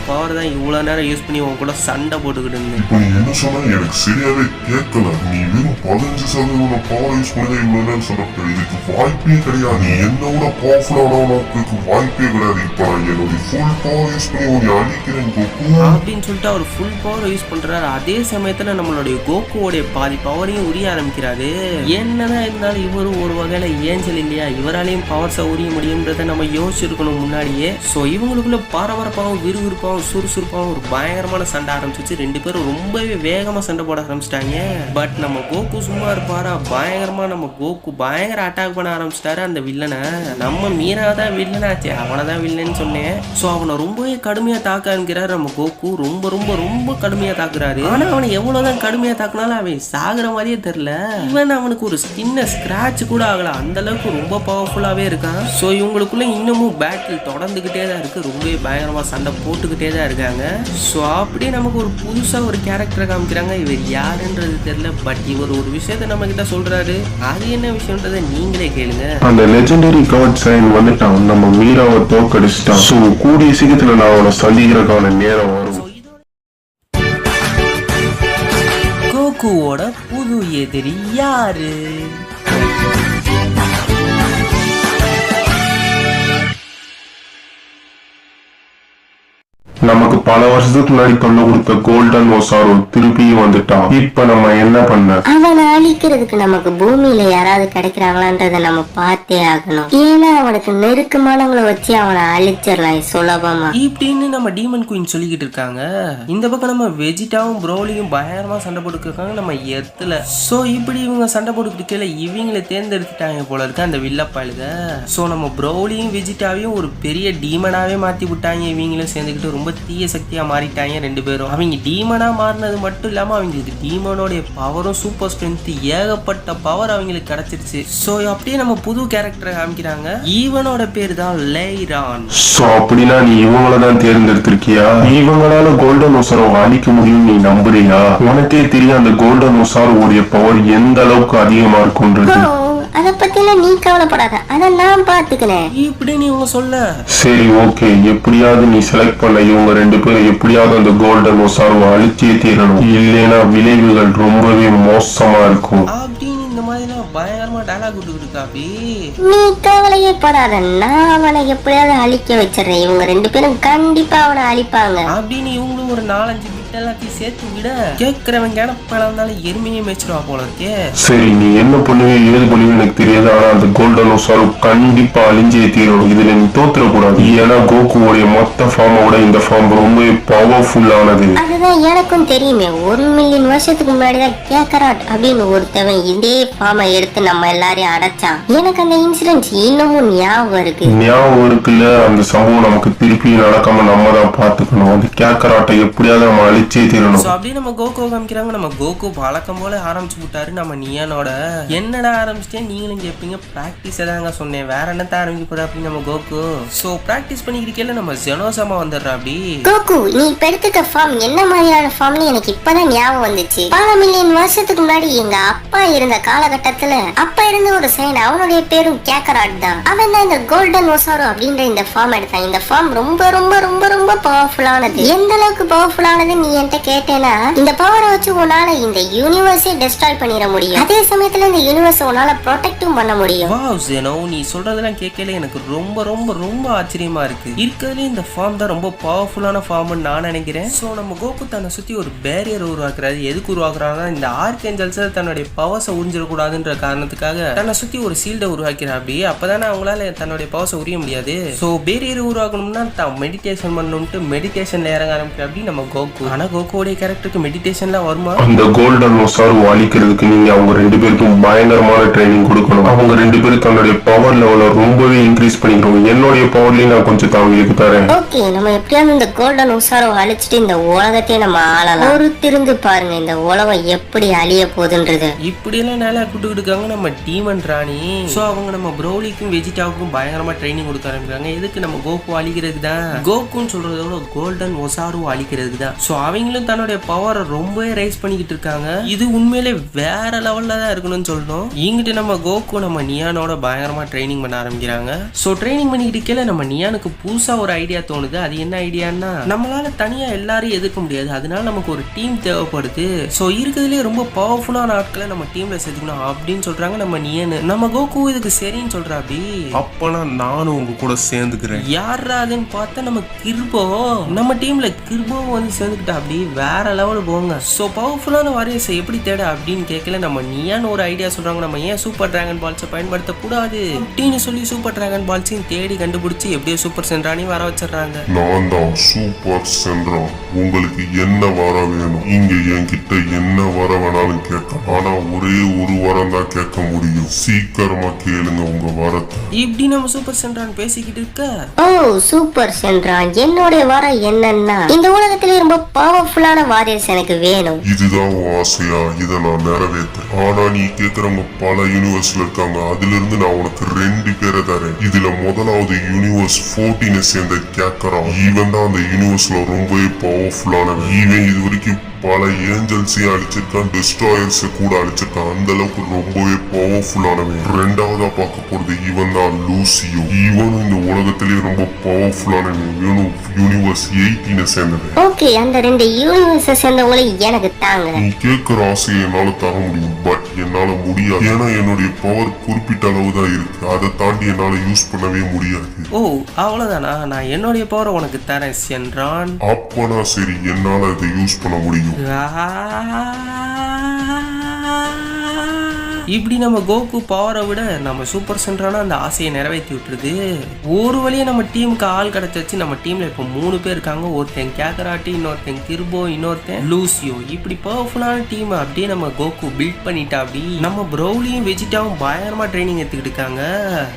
A: பவர் தான் இவ்வளவு நேரம் யூஸ் பண்ணி உன் கூட சண்டை போட்டுக்கிட்டு இருந்தேன்.
C: இப்போ நீ என்ன சொன்னா எனக்கு சரியாவே கேட்கல. நீ வெறும் 15% பவர் யூஸ் பண்ணி இவ்வளவு நேரம் சண்டை போட்ட. இதுக்கு வாய்ப்பே கிடையாது. நீ என்னோட பவர்ஃபுல்லானவனுக்கு வாய்ப்பே கிடையாது. இப்போ நான் என்னுடைய ஃபுல் பவர் யூஸ் பண்ணி உன்னை அழிக்கிறேன் கோகு
A: அப்படின்னு சொல்லிட்டு அவர் ஃபுல் பவர் யூஸ் பண்றாரு. அதே சமயத்துல நம்மளுடைய கோகுவோடைய பாதி பவரையும் உரிய ஆரம்பிக்கிறாரு. என்னதான் இருந்தாலும் இவரும் ஒரு வகையில ஏஞ்சல் இல்லையா, இவராலையும் பவர்ஸை உரிய முடியும்ன்றத நம்ம யோசிச்சிருக்கணும் முன்னாடியே. ஸோ இவங்களுக்குள்ள பரபரப்பாகவும் விறுவிறுப்பாகவும் சுறுசுறுப்பாகவும் ஒரு பயங்கரமான சண்டை ஆரம்பிச்சிச்சு. ரெண்டு பேரும் ரொம்பவே வேகமா சண்டை போட ஆரம்பிச்சிட்டாங்க. பட் நம்ம கோகு சும்மா இருப்பாரா, பயங்கரமா நம்ம கோகு பயங்கர அட்டாக் பண்ண ஆரம்பிச்சிட்டாரு அந்த வில்லனை. நம்ம மீரா தான் வில்லனாச்சு, அவனை தான் வில்லன்னு சொன்னேன். ஸோ அவனை ரொம்பவே கடுமையா தாக்க ஆரம்பிக்கிறாரு நம்ம கோகு. ரொம்ப ரொம்ப ரொம்ப கடுமையா தாக்குறாரு. ஆனா அவனை எவ்வளவுதான் கடுமையா தாக்குனாலும் அவன் சாகுற மாதிரியே தெரியல. இவன் அவனுக்கு ஒரு சின்ன ஸ்கிராட்ச் கூட ஆகல, அந்த அளவுக்கு ரொம்ப பவர்ஃபுல்லாவே இருக்கான். ஸோ இவங்களுக்குள்ள இன்னமும் பேட்டில் தொடர்ந்துகிட்டே தான் இருக்கு. ரொம்பவே பயங்கரமா சண்டை போட்டுக்கிட்டே தான் இருக்காங்க. ஸோ அப்படியே நமக்கு ஒரு புதுசா ஒரு கேரக்டரை காமிக்கிறாங்க. இவர் யாருன்றது தெரியல, பட் இவர் ஒரு விஷயத்த நம்ம கிட்ட சொல்றாரு. அது என்ன விஷயம்ன்றதை நீங்களே கேளுங்க.
C: அந்த லெஜெண்டரி காட் சைன் வந்துட்டான். நம்ம மீராவை தோக்கடிச்சிட்டான். ஸோ கூடிய சீக்கிரத்துல நான் அவனை சந்திக்கிறதுக்கான நேரம் வரும்.
A: கோகுவோட புது எதிரி யாரு?
C: நமக்கு பல வருஷத்துக்கு முன்னாடி தொல்லை கொடுத்த கோல்டன் ஓசாரோ திருப்பியும் வந்துட்டான். இப்ப நம்ம என்ன பண்ண?
D: அவனை அழிக்கிறதுக்கு நமக்கு பூமியில யாராவது கிடைக்கிறாங்களான்றத நம்ம பார்த்தே ஆகணும். ஏன்னா அவனுக்கு நெருக்கமானவங்களை வச்சு அவனை அழிச்சிடலாம் சுலபமா.
A: இப்படின்னு நம்ம டீமன் குயின் சொல்லிக்கிட்டு இருக்காங்க. இந்த பக்கம் நம்ம வெஜிட்டாவும் ப்ரோலியும் பயங்கரமா சண்டை போட்டுருக்காங்க நம்ம எத்துல. சோ இப்படி இவங்க சண்டை போட்டுக்கிட்டு இவங்களை தேர்ந்தெடுத்துட்டாங்க போல இருக்கு அந்த வில்லப்பாளுக. சோ நம்ம ப்ரோலியும் வெஜிட்டாவையும் ஒரு பெரிய டீமனாவே மாத்தி விட்டாங்க. இவங்களும் சேர்ந்துக்கிட்டு ரொம்ப தீய சக்தியா மாறிட்டாங்க ரெண்டு பேரும். அவங்க டீமனா மாறினது மட்டும் இல்லாம அவங்களுக்கு டீமனோட பவரும் சூப்பர் ஸ்ட்ரென்த் ஏகப்பட்ட பவர் அவங்களுக்கு கிடைச்சிருச்சு. சோ அப்படியே நம்ம புது கேரக்டரை காமிக்கிறாங்க. ஈவனோட பேரு தான் லைரான்.
C: சோ அப்படின்னா நீ இவங்கள தான் தேர்ந்தெடுத்திருக்கியா? இவங்களால கோல்டன் ஓசாரோ அழிக்க முடியும் நீ நம்புறியா? உனக்கே தெரியும் அந்த கோல்டன் ஓசாரோடைய பவர் எந்த அளவுக்கு அதிகமா இருக்கும்ன்றது.
D: அத பத்திலாம் நீ கவலைப்படாத, அத நான் பாத்துக்கிறேன்.
A: இப்படி நீ இவங்க சொல்ல
C: சரி ஓகே, எப்படியாவது நீ செலக்ட் பண்ண இவங்க ரெண்டு பேரும் எப்படியாவது அந்த கோல்டன் ஓசாரோவை அழிச்சே தீரணும். இல்லைன்னா விளைவுகள் ரொம்பவே மோசமா இருக்கும்.
A: அப்படின்னு இந்த மாதிரி பயங்கரமா டயலாக் விட்டுக்கிட்டு
D: நீ கவலையே படாத, நான் அவனை எப்படியாவது அழிக்க வச்சிடறேன். இவங்க ரெண்டு பேரும் கண்டிப்பா அவனை அழிப்பாங்க
A: அப்படின்னு இவங்களும் ஒரு 4-5 பிட் எல்லாத்தையும் சேர்த்து விட கேட்கிறவங்க இருந்தாலும் எருமையே மேய்ச்சிருவா போல இருக்கே.
C: சரி நீ என்ன பண்ணுவே ஏது பண்ணுவே எனக்கு தெரியாது. ஆனா அந்த கோல்டன் ஓசாரோ கண்டிப்பா அழிஞ்சே தீரணும். இதுல நீ தோத்துறக்கூடாது. ஏன்னா கோகுவோடைய மொத்த ஃபார்மோட இந்த ஃபார்ம் ரொம்ப பவர்ஃபுல்லானது.
D: அதுதான் எனக்கும் தெரியுமே. 1 மில்லியன் வருஷத்துக்கு முன்னாடிதான் கேக்கராட் அப்படின்னு ஒருத்தவன் இதே ஃபார்மை எடுத்து நம்ம எல்லாரையும் அடைச்சான். எனக்கு அந்த இன்சிடென்ட் இன்னமும் ஞாபகம் இருக்கு.
C: ஞாபகம் இருக்குல்ல? அந்த சம்பவம் நமக்கு திருப்பி நடக்காம நம்ம தான் பாத்துக்கணும். அந்த கேக்கராட்டை எப்படியாவது நம்ம அழிச்சே தீரணும்.
A: அப்படியே நம்ம கோகு காமிக்கிறாங்க. நம்ம கோகு வழக்கம் போல ஆரம்பிச்சு விட்டாரு. நம்ம நியானோட என்னடா ஆரம்பிச்சிட்டேன் நீங்களும் கேட்பீங்க. பிராக்டிஸ் தாங்க சொன்னேன், வேற என்னத்த ஆரம்பிக்க போற அப்படின்னு நம்ம கோகு. சோ பிராக்டிஸ் பண்ணிக்கிறதுல நம்ம ஜெனோசமா வந்துடுறா. அப்படி
D: கோகு நீ இப்ப எடுத்துக்க ஃபார்ம் என்ன மாதிரியான ஃபார்ம்னு எனக்கு இப்பதான் ஞாபகம் வந்துச்சு. பல மில்லியன் வருஷத்துக்கு முன்னாடி எங்க அப்பா இருந்த காலகட்டத்துல அப்பா இருந்த ஒரு சைன், அவனுடைய பேரும் கேக்கராட் தான். அவன் தான் இந்த கோல்டன் ஓசாரோ அப்படின்ற இந்த ஃபார்ம் எடுத்தான். இந்த ஃபார்ம் ரொம்ப ரொம்ப ரொம்ப ரொம்ப பவர்ஃபுல்லானது. எந்த அளவுக்கு பவர்ஃபுல்லானது நீ என்கிட்ட கேட்டேன்னா இந்த பவரை வச்சு உன்னால இந்த யூனிவர்ஸே டெஸ்ட்ராய் பண்ணிட முடியும், அதே சமயத்துல இந்த யூனிவர்ஸ் உன்னால ப்ரொடெக்டும் பண்ண முடியும்.
A: வாவ் ஜெனோ, நீ சொல்றதெல்லாம் கேட்கல எனக்கு ரொம்ப ரொம்ப ரொம்ப ஆச்சரியமா இருக்கு. இருக்கிறதுல இந்த ஃபார்ம் தான் ரொம்ப பவர்ஃபுல்லான ஃபார்ம்னு நான் நினைக்கிறேன். சோ நம்ம கோகு தன்னை சுத்தி ஒரு பேரியர் உருவாக்குறாரு. எதுக்கு உருவாக்குறாங்கன்னா இந்த ஆர்கேஞ்சல்ஸ் தன்னுடைய பவர்ஸை உறிஞ்சிடக்கூடாதுன்ற காரணத்துக்காக தன்னை சுத்தி ஒரு சீல்டை உருவாக்கிறார். அப்படி அப்பதானே அவங்களால தன்னுடைய பவர்ஸை உரிய முடியாது. சோ பேரியர் உருவாக்கணும்னா தான் மெடிடேஷன் பண்ணணும்ட்டு மெடிடேஷன்ல இறங்க ஆரம்பிக்கிற அப்படி நம்ம கோகு. ஆனா கோகுவோடைய கேரக்டருக்கு மெடிடேஷன்ல வருமா?
C: அந்த கோல்டன் ஒசாரு அழிக்கிறதுக்கு நீங்க அவங்க 2 பேருக்கும் பயங்கரமான ட்ரைனிங் கொடுக்கணும். அவங்க 2 பேரும் தன்னுடைய பவர் லெவலை ரொம்பவே இன்க்ரீஸ் பண்ணிக்கிறோம். என்னுடைய பவர்லயும் நான் கொஞ்சம் அவங்களுக்கு தரேன்.
D: ஓகே, நம்ம எப்படியாவது இந்த கோல்டன் ஒசாரை அழிச்சிட்டு இந்த உலகத்தையே நம்ம ஆளலாம். ஒரு திருந்து பாருங்க இந்த உலகம் எப்படி அழிய போகுதுன்றது.
A: இப்படி எல்லாம் நல்லா கூட்டுக்கிட்டு இருக்காங்க நம்ம டீமன் ராணி. சோ அவங்க நம்ம ப்ரோலிக்கும் வெஜிடாவுக்கும் பயங்கரமா ட்ரைனிங் கொடுக்க ஆரம்பிக்கிறாங்க. எதுக்கு நம்ம கோகு அழிக்கிறதுக்கு தான். கோகுன்னு சொல்றத விட கோல்டன் ஒசாரு அழிக்கிறதுக்கு தான். சோ அவங்களும் தன்னுடைய பவரை ரொம்பவே ரைஸ் பண்ணிக்கிட்டு இருக்காங்க. இது உண்மையிலே வேற லெவல்ல தான் இருக்கணும்னு சொல்லணும். இங்கிட்டு நம்ம கோகு நம்ம நியானோட பயங்கரமா ட்ரைனிங் பண்ண ஆரம்பிக்கிறாங்க. சோ ட்ரைனிங் பண்ணிக்கிட்டு இருக்கல நம்ம நியானுக்கு புதுசா ஒரு ஐடியா தோணுது. அது என்ன ஐடியான்னா, நம்மளால தனியா எல்லாரையும் எதிர்க்க முடியாது, அதனால நமக்கு ஒரு டீம் தேவைப்படுது. சோ இருக்கிறதுலே ரொம்ப பவர்ஃபுல்லான ஆட்களை நம்ம டீம்ல சேர்த்துக்கணும் அப்படின்னு சொல்றாங்க நம்ம நியானு. நம்ம கோகு இதுக்கு சரின்னு சொல்றா. அப்படி
C: அப்பனா நானும் உங்க கூட சேர்ந்துக்கிறேன்.
A: யாரா அதுன்னு பார்த்தா நம்ம கிர்போ. நம்ம டீம்ல கிர்போ வந்து சேர்ந்துக்கிட்டா. அப்படி வேற லெவல் போங்க. சோ பவர்ஃபுல்லான வாரியர்ஸை எப்படி தேட அப்படின்னு கேட்கல நம்ம நியான் ஒரு ஐடியா சொல்றாங்க. நம்ம ஏன் சூப்பர் டிராகன் பால்ஸை பயன்படுத்த கூடாது அப்படின்னு சொல்லி சூப்பர் டிராகன் பால்ஸையும் தேடி கண்டுபிடிச்சு எப்படியோ சூப்பர் சென்ட்ரானி வர வச்சிடறாங்க.
C: நான் தான் சூப்பர் சென்ட்ரான். உங்களுக்கு என்ன வர வேணும்? இங்க என்கிட்ட என்ன வர வேணாலும் கேட்க, ஆனா ஒரே ஒரு வரம் தான் கேட்க முடியும். சீக்கிரமா கேளுங்க உங்க வரத்தை.
A: இப்படி நம்ம சூப்பர் சென்ட்ரான் பேசிக்கிட்டு இருக்க,
D: ஓ சூப்பர் சென்ட்ரான், என்னோட வரம் என்னன்னா இந்த உலகத்திலே ரொம்ப பவர்ஃபுல்லான வாரியர்ஸ் எனக்கு வேணும்.
C: இதுதான் உன் ஆசையா? இதை நான் நிறைவேற்றேன். ஆனா நீ கேக்குறவங்க பல யூனிவர்ஸ்ல இருக்காங்க. அதுல இருந்து நான் உனக்கு 2 பேரை தரேன். இதுல முதலாவது யூனிவர்ஸ் 14 சேர்ந்த கேக்கரான். இவன் தான் அந்த யூனிவர்ஸ்ல ரொம்பவே பவர்ஃபுல்லானவன். இவன் இது வரைக்கும் பல ஏஞ்சல்ஸையும் அழிச்சிருக்கான், டிஸ்ட்ராயர்ஸ் கூட அழிச்சிருக்கான். அந்த அளவுக்கு ரொம்பவே பவர்ஃபுல்லானவன். 2வதா பார்க்க போறது இவன் தான் லூசியோ. இவனும் இந்த உலகத்திலேயே ரொம்ப பவர்ஃபுல்லானவன். இவனும் யூனிவர்ஸ் 18 சேர்ந்தவன்.
D: ஓகே, அந்த 2 யூனிவர்ஸ் சேர்ந்தவங்களை எனக்கு தாங்க.
C: நீ கேட்கிற ஆசையை என்னால தர முடியும், பட் என்னால முடியாது. ஏன்னா என்னுடைய பவர் குறிப்பிட்ட அளவு தான் இருக்கு. அதை தாண்டி என்னால யூஸ் பண்ணவே முடியாது.
A: ஓ அவ்வளவுதானா? நான் என்னுடைய பவரை உனக்கு தரேன் சென்ட்ரான்.
C: அப்பனா சரி, என்னால அதை யூஸ் பண்ண முடியும்.
A: இப்படி நம்ம கோகு பவரை விட நம்ம சூப்பர் சென்ட்ரான அந்த ஆசையை நிறைவேற்றி விட்டுருது. ஒரு வழியா நம்ம டீமுக்கு ஆள் கிடைச்சாச்சு. நம்ம டீம்ல இப்போ 3 பேர் இருக்காங்க. ஒருத்தன் கேக்கராட்டி, இன்னொருத்தன் கிர்போ, இன்னொருத்தன் லூசியோ. இப்படி பவர்ஃபுல்லான டீம் அப்படியே நம்ம கோகு பில்ட் பண்ணிட்டா. அப்படி நம்ம ப்ரௌலியும் வெஜிடாவும் பயங்கரமா ட்ரைனிங் எடுத்துக்கிட்டு இருக்காங்க.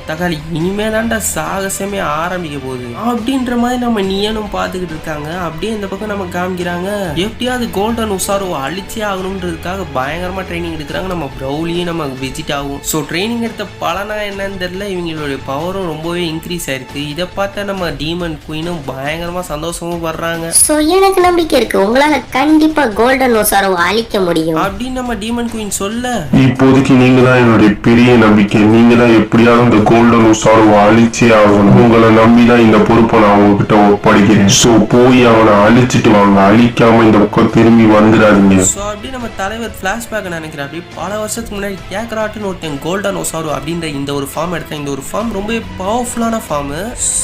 A: தக்காளி இனிமே தான்டா சாகசமே ஆரம்பிக்க போகுது அப்படின்ற மாதிரி நம்ம நியனும் பார்த்துக்கிட்டு இருக்காங்க. அப்படியே இந்த பக்கம் நம்ம காமிக்கிறாங்க, எப்படியாவது கோல்டன் உசாரோ அழிச்சே ஆகணும்ன்றதுக்காக பயங்கரமா ட்ரைனிங் எடுக்கிறாங்க நம்ம ப்ரௌலியும் நம்ம வெஜிடாவும். ஸோ ட்ரைனிங் எடுத்த பலனா என்னன்னு தெரியல, இவங்களுடைய பவரும் ரொம்பவே இன்க்ரீஸ் ஆயிருக்கு. இதை பார்த்தா நம்ம டீமன் குயினும் பயங்கரமா சந்தோஷமும் வர்றாங்க.
D: ஸோ எனக்கு நம்பிக்கை இருக்கு, உங்களால கண்டிப்பா கோல்டன் ஒசாரோ அழிக்க முடியும்
A: அப்படின்னு நம்ம டீமன் குயின் சொல்ல,
C: இப்போதைக்கு நீங்க தான் என்னுடைய பெரிய நம்பிக்கை. நீங்க தான் எப்படியாவது இந்த கோல்டன் ஒசாரோ அழிச்சே ஆகணும். உங்களை நம்பிதான் இந்த பொறுப்பை நான் உங்ககிட்ட ஒப்படைக்கிறேன். ஸோ போய் அவனை அழிச்சிட்டு வாங்க. அழிக்காம இந்த பக்கம் திரும்பி வந்துடாதீங்க.
A: ஸோ அப்படி நம்ம தலைவர் பிளாஷ்பேக் நினைக்கிறேன். அப்படி பல வருஷத்துக்கு முன்னாடி கேக்கராட்டுன்னு ஒருத்தன் கோல்டன் ஒசாரு அப்படின்ற இந்த ஒரு ஃபார்ம் எடுத்தேன். இந்த ஒரு ஃபார்ம் ரொம்ப பவர்ஃபுல்லான ஃபார்ம்.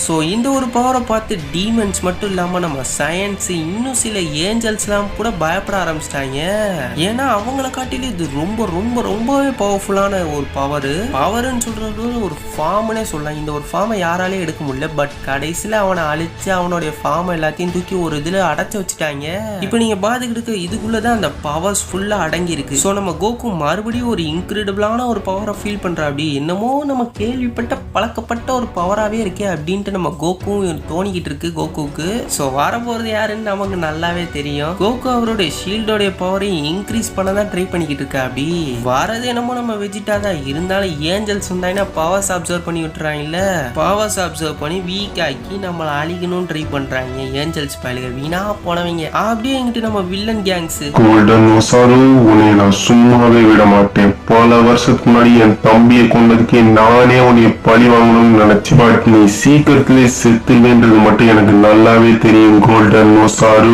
A: ஸோ இந்த ஒரு பவரை பார்த்து டீமன்ஸ் மட்டும் இல்லாம நம்ம சயின்ஸ் இன்னும் சில ஏஞ்சல்ஸ்லாம் கூட பயப்பட ஆரம்பிச்சிட்டாங்க. ஏன்னா அவங்கள காட்டிலும் இது ரொம்ப ரொம்ப ரொம்பவே பவர்ஃபுல்லான ஒரு பவர்னு சொல்றது ஒரு ஃபார்ம்னே சொல்லலாம். இந்த ஒரு ஃபார்மை யாராலே எடுக்க முடியல. பட் கடைசியில அவனை அழிச்சு அவனுடைய ஃபார்ம் எல்லாத்தையும் தூக்கி ஒரு இதுல அடைச்சு வச்சுட்டாங்க. இப்போ நீங்க பாத்துக்கிட்டு இதுக்குள்ளதான் அந்த பவர்ஸ் ஃபுல்லா அடங்கி இருக்கு. ஸோ நம்ம கோகு மறுபடியும் ஒரு இன்கிரெடிபிளான ஒரு பவரை ஃபீல் பண்ற. அப்படி என்னமோ நம்ம கேள்விப்பட்ட பழக்கப்பட்ட ஒரு பவராகவே இருக்கே அப்படின்ட்டு நம்ம கோகுவும் தோணிக்கிட்டு இருக்கு கோகுக்கு. ஸோ வரப்போறது யாருன்னு நமக்கு நல்லாவே தெரியும். கோகு அவருடைய ஷீல்டோடைய பவரையும் இன்க்ரீஸ் பண்ண தான் ட்ரை பண்ணிக்கிட்டு இருக்கா. அப்படி வரது என்னமோ நம்ம வெஜிட்டா தான் இருந்தாலும் ஏஞ்சல்ஸ் வந்தாங்கன்னா பவர்ஸ் அப்சர்வ் பண்ணி விட்டுறாங்கல்ல. பவர்ஸ் அப்சர்வ் பண்ணி வீக் ஆக்கி நம்மளை அழிக்கணும்னு ட்ரை பண்றாங்க ஏஞ்சல்ஸ் பயலுக வீணா போனவங்க. அப்படியே எங்கிட்ட நம்ம வில்லன் கேங்ஸ்
C: கோல்டன் ஒசாரு உன்னை நான் சும்மாவே விட மாட்டேன். பல வருஷத்துக்கு முன்னாடி என் தம்பியை கொண்டதுக்கே நானே உன்னை பழி வாங்கணும்னு நினைச்சு, பட் நீ சீக்கிரத்திலே செத்துவேன்றது மட்டும் எனக்கு நல்லாவே தெரியும் கோல்டன் ஓசாரு.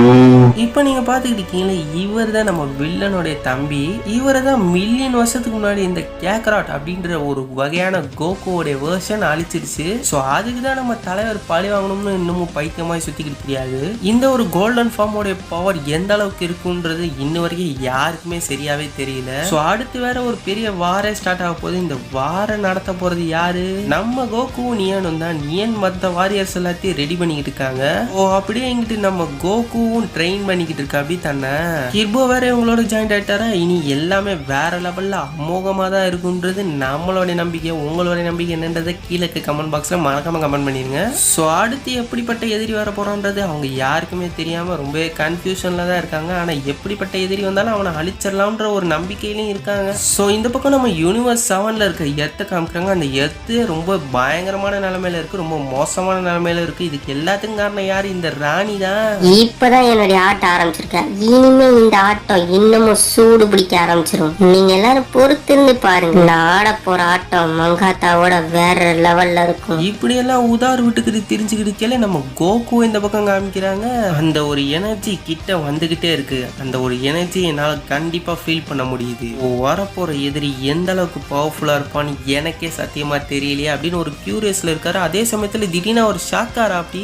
A: இப்ப நீங்க பாத்துக்கிட்டு இருக்கீங்களா, இவர் தான் நம்ம வில்லனுடைய தம்பி. இவரை தான் மில்லியன் வருஷத்துக்கு முன்னாடி இந்த கேக்கராட் அப்படின்ற ஒரு வகையான கோகுவோடைய வேர்ஷன் அழிச்சிருச்சு. சோ அதுக்கு தான் நம்ம தலைவர் பழி வாங்கணும்னு இன்னமும் பைத்தியமாய் சுத்திக்கிட்டு தெரியாது. இந்த ஒரு கோல்டன் ஃபார்மோடைய பவர் எந்த அளவுக்கு இருக்குன்றது இன்ன வரைக்கும் யாருக்குமே சரியாவே தெரியல. சோ அடுத்து வேற ஒரு பெரிய வாரே ஸ்டார்ட் ஆக போகுது. இந்த வாரம் நடத்த போறது யாரு? நம்ம கோகுவும் நியனும் தான். நியன் மத்த வாரியர்ஸ் எல்லாத்தையும் ரெடி பண்ணிக்கிட்டு இருக்காங்க. ஓ அப்படியே இங்கிட்டு நம்ம கோகுவும் ட்ரெயின் பண்ணிக்கிட்டு இருக்கா அப்படி தானே. கிர்போ வேற இவங்களோட ஜாயிண்ட் ஆயிட்டாரா? இனி எல்லாமே வேற லெவல்ல அமோகமா தான் இருக்குன்றது நம்மளோட நம்பிக்கை. உங்களோட நம்பிக்கை என்னன்றதை கீழே கமெண்ட் பாக்ஸ்ல மறக்காம கமெண்ட் பண்ணிருங்க. சோ அடுத்து எப்படிப்பட்ட எதிரி வர போறான்றது அவங்க யாருக்குமே தெரியாம ரொம்பவே கன்ஃபியூஷன்ல தான் இருக்காங்க. ஆனா எப்படிப்பட்ட எதிரி வந்தாலும் அவனை அழிச்சிடலாம்ன்ற ஒரு நம்பிக்கையிலும் இருக்காங்க. சோ இந்த பக்கம் நம்ம யூனிவர்ஸ் 7ல இருக்க எர்த்தை காமிக்கிறாங்க. அந்த எர்த்து ரொம்ப பயங்கரமான நிலைமையில இருக்கு, ரொம்ப மோசமான நிலைமையில இருக்கு. இதுக்கு எல்லாத்துக்கும் காரணம் யாரு? இந்த ராணி தான்.
D: இப்பதான் என்னுடைய ஆட்டம் ஆரம்பிச்சிருக்கேன். இனிமே இந்த ஆட்டம் இன்னமும் சூடு பிடிக்க ஆரம்பிச்சிரும். நீங்க எல்லாரும் பொறுத்திருந்து பாருங்க. நான் ஆட போற ஆட்டம் மங்காத்தாவோட வேற லெவல்ல இருக்கும்.
A: இப்படி எல்லாம் உதார் விட்டுக்கிட்டு தெரிஞ்சுக்கிட்டு நம்ம கோகு இந்த பக்கம் காமிக்கிறாங்க. அந்த ஒரு எனர்ஜி கிட்ட வந்துகிட்டே இருக்கு. அந்த ஒரு எனர்ஜி என்னால கண்டிப்பா ஃபீல் பண்ண முடியுது. வரப்போற எதிரி எந்த அளவுக்கு பவர்ஃபுல்லா இருப்பான்னு எனக்கே சத்தியமா தெரியலையே அப்படின்னு ஒரு கியூரியஸ்ல இருக்காரு. அதே சமயத்துல திடீர்னு ஒரு ஷாக்காரா அப்படி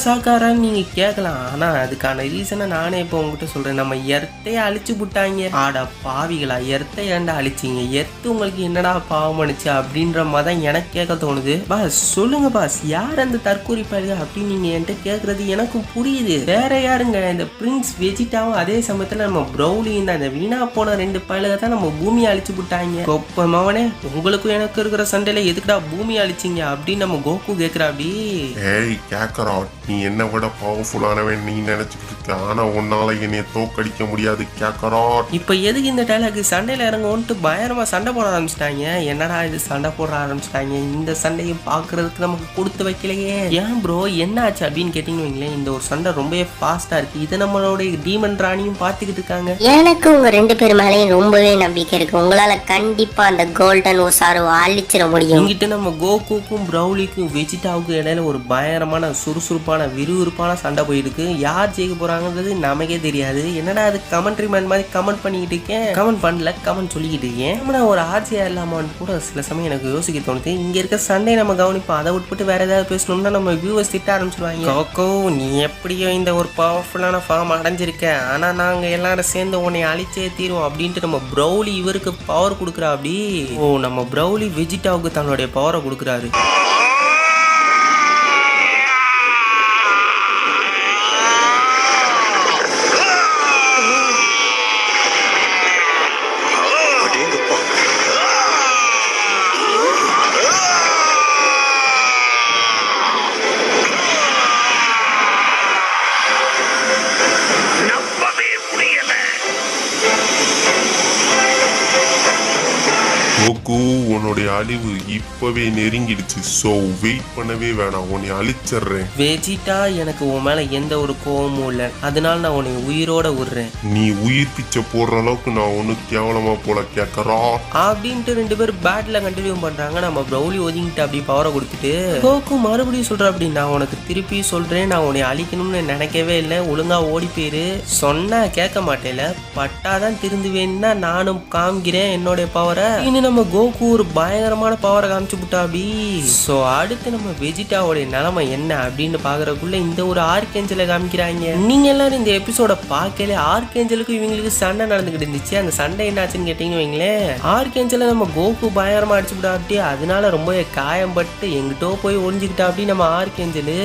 A: ஷாக்காரான்னு நீங்க கேட்கலாம். ஆனா அதுக்கான ரீசனை நானே இப்போ உங்ககிட்ட சொல்றேன். நம்ம எர்த்தையே அழிச்சு விட்டாங்க. ஆடா பாவிகளா, எர்த்தை ஏன்டா அழிச்சிங்க? எர்த்து உங்களுக்கு என்னடா பாவம் அனுச்சு அப்படின்ற மாதிரி எனக்கு கேட்க தோணுது. பாஸ் சொல்லுங்க பாஸ், யார் அந்த தற்கூரி பயலுக அப்படின்னு நீங்க என்கிட்ட கேட்கறது எனக்கும் புரியுது. வேற யாருங்க? இந்த பிரின்ஸ் வெஜிட்டாவும் அதே சமயத்துல நம்ம ப்ரௌலியும் தான். இந்த வீணா போன 2 பயலுக தான் நம்ம பூமியை அழிச்சு விட்டாங்க. கோப்பமாவனே, உங்களுக்கும் எனக்கு இருக்கிற சண்டையில எதுக்குடா பூமி அழிச்சிங்க அப்படின்னு நம்ம கோகு கேக்குறா. அப்படி
C: ஏய் கேக்கராட், நீ என்ன விட பவர்ஃபுல்லானவன் நீ நினைச்சுக்கிட்டு இருக்க. ஆனா உன்னால என்னைய தோக்கடிக்க முடியாது கேக்கராட்.
A: இப்ப எதுக்கு இந்த டைலாக்? சண்டையில இறங்கும்ட்டு பயங்கரமா சண்டை போட ஆரம்பிச்சிட்டாங்க. என்னடா இது சண்டை போட ஆரம்பிச்சிட்டாங்க? இந்த சண்டையை பாக்குறதுக்கு நமக்கு கொடுத்து வைக்கலையே. ஏன் ப்ரோ என்ன ஆச்சு அப்படின்னு கேட்டீங்கன்னு இந்த ஒரு சண்டை ரொம்பவே ஃபாஸ்டா இருக்கு. இதை நம்மளோட டீமன் ராணியும் பாத்துக்கிட்டு இருக்காங்க.
D: எனக்கு உங்க 2 பேர் மேலேயும் ரொம்பவே நம்பிக்கை இருக்கு. உங்களால கண்டிப்பா அந்த கோல்டன் ஓசாரு அழிச்சிட முடியும்.
A: இங்கிட்ட நம்ம கோகுக்கும் ப்ரௌலிக்கும் வெஜிடாவுக்கும் இடையில ஒரு பயங்கரமான சுறுசுறுப்பான விறுவிறுப்பான சண்டை போயிருக்கு. யார் ஜெயிக்க போறாங்கன்றது நமக்கே தெரியாது. என்னடா அது கமெண்ட்ரி மேன் மாதிரி கமெண்ட் பண்ணிக்கிட்டு இருக்கேன். கமெண்ட் பண்ணல, கமெண்ட் சொல்லிக்கிட்டு இருக்கேன். ஒரு ஆர்ஜியா இல்லாமன்னு கூட சில சமயம் எனக்கு யோசிக்க தோணுது. இங்க இருக்க சண்டை நம்ம கவனிப்போம். அதை விட்டுப்பட்டு வேற ஏதாவது பேசணும்னா நம்ம வியூவர்ஸ் திட்ட ஆரம்பிச்சிருவாங்க. கோகோ நீ எப்படியோ இந்த ஒரு பவர்ஃபுல்லான ஃபார்ம் அடைஞ்சிருக்க, ஆனா நாங்க எல்லாரும் சேர்ந்து உன்னை அழிச்சே தீருவோம் அப்படின்ட்டு நம்ம ப்ரௌலி இவருக்கு பவர் கொடுக்குறா. அப்படி நம்ம ப்ரௌலி வெஜிடாவுக்கு தன்னுடைய பவரை கொடுக்குறாரு.
C: கோகு, உன்னுடைய அழிவு இப்பவே நெருங்கிடுச்சு. சோ வெயிட் பண்ணவே வேணாம், உன்னை அழிச்சிடுறேன்.
A: வெஜிடா, எனக்கு உன் மேல எந்த ஒரு கோவமும் இல்லை, அதனால நான் உன்னை உயிரோட விடுறேன்.
C: நீ உயிர் பிச்சை போடுற அளவுக்கு நான் ஒண்ணு கேவலமா போல கேக்கறா
A: அப்படின்ட்டு 2 பேரும் பேட்ல கண்டினியூ பண்றாங்க. நம்ம ப்ரௌலி ஒதுங்கிட்டு அப்படி பவரை கொடுத்துட்டு கோகு மறுபடியும் சொல்ற, அப்படி நான் உனக்கு திருப்பி சொல்றேன், நான் உன்னை அழிக்கணும்னு நினைக்கவே இல்லை, ஒழுங்கா ஓடி போயிரு. சொன்னா கேட்க மாட்டேல, பட்டாதான் திருந்துவேன்னா நானும் காமிக்கிறேன் என்னுடைய பவரை. இன்னும் நம்ம கோகு ஒரு பயங்கரமான பவரை காமிச்சு விட்டா. அப்படி சோ அடுத்து நம்ம வெஜிடாவோட நிலைமை என்ன அப்படின்னு பாக்குறதுக்குள்ள இந்த ஒரு ஆர்கேஞ்சலை காமிக்கிறாங்க. நீங்க எல்லாரும் இந்த எபிசோட பார்க்கல, ஆர்கேஞ்சலுக்கு இவங்களுக்கு சண்டை நடந்துகிட்டு இருந்துச்சு. அந்த சண்டை என்னாச்சுன்னு கேட்டீங்கன்னு வைங்களேன், ஆர்கேஞ்சலை நம்ம கோகு பயங்கரமா அடிச்சு விட்டா. அப்படி அதனால ரொம்ப காயம்பட்டு எங்கிட்டோ போய் ஒளிஞ்சுக்கிட்டா. அப்படி நம்ம ஆர்கேஞ்சலு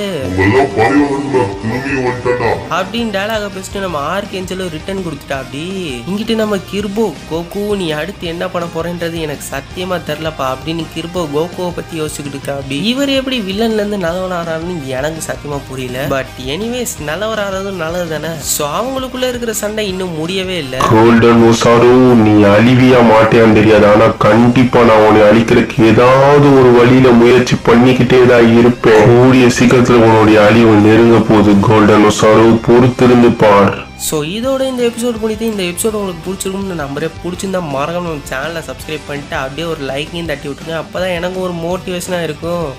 A: அப்படின்னு டயலாக பேசிட்டு நம்ம ஆர்கேஞ்சலும் ரிட்டர்ன் கொடுத்துட்டா. அப்படி இங்கிட்டு நம்ம கிர்போ, கோகு நீ அடுத்து என்ன பண்ண போறேன்றது எனக்கு சத்தியமா தெரியலப்பா அப்படின்னு கிர்போ கோகுவை பத்தி யோசிச்சுக்கிட்டு இருக்கா. அப்படி இவர் எப்படி வில்லன்ல இருந்து நல்லவன் ஆறாருன்னு எனக்கு சத்தியமா புரியல. பட் எனிவேஸ் நல்லவர் ஆறதும் நல்லது தானே. சோ அவங்களுக்குள்ள இருக்கிற சண்டை இன்னும் முடியவே இல்லை.
C: கோல்டன் ஓசாரு, நீ அழிவியா மாட்டேன்னு தெரியாது, ஆனா கண்டிப்பா நான் உன்னை அழிக்கிறதுக்கு ஏதாவது ஒரு வழியில முயற்சி பண்ணிக்கிட்டே தான் இருப்பேன். கூடிய சீக்கிரத்துல உன்னுடைய அழிவு நெருங்க போகுது கோல்டன் ஓசாரு, பொறுத்திருந்து பார்.
A: ஸோ இதோட இந்த எபிசோட் பண்ணிட்டு இந்த எபிசோட் உங்களுக்கு பிடிச்சிருக்கும்னு நம்புறேன். பிடிச்சிருந்தா மறக்காம நம்ம சேனலை சப்ஸ்கிரைப் பண்ணிட்டு அப்படியே ஒரு லைக்கையும் தட்டி விட்டுருங்க. அப்போ தான் எனக்கு ஒரு மோட்டிவேஷனாக இருக்கும்.